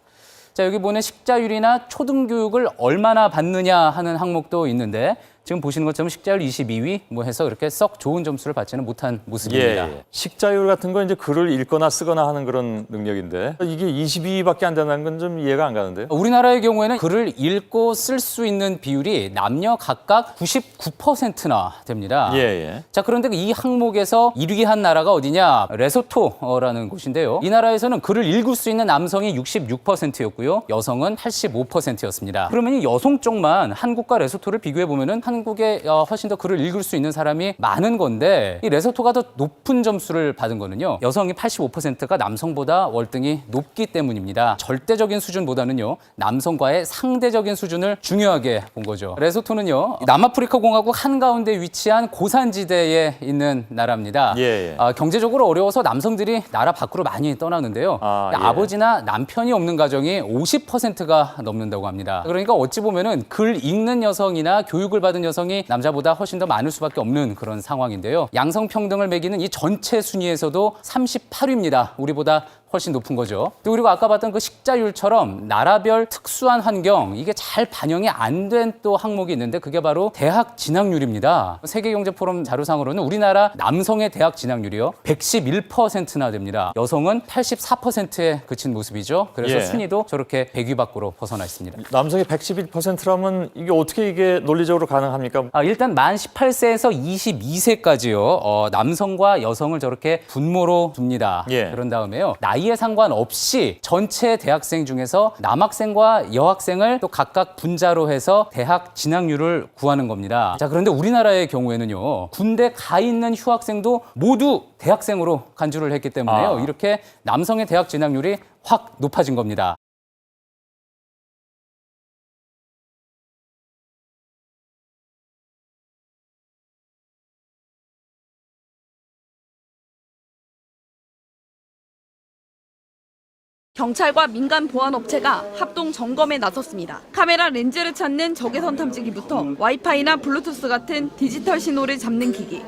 자, 여기 보면 식자율이나 초등교육을 얼마나 받느냐 하는 항목도 있는데 지금 보시는 것처럼 식자율 22위 뭐 해서 그렇게 썩 좋은 점수를 받지는 못한 모습입니다. 예. 식자율 같은 건 이제 글을 읽거나 쓰거나 하는 그런 능력인데 이게 22위밖에 안 된다는 건 좀 이해가 안 가는데요. 우리나라의 경우에는 글을 읽고 쓸 수 있는 비율이 남녀 각각 99%나 됩니다. 예. 자, 그런데 이 항목에서 1위 한 나라가 어디냐? 레소토라는 곳인데요. 이 나라에서는 글을 읽을 수 있는 남성이 66%였고요. 여성은 85%였습니다. 그러면 이 여성 쪽만 한국과 레소토를 비교해 보면은 한국에 훨씬 더 글을 읽을 수 있는 사람이 많은 건데 이 레소토가 더 높은 점수를 받은 거는요. 여성이 85%가 남성보다 월등히 높기 때문입니다. 절대적인 수준보다는요. 남성과의 상대적인 수준을 중요하게 본 거죠. 레소토는요. 남아프리카 공화국 한가운데 위치한 고산지대에 있는 나라입니다. 경제적으로 어려워서 남성들이 나라 밖으로 많이 떠나는데요. 아버지나 남편이 없는 가정이 50%가 넘는다고 합니다. 그러니까 어찌 보면은 글 읽는 여성이나 교육을 받은 여성이 남자보다 훨씬 더 많을 수밖에 없는 그런 상황인데요. 양성평등을 매기는 이 전체 순위에서도 38위입니다. 우리보다 훨씬 높은 거죠. 또 그리고 아까 봤던 그 식자율처럼 나라별 특수한 환경, 이게 잘 반영이 안 된 또 항목이 있는데 그게 바로 대학 진학률입니다. 세계경제포럼 자료상으로는 우리나라 남성의 대학 진학률이요 111%나 됩니다. 여성은 84%에 그친 모습이죠. 그래서 예. 순위도 저렇게 100위 밖으로 벗어나 있습니다. 남성이 111%라면 이게 어떻게 이게 논리적으로 가능합니까? 일단 만 18세에서 22세까지요. 남성과 여성을 저렇게 분모로 둡니다. 예. 그런 다음에요. 나이에 상관없이 전체 대학생 중에서 남학생과 여학생을 또 각각 분자로 해서 대학 진학률을 구하는 겁니다. 자, 그런데 우리나라의 경우에는요. 군대 가 있는 휴학생도 모두 대학생으로 간주를 했기 때문에요. 이렇게 남성의 대학 진학률이 확 높아진 겁니다. 경찰과 민간 보안업체가 합동 점검에 나섰습니다. 카메라 렌즈를 찾는 적외선 탐지기부터 와이파이나 블루투스 같은 디지털 신호를 잡는 기기,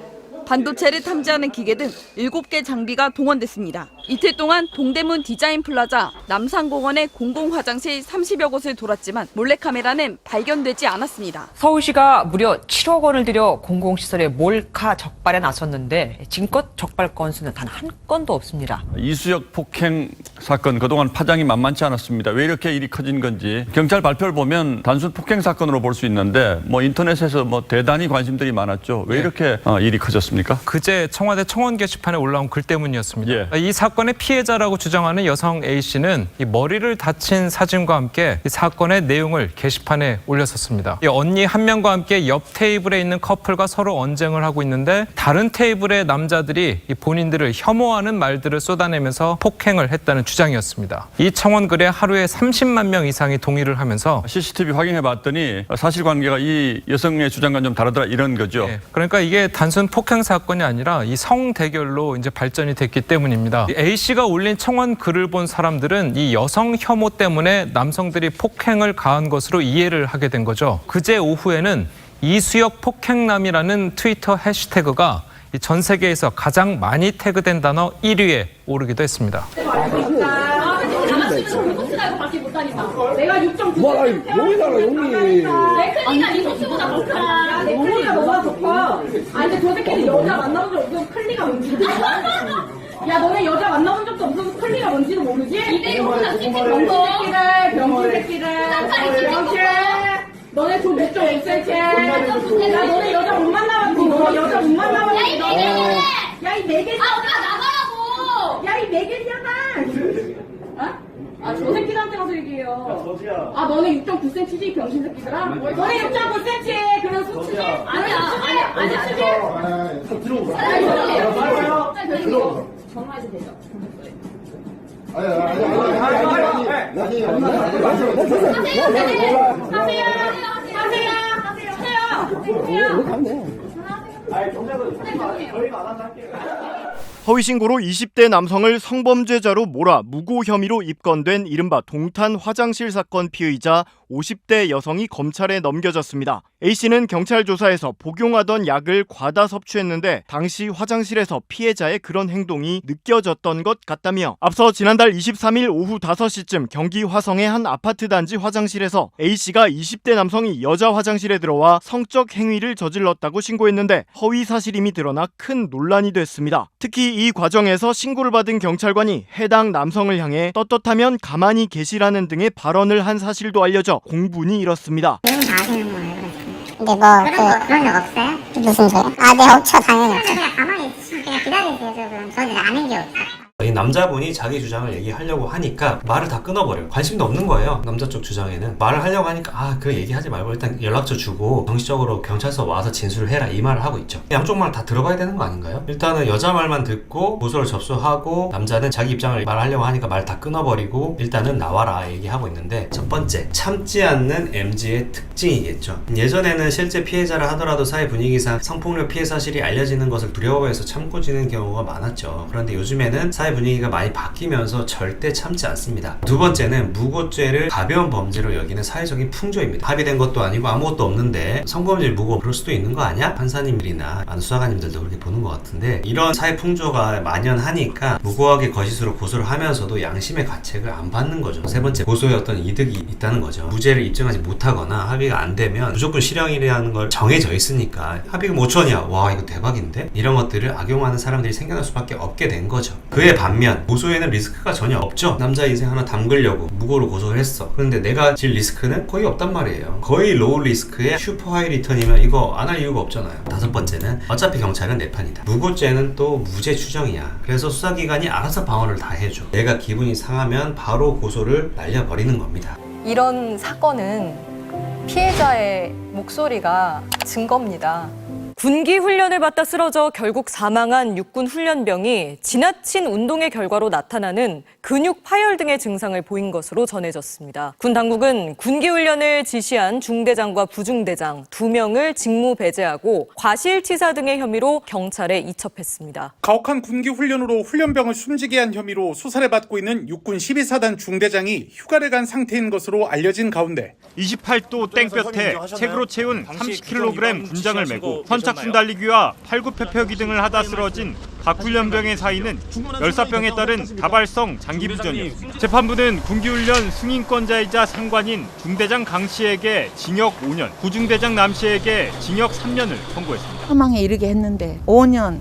반도체를 탐지하는 기계 등 7개 장비가 동원됐습니다. 이틀 동안 동대문 디자인 플라자, 남산공원의 공공화장실 30여 곳을 돌았지만 몰래카메라는 발견되지 않았습니다. 서울시가 무려 7억 원을 들여 공공시설의 몰카 적발에 나섰는데 지금껏 적발 건수는 단 한 건도 없습니다. 이수역 폭행 사건 그동안 파장이 만만치 않았습니다. 왜 이렇게 일이 커진 건지 경찰 발표를 보면 단순 폭행 사건으로 볼 수 있는데 인터넷에서 대단히 관심들이 많았죠. 왜 이렇게 일이 커졌습니까? 그제 청와대 청원 게시판에 올라온 글 때문이었습니다. 이 사건의 피해자라고 주장하는 여성 A씨는 이 머리를 다친 사진과 함께 이 사건의 내용을 게시판에 올렸었습니다. 이 언니 한 명과 함께 옆 테이블에 있는 커플과 서로 언쟁을 하고 있는데 다른 테이블의 남자들이 이 본인들을 혐오하는 말들을 쏟아내면서 폭행을 했다는 주장이었습니다. 이 청원 글에 하루에 30만 명 이상이 동의를 하면서 CCTV 확인해 봤더니 사실관계가 이 여성의 주장과 좀 다르더라 이런 거죠. 그러니까 이게 단순 폭행 사건이 아니라 이 성대결로 이제 발전이 됐기 때문입니다. A씨가 올린 청원 글을 본 사람들은 이 여성 혐오 때문에 남성들이 폭행을 가한 것으로 이해를 하게 된 거죠. 그제 오후에는 이수역 폭행남이라는 트위터 해시태그가 전 세계에서 가장 많이 태그된 단어 1위에 오르기도 했습니다. 내가 6.9 용이잖아 용이. 내 클리가 네 소스보다 더 커. 내 클리가 너보다 더 커. 근데 저 새끼는 여자 만나본 적 없어서 클리가 뭔지도 몰라. 야 너네 여자 만나본 적도 없어서 클리가 뭔지도 모르지? 이대용보다 찌찌 병신 새끼들. 병신. 너네 돈 몇 점 없을게. 야 너네 여자 못 만나봤지. 너네 여자 못 만나봤지. 야 이 매개지. 엄마 나가라고. 야 이 매개지야다. 저 새끼들한테 가서 얘기해요. 너네 6.9cm지 병신 새끼들아? 너네 6.9cm 그런 수치지? 아니야 수치? 들어오세요. 전화해도 되죠? 허위신고로 20대 남성을 성범죄자로 몰아 무고 혐의로 입건된 이른바 동탄 화장실 사건 피의자 50대 여성이 검찰에 넘겨졌습니다. A씨는 경찰 조사에서 복용하던 약을 과다 섭취했는데 당시 화장실에서 피해자의 그런 행동이 느껴졌던 것 같다며 앞서 지난달 23일 오후 5시쯤 경기 화성의 한 아파트 단지 화장실에서 A씨가 20대 남성이 여자 화장실에 들어와 성적 행위를 저질렀다고 신고했는데 허위 사실임이 드러나 큰 논란이 됐습니다. 특히 이 과정에서 신고를 받은 경찰관이 해당 남성을 향해 떳떳하면 가만히 계시라는 등의 발언을 한 사실도 알려져 공분이 일었습니다. 근데 그런 적 없어요? 무슨 소리야? 네 없죠 당연히 없죠. 그냥 가만히 그냥 기다리세요. 저는 아는 게 없어요. 이 남자분이 자기 주장을 얘기하려고 하니까 말을 다 끊어버려요. 관심도 없는 거예요. 남자 쪽 주장에는. 말을 하려고 하니까 그 얘기하지 말고 일단 연락처 주고 정식적으로 경찰서 와서 진술을 해라 이 말을 하고 있죠. 양쪽 말 다 들어봐야 되는 거 아닌가요? 일단은 여자 말만 듣고 보소를 접수하고 남자는 자기 입장을 말하려고 하니까 말 다 끊어버리고 일단은 나와라 얘기하고 있는데 첫 번째, 참지 않는 MZ의 특징이겠죠. 예전에는 실제 피해자라 하더라도 사회 분위기상 성폭력 피해 사실이 알려지는 것을 두려워해서 참고 지는 경우가 많았죠. 그런데 요즘에는 사회 분위기가 많이 바뀌면서 절대 참지 않습니다. 두 번째는 무고죄를 가벼운 범죄로 여기는 사회적인 풍조입니다. 합의된 것도 아니고 아무것도 없는데 성범죄를 무고 그럴 수도 있는 거 아니야? 판사님들이나 많은 수사관님들도 그렇게 보는 것 같은데, 이런 사회 풍조가 만연하니까 무고하게 거짓으로 고소를 하면서도 양심의 가책을 안 받는 거죠. 세 번째, 고소에 어떤 이득이 있다는 거죠. 무죄를 입증하지 못하거나 합의가 안 되면 무조건 실형이라는 걸 정해져 있으니까 합의가 5천이야. 와, 이거 대박인데? 이런 것들을 악용하는 사람들이 생겨날 수밖에 없게 된 거죠. 그에 반면 고소에는 리스크가 전혀 없죠. 남자 인생 하나 담그려고 무고로 고소를 했어. 그런데 내가 질 리스크는 거의 없단 말이에요. 거의 로우 리스크에 슈퍼 하이 리턴이면 이거 안 할 이유가 없잖아요. 다섯 번째는 어차피 경찰은 내 편이다. 무고죄는 또 무죄 추정이야. 그래서 수사기관이 알아서 방어를 다 해줘. 내가 기분이 상하면 바로 고소를 날려버리는 겁니다. 이런 사건은 피해자의 목소리가 증거입니다. 군기 훈련을 받다 쓰러져 결국 사망한 육군 훈련병이 지나친 운동의 결과로 나타나는 근육 파열 등의 증상을 보인 것으로 전해졌습니다. 군 당국은 군기 훈련을 지시한 중대장과 부중대장 2명을 직무 배제하고 과실치사 등의 혐의로 경찰에 이첩했습니다. 가혹한 군기 훈련으로 훈련병을 숨지게 한 혐의로 수사를 받고 있는 육군 12사단 중대장이 휴가를 간 상태인 것으로 알려진 가운데 28도 땡볕에 책으로 채운 30kg 군장을 메고 선착순 달리기와 팔굽혀펴기 등을 하다 쓰러진 각 훈련병의 사이는 열사병에 따른 다발성 장기부전이었습니다. 재판부는 군기훈련 승인권자이자 상관인 중대장 강 씨에게 징역 5년, 부중대장 남 씨에게 징역 3년을 선고했습니다. 사망에 이르게 했는데 5년,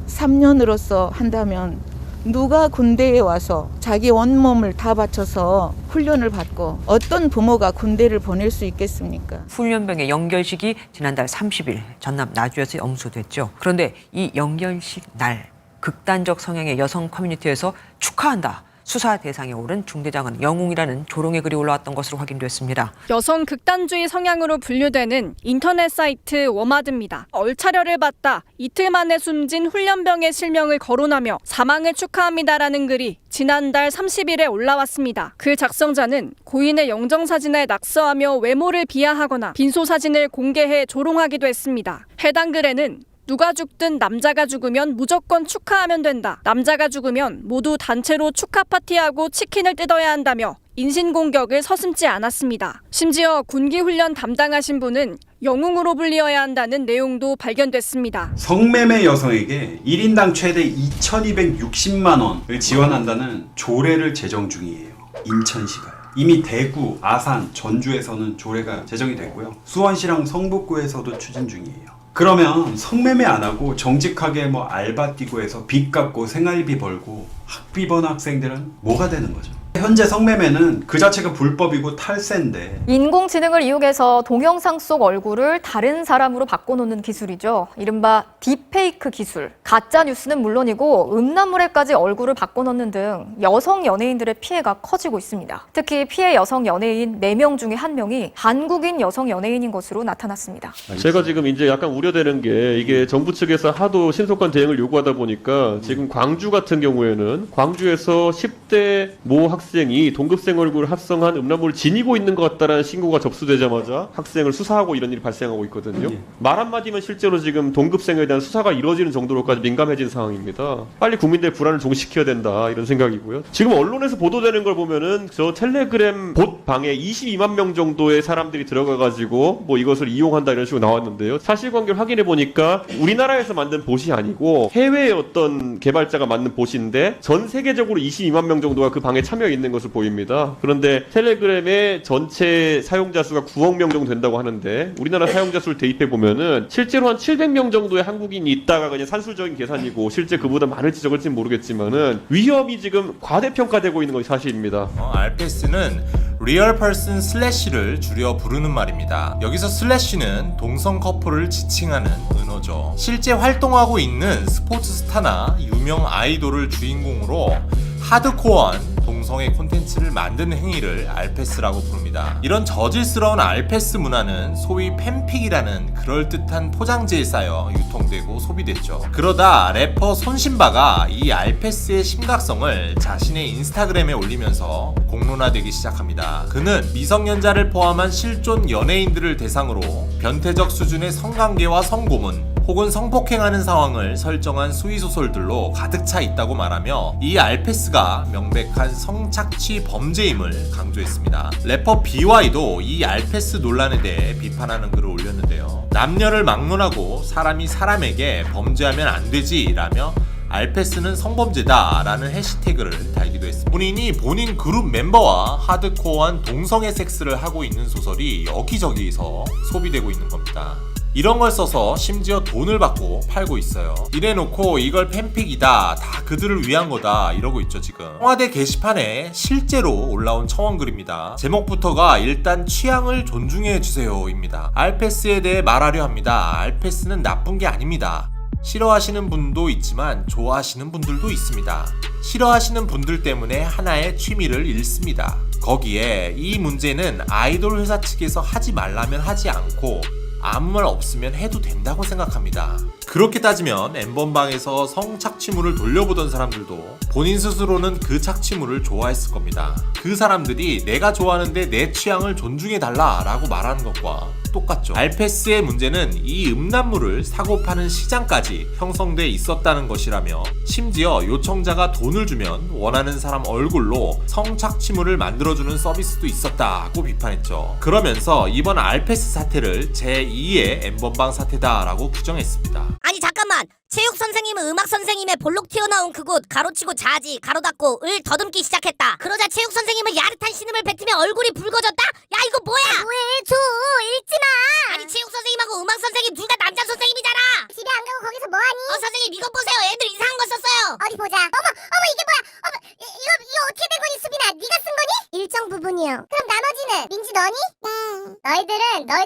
3년으로서 한다면 누가 군대에 와서 자기 온몸을 다 바쳐서 훈련을 받고 어떤 부모가 군대를 보낼 수 있겠습니까? 훈련병의 연결식이 지난달 30일 전남 나주에서 엄수됐죠. 그런데 이 연결식 날 극단적 성향의 여성 커뮤니티에서 축하한다. 수사 대상에 오른 중대장은 영웅이라는 조롱의 글이 올라왔던 것으로 확인됐습니다. 여성 극단주의 성향으로 분류되는 인터넷 사이트 워마드입니다. 얼차려를 받다 이틀 만에 숨진 훈련병의 실명을 거론하며 사망을 축하합니다라는 글이 지난달 30일에 올라왔습니다. 글 작성자는 고인의 영정사진을 낙서하며 외모를 비하하거나 빈소사진을 공개해 조롱하기도 했습니다. 해당 글에는 누가 죽든 남자가 죽으면 무조건 축하하면 된다. 남자가 죽으면 모두 단체로 축하 파티하고 치킨을 뜯어야 한다며 인신공격을 서슴지 않았습니다. 심지어 군기훈련 담당하신 분은 영웅으로 불리어야 한다는 내용도 발견됐습니다. 성매매 여성에게 1인당 최대 2,260만 원을 지원한다는 조례를 제정 중이에요. 인천시가요. 이미 대구, 아산, 전주에서는 조례가 제정이 됐고요. 수원시랑 성북구에서도 추진 중이에요. 그러면 성매매 안 하고 정직하게 알바 뛰고 해서 빚 갚고 생활비 벌고 학비 버는 학생들은 뭐가 되는 거죠? 현재 성매매는 그 자체가 불법이고 탈세인데 인공지능을 이용해서 동영상 속 얼굴을 다른 사람으로 바꿔놓는 기술이죠. 이른바 딥페이크 기술. 가짜 뉴스는 물론이고 음란물에까지 얼굴을 바꿔놓는 등 여성 연예인들의 피해가 커지고 있습니다. 특히 피해 여성 연예인 4명 중에 1명이 한국인 여성 연예인인 것으로 나타났습니다. 제가 지금 이제 약간 우려되는 게 이게 정부 측에서 하도 신속한 대응을 요구하다 보니까 지금 광주 같은 경우에는 광주에서 10대 모 학생이 동급생 얼굴 합성한 음란물을 지니고 있는 것 같다라는 신고가 접수되자마자 학생을 수사하고 이런 일이 발생하고 있거든요. 말 한마디면 실제로 지금 동급생에 대한 수사가 이루어지는 정도로까지 민감해진 상황입니다. 빨리 국민들의 불안을 종식시켜야 된다 이런 생각이고요. 지금 언론에서 보도되는 걸 보면은 저 텔레그램 봇 방에 22만 명 정도의 사람들이 들어가가지고 이것을 이용한다 이런 식으로 나왔는데요. 사실관계를 확인해 보니까 우리나라에서 만든 봇이 아니고 해외의 어떤 개발자가 만든 봇인데 전 세계적으로 22만 명 정도가 그 방에 참여 있는 것으로 보입니다. 그런데 텔레그램의 전체 사용자 수가 9억 명 정도 된다고 하는데 우리나라 사용자 수를 대입해 보면은 실제로 한 700명 정도의 한국인이 있다가 그냥 산술적인 계산이고 실제 그보다 많을지 적을지는 모르겠지만은 위험이 지금 과대평가되고 있는 것이 사실입니다. 알패스는 리얼 퍼슨 슬래시를 줄여 부르는 말입니다. 여기서 슬래시는 동성 커플을 지칭하는 은어죠. 실제 활동하고 있는 스포츠 스타나 유명 아이돌을 주인공으로 하드코어한 동성애 콘텐츠를 만드는 행위를 알패스라고 부릅니다. 이런 저질스러운 알패스 문화는 소위 팬픽이라는 그럴듯한 포장지에 쌓여 유통되고 소비됐죠. 그러다 래퍼 손신바가 이 알패스의 심각성을 자신의 인스타그램에 올리면서 공론화되기 시작합니다. 그는 미성년자를 포함한 실존 연예인들을 대상으로 변태적 수준의 성관계와 성고문 혹은 성폭행하는 상황을 설정한 수위소설들로 가득 차 있다고 말하며 이 알페스가 명백한 성착취 범죄임을 강조했습니다. 래퍼 BY도 이 알페스 논란에 대해 비판하는 글을 올렸는데요. 남녀를 막론하고 사람이 사람에게 범죄하면 안 되지 라며 알페스는 성범죄다 라는 해시태그를 달기도 했습니다. 본인이 본인 그룹 멤버와 하드코어한 동성애 섹스를 하고 있는 소설이 여기저기서 소비되고 있는 겁니다. 이런 걸 써서 심지어 돈을 받고 팔고 있어요. 이래놓고 이걸 팬픽이다, 다 그들을 위한 거다 이러고 있죠 지금. 청와대 게시판에 실제로 올라온 청원글입니다. 제목부터가 일단 취향을 존중해주세요 입니다. 알페스에 대해 말하려 합니다. 알페스는 나쁜 게 아닙니다. 싫어하시는 분도 있지만 좋아하시는 분들도 있습니다. 싫어하시는 분들 때문에 하나의 취미를 잃습니다. 거기에 이 문제는 아이돌 회사 측에서 하지 말라면 하지 않고 아무 말 없으면 해도 된다고 생각합니다. 그렇게 따지면 엠번방에서 성착취물을 돌려보던 사람들도 본인 스스로는 그 착취물을 좋아했을 겁니다. 그 사람들이 내가 좋아하는데 내 취향을 존중해달라 라고 말하는 것과 똑같죠. 알페스의 문제는 이 음란물을 사고 파는 시장까지 형성돼 있었다는 것이라며 심지어 요청자가 돈을 주면 원하는 사람 얼굴로 성착취물을 만들어주는 서비스도 있었다고 비판했죠. 그러면서 이번 알페스 사태를 제2의 엠번방 사태다라고 규정했습니다. 아니 잠깐만, 체육 선생님은 음악 선생님의 볼록 튀어나온 그곳 가로치고 자지 가로 닫고 을 더듬기 시작했다. 그러자 체육 선생님은 야릇한 신음을 뱉으며 얼굴이 붉어졌다? 야 이거 뭐야? 뭐해 줘 읽지마. 아니 체육 선생님하고 음악 선생님 둘 다 남자 선생님이잖아. 집에 안 가고 거기서 뭐하니? 선생님 이것 보세요. 애들 이상한 거 썼어요. 어디 보자. 어머 이게 뭐야? 어머 이거 어떻게 된 거니 수빈아? 네가 쓴 거니? 일정 부분이요. 그럼 나머지는 민지 너니? 네.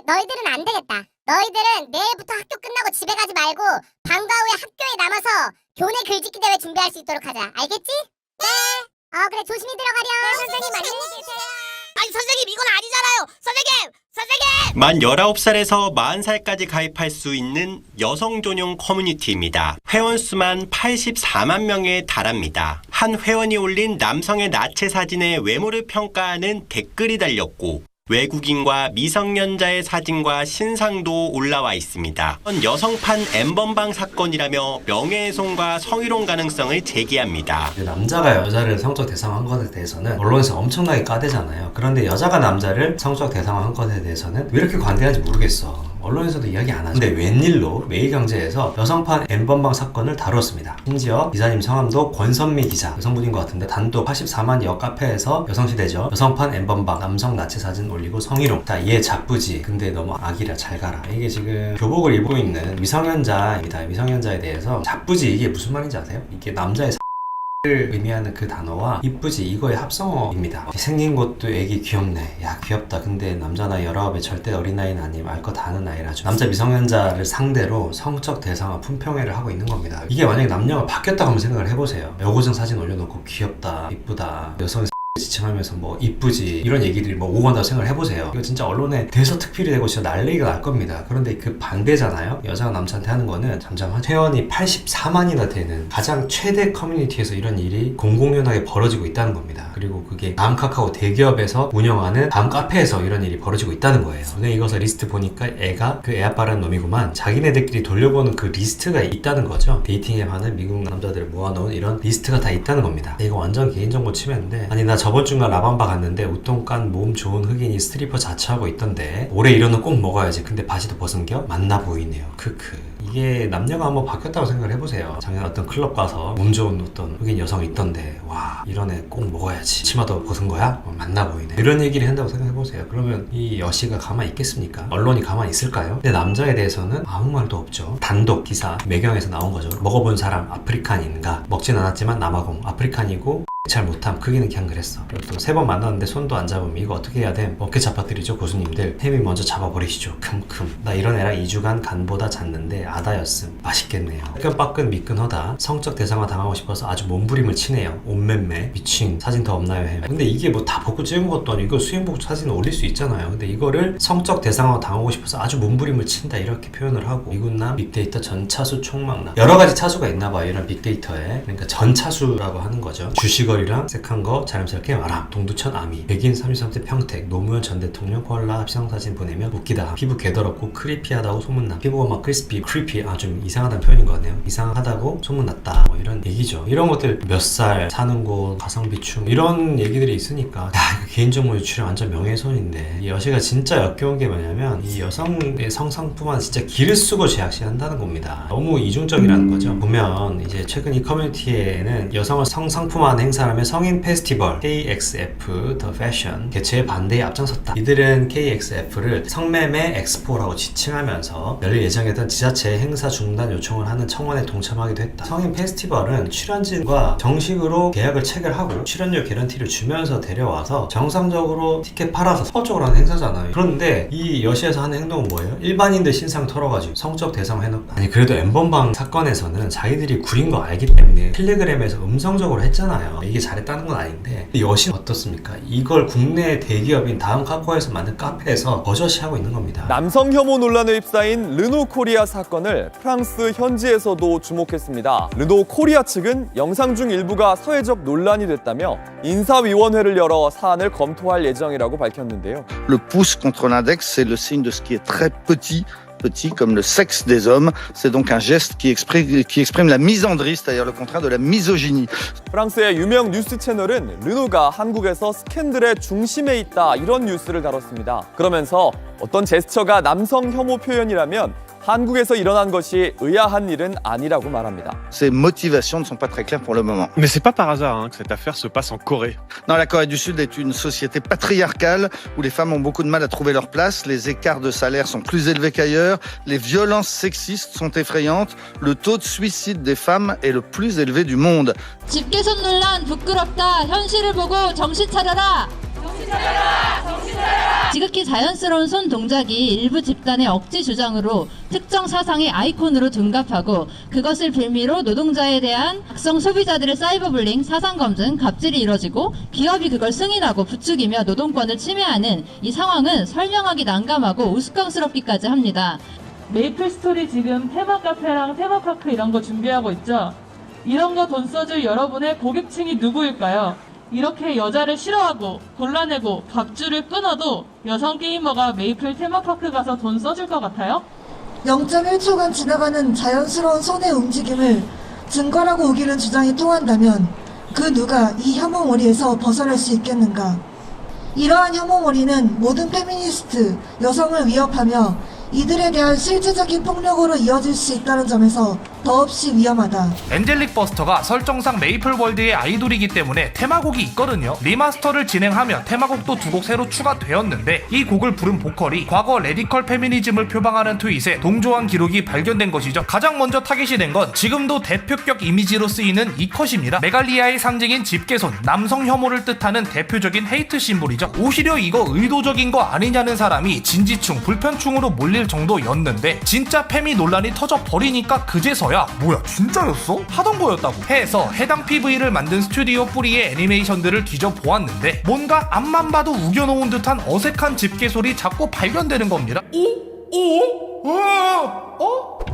너희들은 안 되겠다. 너희들은 내일부터 학교 끝나고 집에 가지 말고 방과 후에 학교에 남아서 교내 글짓기 대회 준비할 수 있도록 하자. 알겠지? 네. 그래 조심히 들어가렴. 네, 선생님 안녕히 계세요. 아니 선생님 이건 아니잖아요. 선생님. 만 19살에서 40살까지 가입할 수 있는 여성 전용 커뮤니티입니다. 회원수만 84만 명에 달합니다. 한 회원이 올린 남성의 나체 사진의 외모를 평가하는 댓글이 달렸고 외국인과 미성년자의 사진과 신상도 올라와 있습니다. 여성판 엠번방 사건이라며 명예훼손과 성희롱 가능성을 제기합니다. 남자가 여자를 성적 대상화한 것에 대해서는 언론에서 엄청나게 까대잖아요. 그런데 여자가 남자를 성적 대상화한 것에 대해서는 왜 이렇게 관대한지 모르겠어. 언론에서도 이야기 안 하죠. 근데 웬일로 매일경제에서 여성판 엠번방 사건을 다뤘습니다. 심지어 기자님 성함도 권선미 기자, 여성분인 것 같은데 단독 84만여 카페에서 여성시대죠. 여성판 엠번방, 남성 나체 사진 올리고 성희롱. 자, 얘 자쁘지. 근데 너무 악이라 잘 가라. 이게 지금 교복을 입고 있는 미성년자입니다. 미성년자에 대해서 자쁘지 이게 무슨 말인지 아세요? 이게 남자의 를 의미하는 그 단어와 이쁘지 이거의 합성어입니다. 생긴 것도 애기 귀엽네. 야 귀엽다. 근데 남자 나이 19에 절대 어린 나이는 아님 알 거 다 아는 나이라죠. 남자 미성년자를 상대로 성적 대상화 품평회를 하고 있는 겁니다. 이게 만약에 남녀가 바뀌었다고 한번 생각을 해보세요. 여고생 사진 올려놓고 귀엽다, 이쁘다, 여성의 지칭하면서 뭐 이쁘지 이런 얘기들이 뭐 오고 간다고 생각을 해보세요. 이거 진짜 언론에 대서특필이 되고 진짜 난리가 날 겁니다. 그런데 그 반대잖아요. 여자가 남자한테 하는 거는 잠잠한 회원이 84만이나 되는 가장 최대 커뮤니티에서 이런 일이 공공연하게 벌어지고 있다는 겁니다. 그리고 그게 다음 카카오 대기업에서 운영하는 다음 카페에서 이런 일이 벌어지고 있다는 거예요. 근데 이것을 리스트 보니까 애가 그 애 아빠라는 놈이구만. 자기네들끼리 돌려보는 그 리스트가 있다는 거죠. 데이팅앱 하는 미국 남자들을 모아놓은 이런 리스트가 다 있다는 겁니다. 이거 완전 개인정보 침해인데 아니 나 저번 주가 라밤바 갔는데 우통깐 몸 좋은 흑인이 스트리퍼 자처하고 있던데 올해 이런 거 꼭 먹어야지. 근데 바지도 벗은 겨? 맞나 보이네요. 크크. 이게 남녀가 한번 바뀌었다고 생각을 해보세요. 작년에 어떤 클럽 가서 몸 좋은 어떤 흑인 여성이 있던데 와 이런 애 꼭 먹어야지. 치마도 벗은 거야? 맞나 보이네. 이런 얘기를 한다고 생각해보세요. 그러면 이 여시가 가만히 있겠습니까? 언론이 가만히 있을까요? 근데 남자에 대해서는 아무 말도 없죠. 단독 기사 매경에서 나온 거죠. 먹어본 사람 아프리칸인가? 먹진 않았지만 남아공 아프리칸이고 잘 못함. 크기는 그냥 그랬어. 그리고 또 3번 만났는데 손도 안 잡으면 이거 어떻게 해야 돼? 어깨 잡아드리죠 고수님들. 햄이 먼저 잡아버리시죠. 큼큼. 나 이런 애랑 2주간 간보다 잤는데 아다였음. 맛있겠네요. 빠끈빠끈 미끈하다. 성적 대상화 당하고 싶어서 아주 몸부림을 치네요. 옷맴매 미친. 사진 더 없나요 햄. 근데 이게 뭐 다 벗고 찍은 것도 아니고 이거 수행복 사진 올릴 수 있잖아요. 근데 이거를 성적 대상화 당하고 싶어서 아주 몸부림을 친다 이렇게 표현을 하고 미군남 빅데이터 전차수 총망남. 여러 가지 차수가 있나 봐요. 이런 빅데이터에. 그러니까 전차수라고 하는 거죠. 주식을 귀걸이랑 색한 거 자연스럽게 말함. 동두천 아미. 백인 33대 평택. 노무현 전 대통령 코알라 합성사진 보내면 웃기다. 피부 개더럽고 크리피하다고 소문남. 피부가 막 크리스피, 크리피. 좀 이상하다는 표현인 것 같네요. 이상하다고 소문났다. 뭐 이런 얘기죠. 이런 것들 몇 살, 사는 곳, 가성비충 이런 얘기들이 있으니까 개인정보 유출이 완전 명예훼손인데 이 여시가 진짜 역겨운 게 뭐냐면 이 여성의 성상품만 진짜 기를 쓰고 제약시한다는 겁니다. 너무 이중적이라는 거죠. 보면 이제 최근 이 커뮤니티에는 여성을 성상품화한 행사라면 성인 페스티벌 KXF The Fashion 개최에 반대에 앞장섰다. 이들은 KXF를 성매매 엑스포라고 지칭하면서 열릴 예정이었던 지자체의 행사 중단 요청을 하는 청원에 동참하기도 했다. 성인 페스티벌은 출연진과 정식으로 계약을 체결하고 출연료 개런티를 주면서 데려와서 정상적으로 티켓 팔아서 합법적으로 하는 행사잖아요. 그런데 이 여시에서 하는 행동은 뭐예요? 일반인들 신상 털어가지고 성적 대상 해놓고. 아니 그래도 엠번방 사건에서는 자기들이 구린 거 알기 때문에 텔레그램에서 음성적으로 했잖아요. 이게 잘했다는 건 아닌데 여시는 어떻습니까? 이걸 국내 대기업인 다음 카카오에서 만든 카페에서 버젓이 하고 있는 겁니다. 남성 혐오 논란에 휩싸인 르노 코리아 사건을 프랑스 현지에서도 주목했습니다. 르노 코리아 측은 영상 중 일부가 사회적 논란이 됐다며 인사위원회를 열어 사안을 검토할 예정이라고 밝혔는데요. Le pouce contre l'index, c'est le signe de ce qui est très petit comme le sexe des hommes. C'est donc un geste qui exprime la misandrie, c'est-à-dire le contraire de la misogynie. 프랑스의 유명 뉴스 채널은 르노가 한국에서 스캔들의 중심에 있다 이런 뉴스를 다뤘습니다. 그러면서 어떤 제스처가 남성 혐오 표현이라면 한국에서 일어난 것이 의아한 일은 아니라고 말합니다. Ses motivations ne sont pas très claires pour le moment. Mais c'est pas par hasard que cette affaire se passe en Corée. Non, la Corée du Sud est une société patriarcale où les femmes ont beaucoup de mal à trouver leur place, les écarts de salaire sont plus élevés qu'ailleurs, les violences sexistes sont effrayantes, le taux de suicide des femmes est le plus élevé du monde. 집게손 논란 부끄럽다. 현실을 보고 정신 차려라. 지극히 자연스러운 손 동작이 일부 집단의 억지 주장으로 특정 사상의 아이콘으로 둔갑하고 그것을 빌미로 노동자에 대한 악성 소비자들의 사이버불링, 사상검증, 갑질이 이뤄지고 기업이 그걸 승인하고 부추기며 노동권을 침해하는 이 상황은 설명하기 난감하고 우스꽝스럽기까지 합니다. 메이플 스토리 지금 테마 카페랑 테마파크 이런 거 준비하고 있죠? 이런 거 돈 써줄 여러분의 고객층이 누구일까요? 이렇게 여자를 싫어하고 골라내고 밥줄을 끊어도 여성 게이머가 메이플 테마파크 가서 돈 써줄 것 같아요? 0.1초간 지나가는 자연스러운 손의 움직임을 증거라고 우기는 주장이 통한다면 그 누가 이 혐오몰이에서 벗어날 수 있겠는가? 이러한 혐오몰이는 모든 페미니스트, 여성을 위협하며 이들에 대한 실질적인 폭력으로 이어질 수 있다는 점에서 더없이 위험하다. 엔젤릭 버스터가 설정상 메이플월드의 아이돌이기 때문에 테마곡이 있거든요. 리마스터를 진행하며 테마곡도 2곡 새로 추가되었는데 이 곡을 부른 보컬이 과거 레디컬 페미니즘을 표방하는 트윗에 동조한 기록이 발견된 것이죠. 가장 먼저 타깃이 된 건 지금도 대표격 이미지로 쓰이는 이 컷입니다. 메갈리아의 상징인 집게손, 남성 혐오를 뜻하는 대표적인 헤이트 심볼이죠. 오히려 이거 의도적인 거 아니냐는 사람이 진지충, 불편충으로 몰릴 정도였는데 진짜 페미 논란이 터져버리니까 그제서야 뭐야 진짜였어? 하던 거였다고 해서 해당 PV를 만든 스튜디오 뿌리의 애니메이션들을 뒤져보았는데 뭔가 앞만 봐도 우겨놓은 듯한 어색한 집게솔이 자꾸 발견되는 겁니다.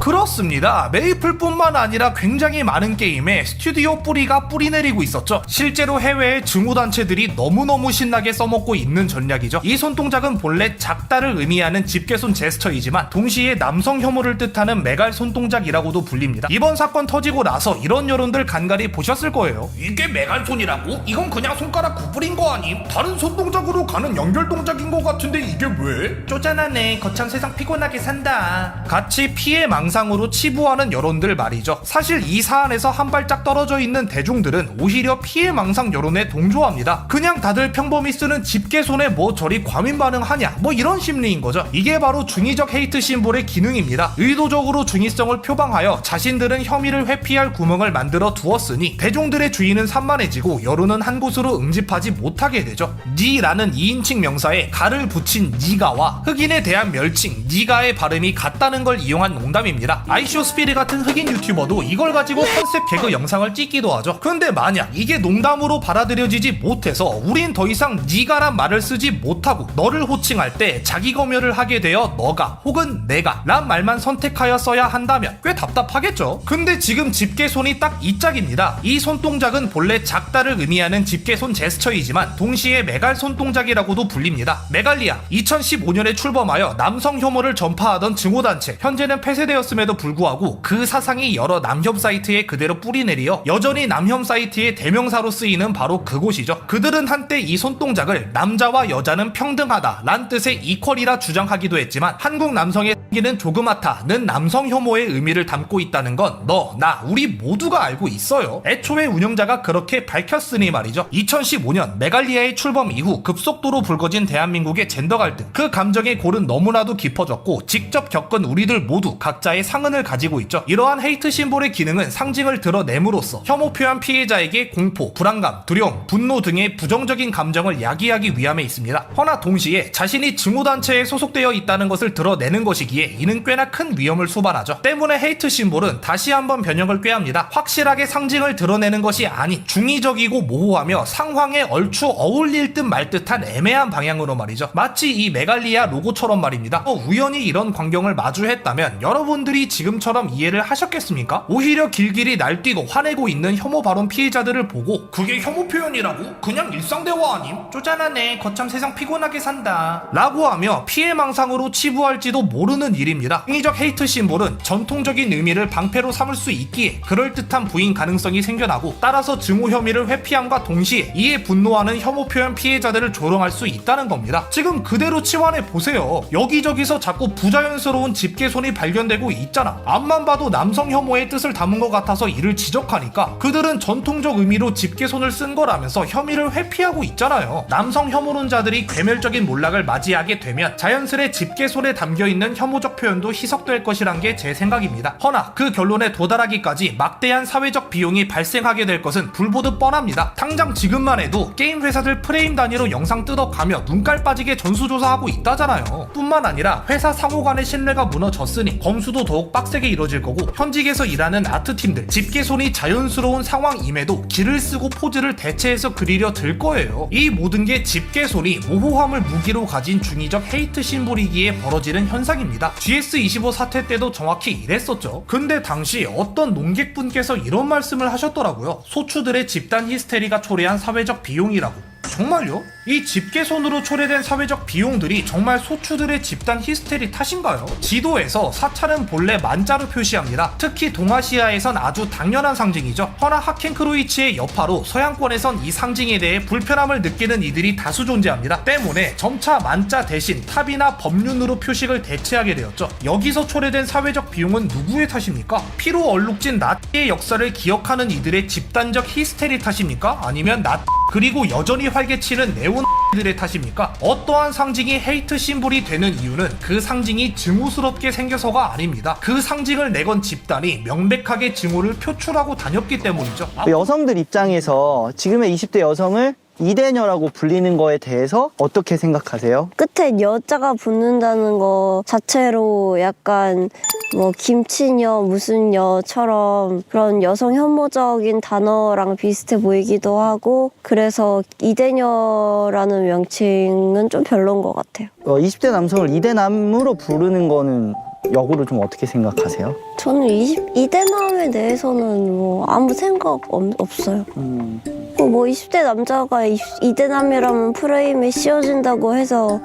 그렇습니다. 메이플뿐만 아니라 굉장히 많은 게임에 스튜디오 뿌리가 뿌리내리고 있었죠. 실제로 해외의 증오단체들이 너무너무 신나게 써먹고 있는 전략이죠. 이 손동작은 본래 작다를 의미하는 집게손 제스처이지만 동시에 남성 혐오를 뜻하는 메갈 손동작이라고도 불립니다. 이번 사건 터지고 나서 이런 여론들 간간히 보셨을 거예요. 이게 메갈손이라고? 이건 그냥 손가락 구부린 거 아님? 다른 손동작으로 가는 연결 동작인 것 같은데 이게 왜? 쪼잔하네. 거참 세상 피곤하게 산다. 같이 피해 망상으로 치부하는 여론들 말이죠. 사실 이 사안에서 한 발짝 떨어져 있는 대중들은 오히려 피해 망상 여론에 동조합니다. 그냥 다들 평범히 쓰는 집게손에 뭐 저리 과민 반응하냐 뭐 이런 심리인 거죠. 이게 바로 중의적 헤이트 심볼의 기능입니다. 의도적으로 중의성을 표방하여 자신들은 혐의를 회피할 구멍을 만들어 두었으니 대중들의 주의는 산만해지고 여론은 한 곳으로 응집하지 못하게 되죠. 니라는 2인칭 명사에 가를 붙인 니가와 흑인에 대한 멸칭 니가의 발음이 내용이 같다는 걸 이용한 농담입니다. 아이쇼 스피릿 같은 흑인 유튜버도 이걸 가지고 컨셉 개그 영상을 찍기도 하죠. 근데 만약 이게 농담으로 받아들여지지 못해서 우린 더 이상 니가란 말을 쓰지 못하고 너를 호칭할 때 자기 검열을 하게 되어 너가 혹은 내가 란 말만 선택하여 써야 한다면 꽤 답답하겠죠. 근데 지금 집게손이 딱 이 짝입니다. 이 손동작은 본래 작다를 의미하는 집게손 제스처이지만 동시에 메갈 손동작이라고도 불립니다. 메갈리아 2015년에 출범하여 남성 혐오를 전파하던 증오단체, 현재는 폐쇄되었음에도 불구하고 그 사상이 여러 남혐 사이트에 그대로 뿌리내리어 여전히 남혐 사이트의 대명사로 쓰이는 바로 그곳이죠. 그들은 한때 이 손동작을 남자와 여자는 평등하다 란 뜻의 이퀄이라 주장하기도 했지만 한국 남성의 생기는 조그맣다는 남성 혐오의 의미를 담고 있다는 건 너, 나, 우리 모두가 알고 있어요. 애초에 운영자가 그렇게 밝혔으니 말이죠. 2015년 메갈리아의 출범 이후 급속도로 불거진 대한민국의 젠더 갈등, 그 감정의 골은 너무나도 깊어졌고 직접 겪은 우리들 모두 각자의 상흔을 가지고 있죠. 이러한 헤이트 심볼의 기능은 상징을 드러냄으로써 혐오 표현 피해자에게 공포, 불안감, 두려움, 분노 등의 부정적인 감정을 야기하기 위함에 있습니다. 허나 동시에 자신이 증오단체에 소속되어 있다는 것을 드러내는 것이기에 이는 꽤나 큰 위험을 수반하죠. 때문에 헤이트 심볼은 다시 한번 변형을 꾀합니다. 확실하게 상징을 드러내는 것이 아닌 중의적이고 모호하며 상황에 얼추 어울릴 듯 말 듯한 애매한 방향으로 말이죠. 마치 이 메갈리아 로고처럼 말입니다. 우연히 이런 광경을 마주했다면 여러분들이 지금처럼 이해를 하셨겠습니까? 오히려 길길이 날뛰고 화내고 있는 혐오 발언 피해자들을 보고 그게 혐오 표현이라고? 그냥 일상 대화 아님? 쪼잔하네, 거참 세상 피곤하게 산다 라고 하며 피해망상으로 치부할지도 모르는 일입니다. 행위적 헤이트 심볼은 전통적인 의미를 방패로 삼을 수 있기에 그럴듯한 부인 가능성이 생겨나고 따라서 증오 혐의를 회피함과 동시에 이에 분노하는 혐오 표현 피해자들을 조롱할 수 있다는 겁니다. 지금 그대로 치환해 보세요. 여기저기서 자꾸 부자연스러운 집게손이 발견되고 있잖아. 앞만 봐도 남성 혐오의 뜻을 담은 것 같아서 이를 지적하니까 그들은 전통적 의미로 집게손을 쓴 거라면서 혐의를 회피하고 있잖아요. 남성 혐오론자들이 괴멸적인 몰락을 맞이하게 되면 자연스레 집게손에 담겨있는 혐오적 표현도 희석될 것이란 게 제 생각입니다. 허나 그 결론에 도달하기까지 막대한 사회적 비용이 발생하게 될 것은 불보듯 뻔합니다. 당장 지금만 해도 게임 회사들 프레임 단위로 영상 뜯어가며 눈깔 빠지게 전수조사하고 있다잖아요. 뿐만 아니라 회사 상호 간의 신뢰가 무너졌으니 검수도 더욱 빡세게 이뤄질 거고 현직에서 일하는 아트팀들 집게손이 자연스러운 상황임에도 기를 쓰고 포즈를 대체해서 그리려 들 거예요. 이 모든 게 집게손이 모호함을 무기로 가진 중의적 헤이트 심볼이기에 벌어지는 현상입니다. GS25 사태 때도 정확히 이랬었죠. 근데 당시 어떤 농객분께서 이런 말씀을 하셨더라고요. 소추들의 집단 히스테리가 초래한 사회적 비용이라고. 정말요? 이 집게손으로 초래된 사회적 비용들이 정말 소추들의 집단 히스테리 탓인가요? 지도에서 사찰은 본래 만자로 표시합니다. 특히 동아시아에선 아주 당연한 상징이죠. 허나 하켄크로이치의 여파로 서양권에선 이 상징에 대해 불편함을 느끼는 이들이 다수 존재합니다. 때문에 점차 만자 대신 탑이나 법륜으로 표식을 대체하게 되었죠. 여기서 초래된 사회적 비용은 누구의 탓입니까? 피로 얼룩진 나치의 역사를 기억하는 이들의 집단적 히스테리 탓입니까? 아니면 그리고 여전히 활개치는 네오나들의 탓입니까? 어떠한 상징이 헤이트 심볼이 되는 이유는 그 상징이 증오스럽게 생겨서가 아닙니다. 그 상징을 내건 집단이 명백하게 증오를 표출하고 다녔기 때문이죠. 여성들 입장에서 지금의 20대 여성을 이대녀라고 불리는 거에 대해서 어떻게 생각하세요? 끝에 여자가 붙는다는 거 자체로 약간 뭐 김치녀 무슨 녀처럼 그런 여성 혐오적인 단어랑 비슷해 보이기도 하고 그래서 이대녀라는 명칭은 좀 별론 것 같아요. 20대 남성을 이대남으로 부르는 거는 역으로 좀 어떻게 생각하세요? 저는 이대남에 대해서는 뭐 아무 생각 없어요. 뭐 20대 남자가 이대남이라면 프레임에 씌워진다고 해서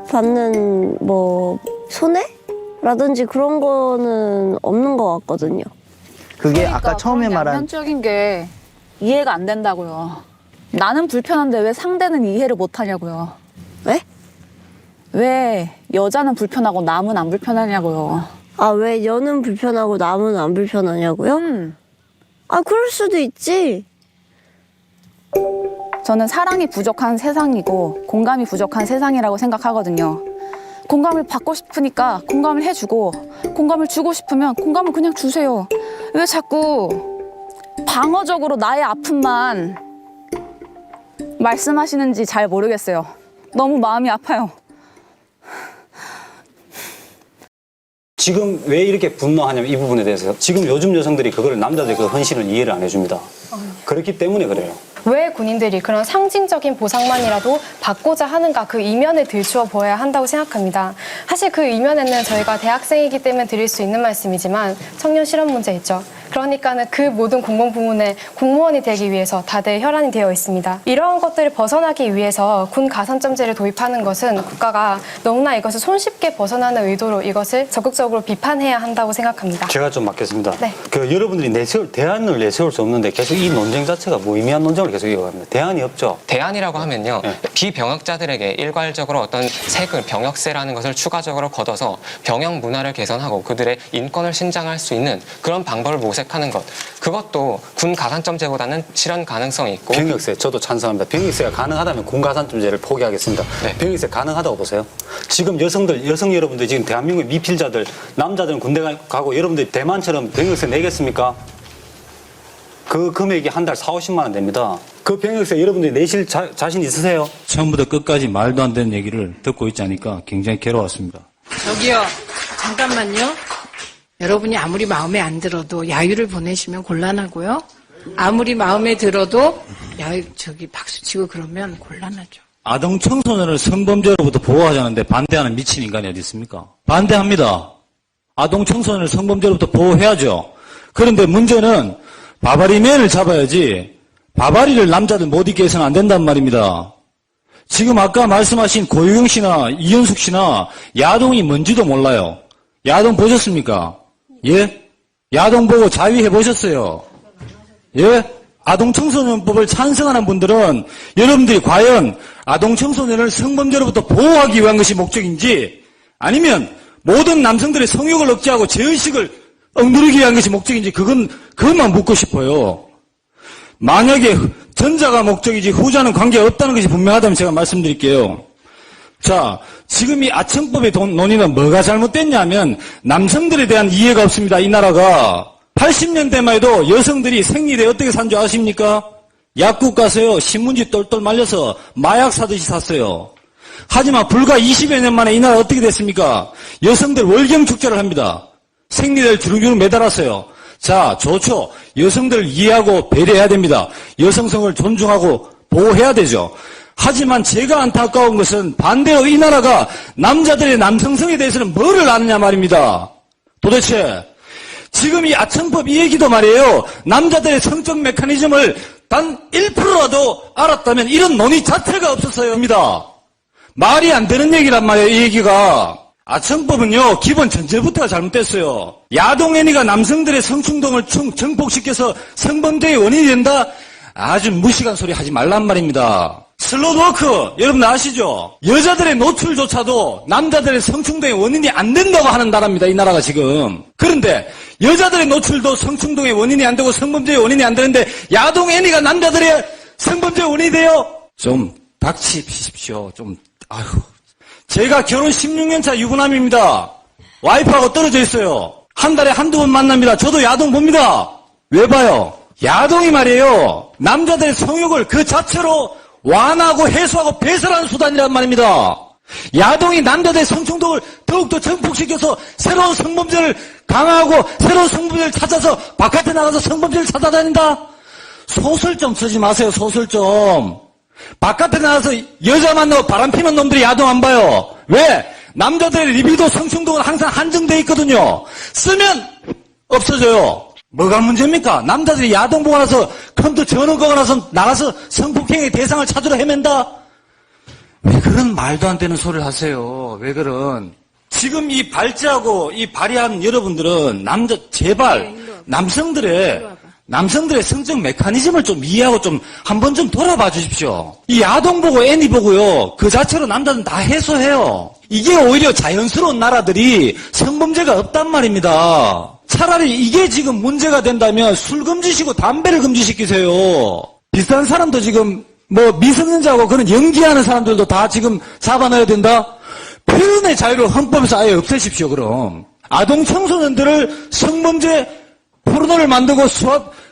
받는 뭐 손해라든지 그런 거는 없는 것 같거든요. 그게 그러니까 아까 처음에 말한 양면적인 게 이해가 안 된다고요. 나는 불편한데 왜 상대는 이해를 못 하냐고요. 왜? 왜 여자는 불편하고 남은 안 불편하냐고요. 아, 왜 여는 불편하고 남은 안 불편하냐고요? 아, 그럴 수도 있지. 저는 사랑이 부족한 세상이고 공감이 부족한 세상이라고 생각하거든요. 공감을 받고 싶으니까 공감을 해주고 공감을 주고 싶으면 공감을 그냥 주세요. 왜 자꾸 방어적으로 나의 아픔만 말씀하시는지 잘 모르겠어요. 너무 마음이 아파요. 지금 왜 이렇게 분노하냐면 이 부분에 대해서 지금 요즘 여성들이 그거를 남자들의 그 헌신을 이해를 안 해줍니다. 그렇기 때문에 그래요. 왜 군인들이 그런 상징적인 보상만이라도 받고자 하는가 그 이면에 들추어 보아야 한다고 생각합니다. 사실 그 이면에는 저희가 대학생이기 때문에 드릴 수 있는 말씀이지만 청년 실업 문제 있죠. 그러니까는 그 모든 공공부문의 공무원이 되기 위해서 다들 혈안이 되어 있습니다. 이러한 것들을 벗어나기 위해서 군 가산점제를 도입하는 것은 국가가 너무나 이것을 손쉽게 벗어나는 의도로 이것을 적극적으로 비판해야 한다고 생각합니다. 제가 좀 맡겠습니다. 네. 그 여러분들이 대안을 내세울 수 없는데 계속 이 논쟁 자체가 무의미한 논쟁을 계속 이어갑니다. 대안이 없죠. 대안이라고 하면요. 비병역자들에게 일괄적으로 어떤 세금, 병역세라는 것을 추가적으로 걷어서 병역 문화를 개선하고 그들의 인권을 신장할 수 있는 그런 방법을 모색하는 것. 그것도 군 가산점제보다는 실현 가능성이 있고. 병역세 저도 찬성합니다. 병역세가 가능하다면 군 가산점제를 포기하겠습니다. 병역세 가능하다고 보세요. 지금 여성 여러분들 지금 대한민국의 미필자들 남자들은 군대 가고 여러분들이 대만처럼 병역세 내겠습니까? 그 금액이 한 달 40-50만 원 됩니다. 그 병역세 여러분들이 내실 자신 있으세요? 처음부터 끝까지 말도 안 되는 얘기를 듣고 있지 않으니까 굉장히 괴로웠습니다. 저기요, 잠깐만요. 여러분이 아무리 마음에 안 들어도 야유를 보내시면 곤란하고요. 아무리 마음에 들어도 박수치고 그러면 곤란하죠. 아동 청소년을 성범죄로부터 보호하자는데 반대하는 미친 인간이 어디 있습니까? 반대합니다. 아동 청소년을 성범죄로부터 보호해야죠. 그런데 문제는 바바리맨을 잡아야지 바바리를 남자들 못 입게 해서는 안 된단 말입니다. 지금 아까 말씀하신 고유경 씨나 이현숙 씨나 야동이 뭔지도 몰라요. 야동 보셨습니까? 예? 야동 보고 자위해 보셨어요? 예? 아동 청소년법을 찬성하는 분들은 여러분들이 과연 아동 청소년을 성범죄로부터 보호하기 위한 것이 목적인지 아니면 모든 남성들의 성욕을 억제하고 제의식을 억누르기 위한 것이 목적인지 그것만 묻고 싶어요. 만약에 전자가 목적이지 후자는 관계없다는 것이 분명하다면 제가 말씀드릴게요. 자, 지금 이 아청법의 논의는 뭐가 잘못됐냐면 남성들에 대한 이해가 없습니다. 이 나라가 80년대만 해도 여성들이 생리대 어떻게 산 줄 아십니까? 약국 가서요 신문지 똘똘 말려서 마약 사듯이 샀어요. 하지만 불과 20여 년 만에 이 나라 어떻게 됐습니까? 여성들 월경 축제를 합니다. 생리대를 주렁주렁 매달았어요. 자, 좋죠. 여성들을 이해하고 배려해야 됩니다. 여성성을 존중하고 보호해야 되죠. 하지만 제가 안타까운 것은 반대로 이 나라가 남자들의 남성성에 대해서는 뭐를 아느냐 말입니다. 도대체 지금 이 아청법 이 얘기도 말이에요. 남자들의 성적 메커니즘을 단 1%라도 알았다면 이런 논의 자체가 없었어요입니다. 말이 안 되는 얘기란 말이에요. 이 얘기가. 아청법은요 기본 전제부터가 잘못됐어요. 야동 애니가 남성들의 성충동을 증폭시켜서 성범죄의 원인이 된다? 아주 무식한 소리 하지 말란 말입니다. 슬롯워크 여러분 아시죠? 여자들의 노출조차도 남자들의 성충동의 원인이 안 된다고 하는 나라입니다. 이 나라가 지금. 그런데 여자들의 노출도 성충동의 원인이 안 되고 성범죄의 원인이 안 되는데 야동 애니가 남자들의 성범죄의 원인이 돼요? 좀 닥치십시오. 제가 결혼 16년차 유부남입니다. 와이프하고 떨어져 있어요. 한 달에 한두 번 만납니다. 저도 야동 봅니다. 왜 봐요? 야동이 말이에요. 남자들의 성욕을 그 자체로 완화하고 해소하고 배설하는 수단이란 말입니다. 야동이 남자들의 성충동을 더욱더 증폭시켜서 새로운 성범죄를 강화하고 새로운 성범죄를 찾아서 바깥에 나가서 성범죄를 찾아다닌다? 소설 좀 쓰지 마세요. 소설 좀. 바깥에 나가서 여자 만나고 바람피는 놈들이 야동 안 봐요. 왜? 남자들의 리비도 성충동은 항상 한정돼 있거든요. 쓰면 없어져요. 뭐가 문제입니까? 남자들이 야동 보고 나서 컴퓨터 전원 끄고 나서 나가서 성폭행의 대상을 찾으러 헤맨다? 왜 그런 말도 안 되는 소리를 하세요? 왜 그런? 지금 이 발제하고 이 발의한 여러분들은 제발 남성들의 성적 메커니즘을 좀 이해하고 좀 한번 좀 돌아봐 주십시오. 이 야동 보고 애니 보고요. 그 자체로 남자들은 다 해소해요. 이게 오히려 자연스러운 나라들이 성범죄가 없단 말입니다. 차라리 이게 지금 문제가 된다면 술 금지시고 담배를 금지시키세요. 비슷한 사람도 지금 미성년자하고 그런 연기하는 사람들도 다 지금 잡아넣어야 된다? 표현의 자유를 헌법에서 아예 없애십시오. 그럼 아동 청소년들을 성범죄 포르노를 만들고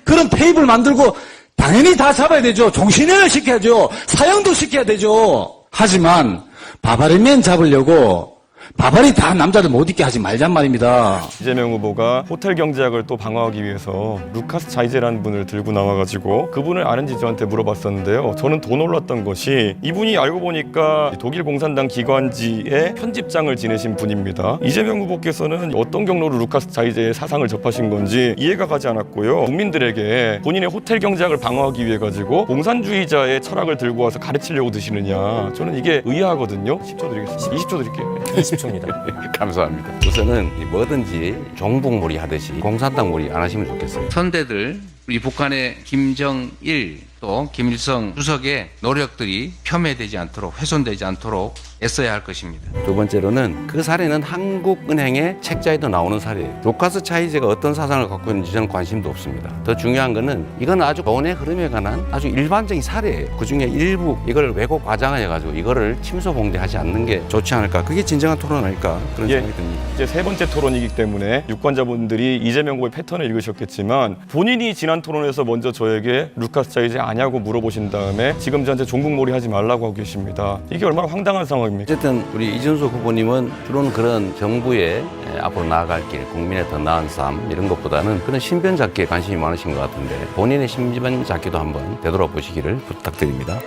그런 테이프를 만들고 당연히 다 잡아야 되죠. 종신형을 시켜야죠. 사형도 시켜야 되죠. 하지만 바바리맨 잡으려고 바바리 다 남자들 못 있게 하지 말잔 말입니다. 이재명 후보가 호텔 경제학을 또 방어하기 위해서 루카스 자이제라는 분을 들고 나와가지고 그분을 아는지 저한테 물어봤었는데요. 저는 더 놀랐던 것이 이분이 알고 보니까 독일 공산당 기관지의 편집장을 지내신 분입니다. 이재명 후보께서는 어떤 경로로 루카스 자이제의 사상을 접하신 건지 이해가 가지 않았고요. 국민들에게 본인의 호텔 경제학을 방어하기 위해 가지고 공산주의자의 철학을 들고 와서 가르치려고 드시느냐. 저는 이게 의아하거든요. 10초 드리겠습니다. 20초 드릴게요. 10초입니다. 감사합니다. 우선은 뭐든지 종북몰이 하듯이 공산당몰이 안 하시면 좋겠어요. 선대들, 우리 북한의 김정일 또 김일성 주석의 노력들이 폄훼되지 않도록 훼손되지 않도록 애써야 할 것입니다. 두 번째로는 그 사례는 한국은행의 책자에도 나오는 사례예요. 루카스 차이제가 어떤 사상을 갖고 있는지 저는 관심도 없습니다. 더 중요한 거는 이건 아주 돈의 흐름에 관한 아주 일반적인 사례예요. 그중에 일부 이걸 왜곡 과장해가지고 이거를 침소봉대하지 않는 게 좋지 않을까. 그게 진정한 토론 아닐까 그런 생각이 듭니다. 이제 세 번째 토론이기 때문에 유권자분들이 이재명 후보의 패턴을 읽으셨겠지만 본인이 지난 토론에서 먼저 저에게 루카스 차이제 아냐고 물어보신 다음에 지금 저한테 종북몰이 하지 말라고 하고 계십니다. 이게 얼마나 황당한 상황입니까? 어쨌든 우리 이준석 후보님은 주로는 그런 정부의 앞으로 나아갈 길, 국민의 더 나은 삶 이런 것보다는 그런 신변 잡기에 관심이 많으신 것 같은데 본인의 신변 잡기도 한번 되돌아보시기를 부탁드립니다.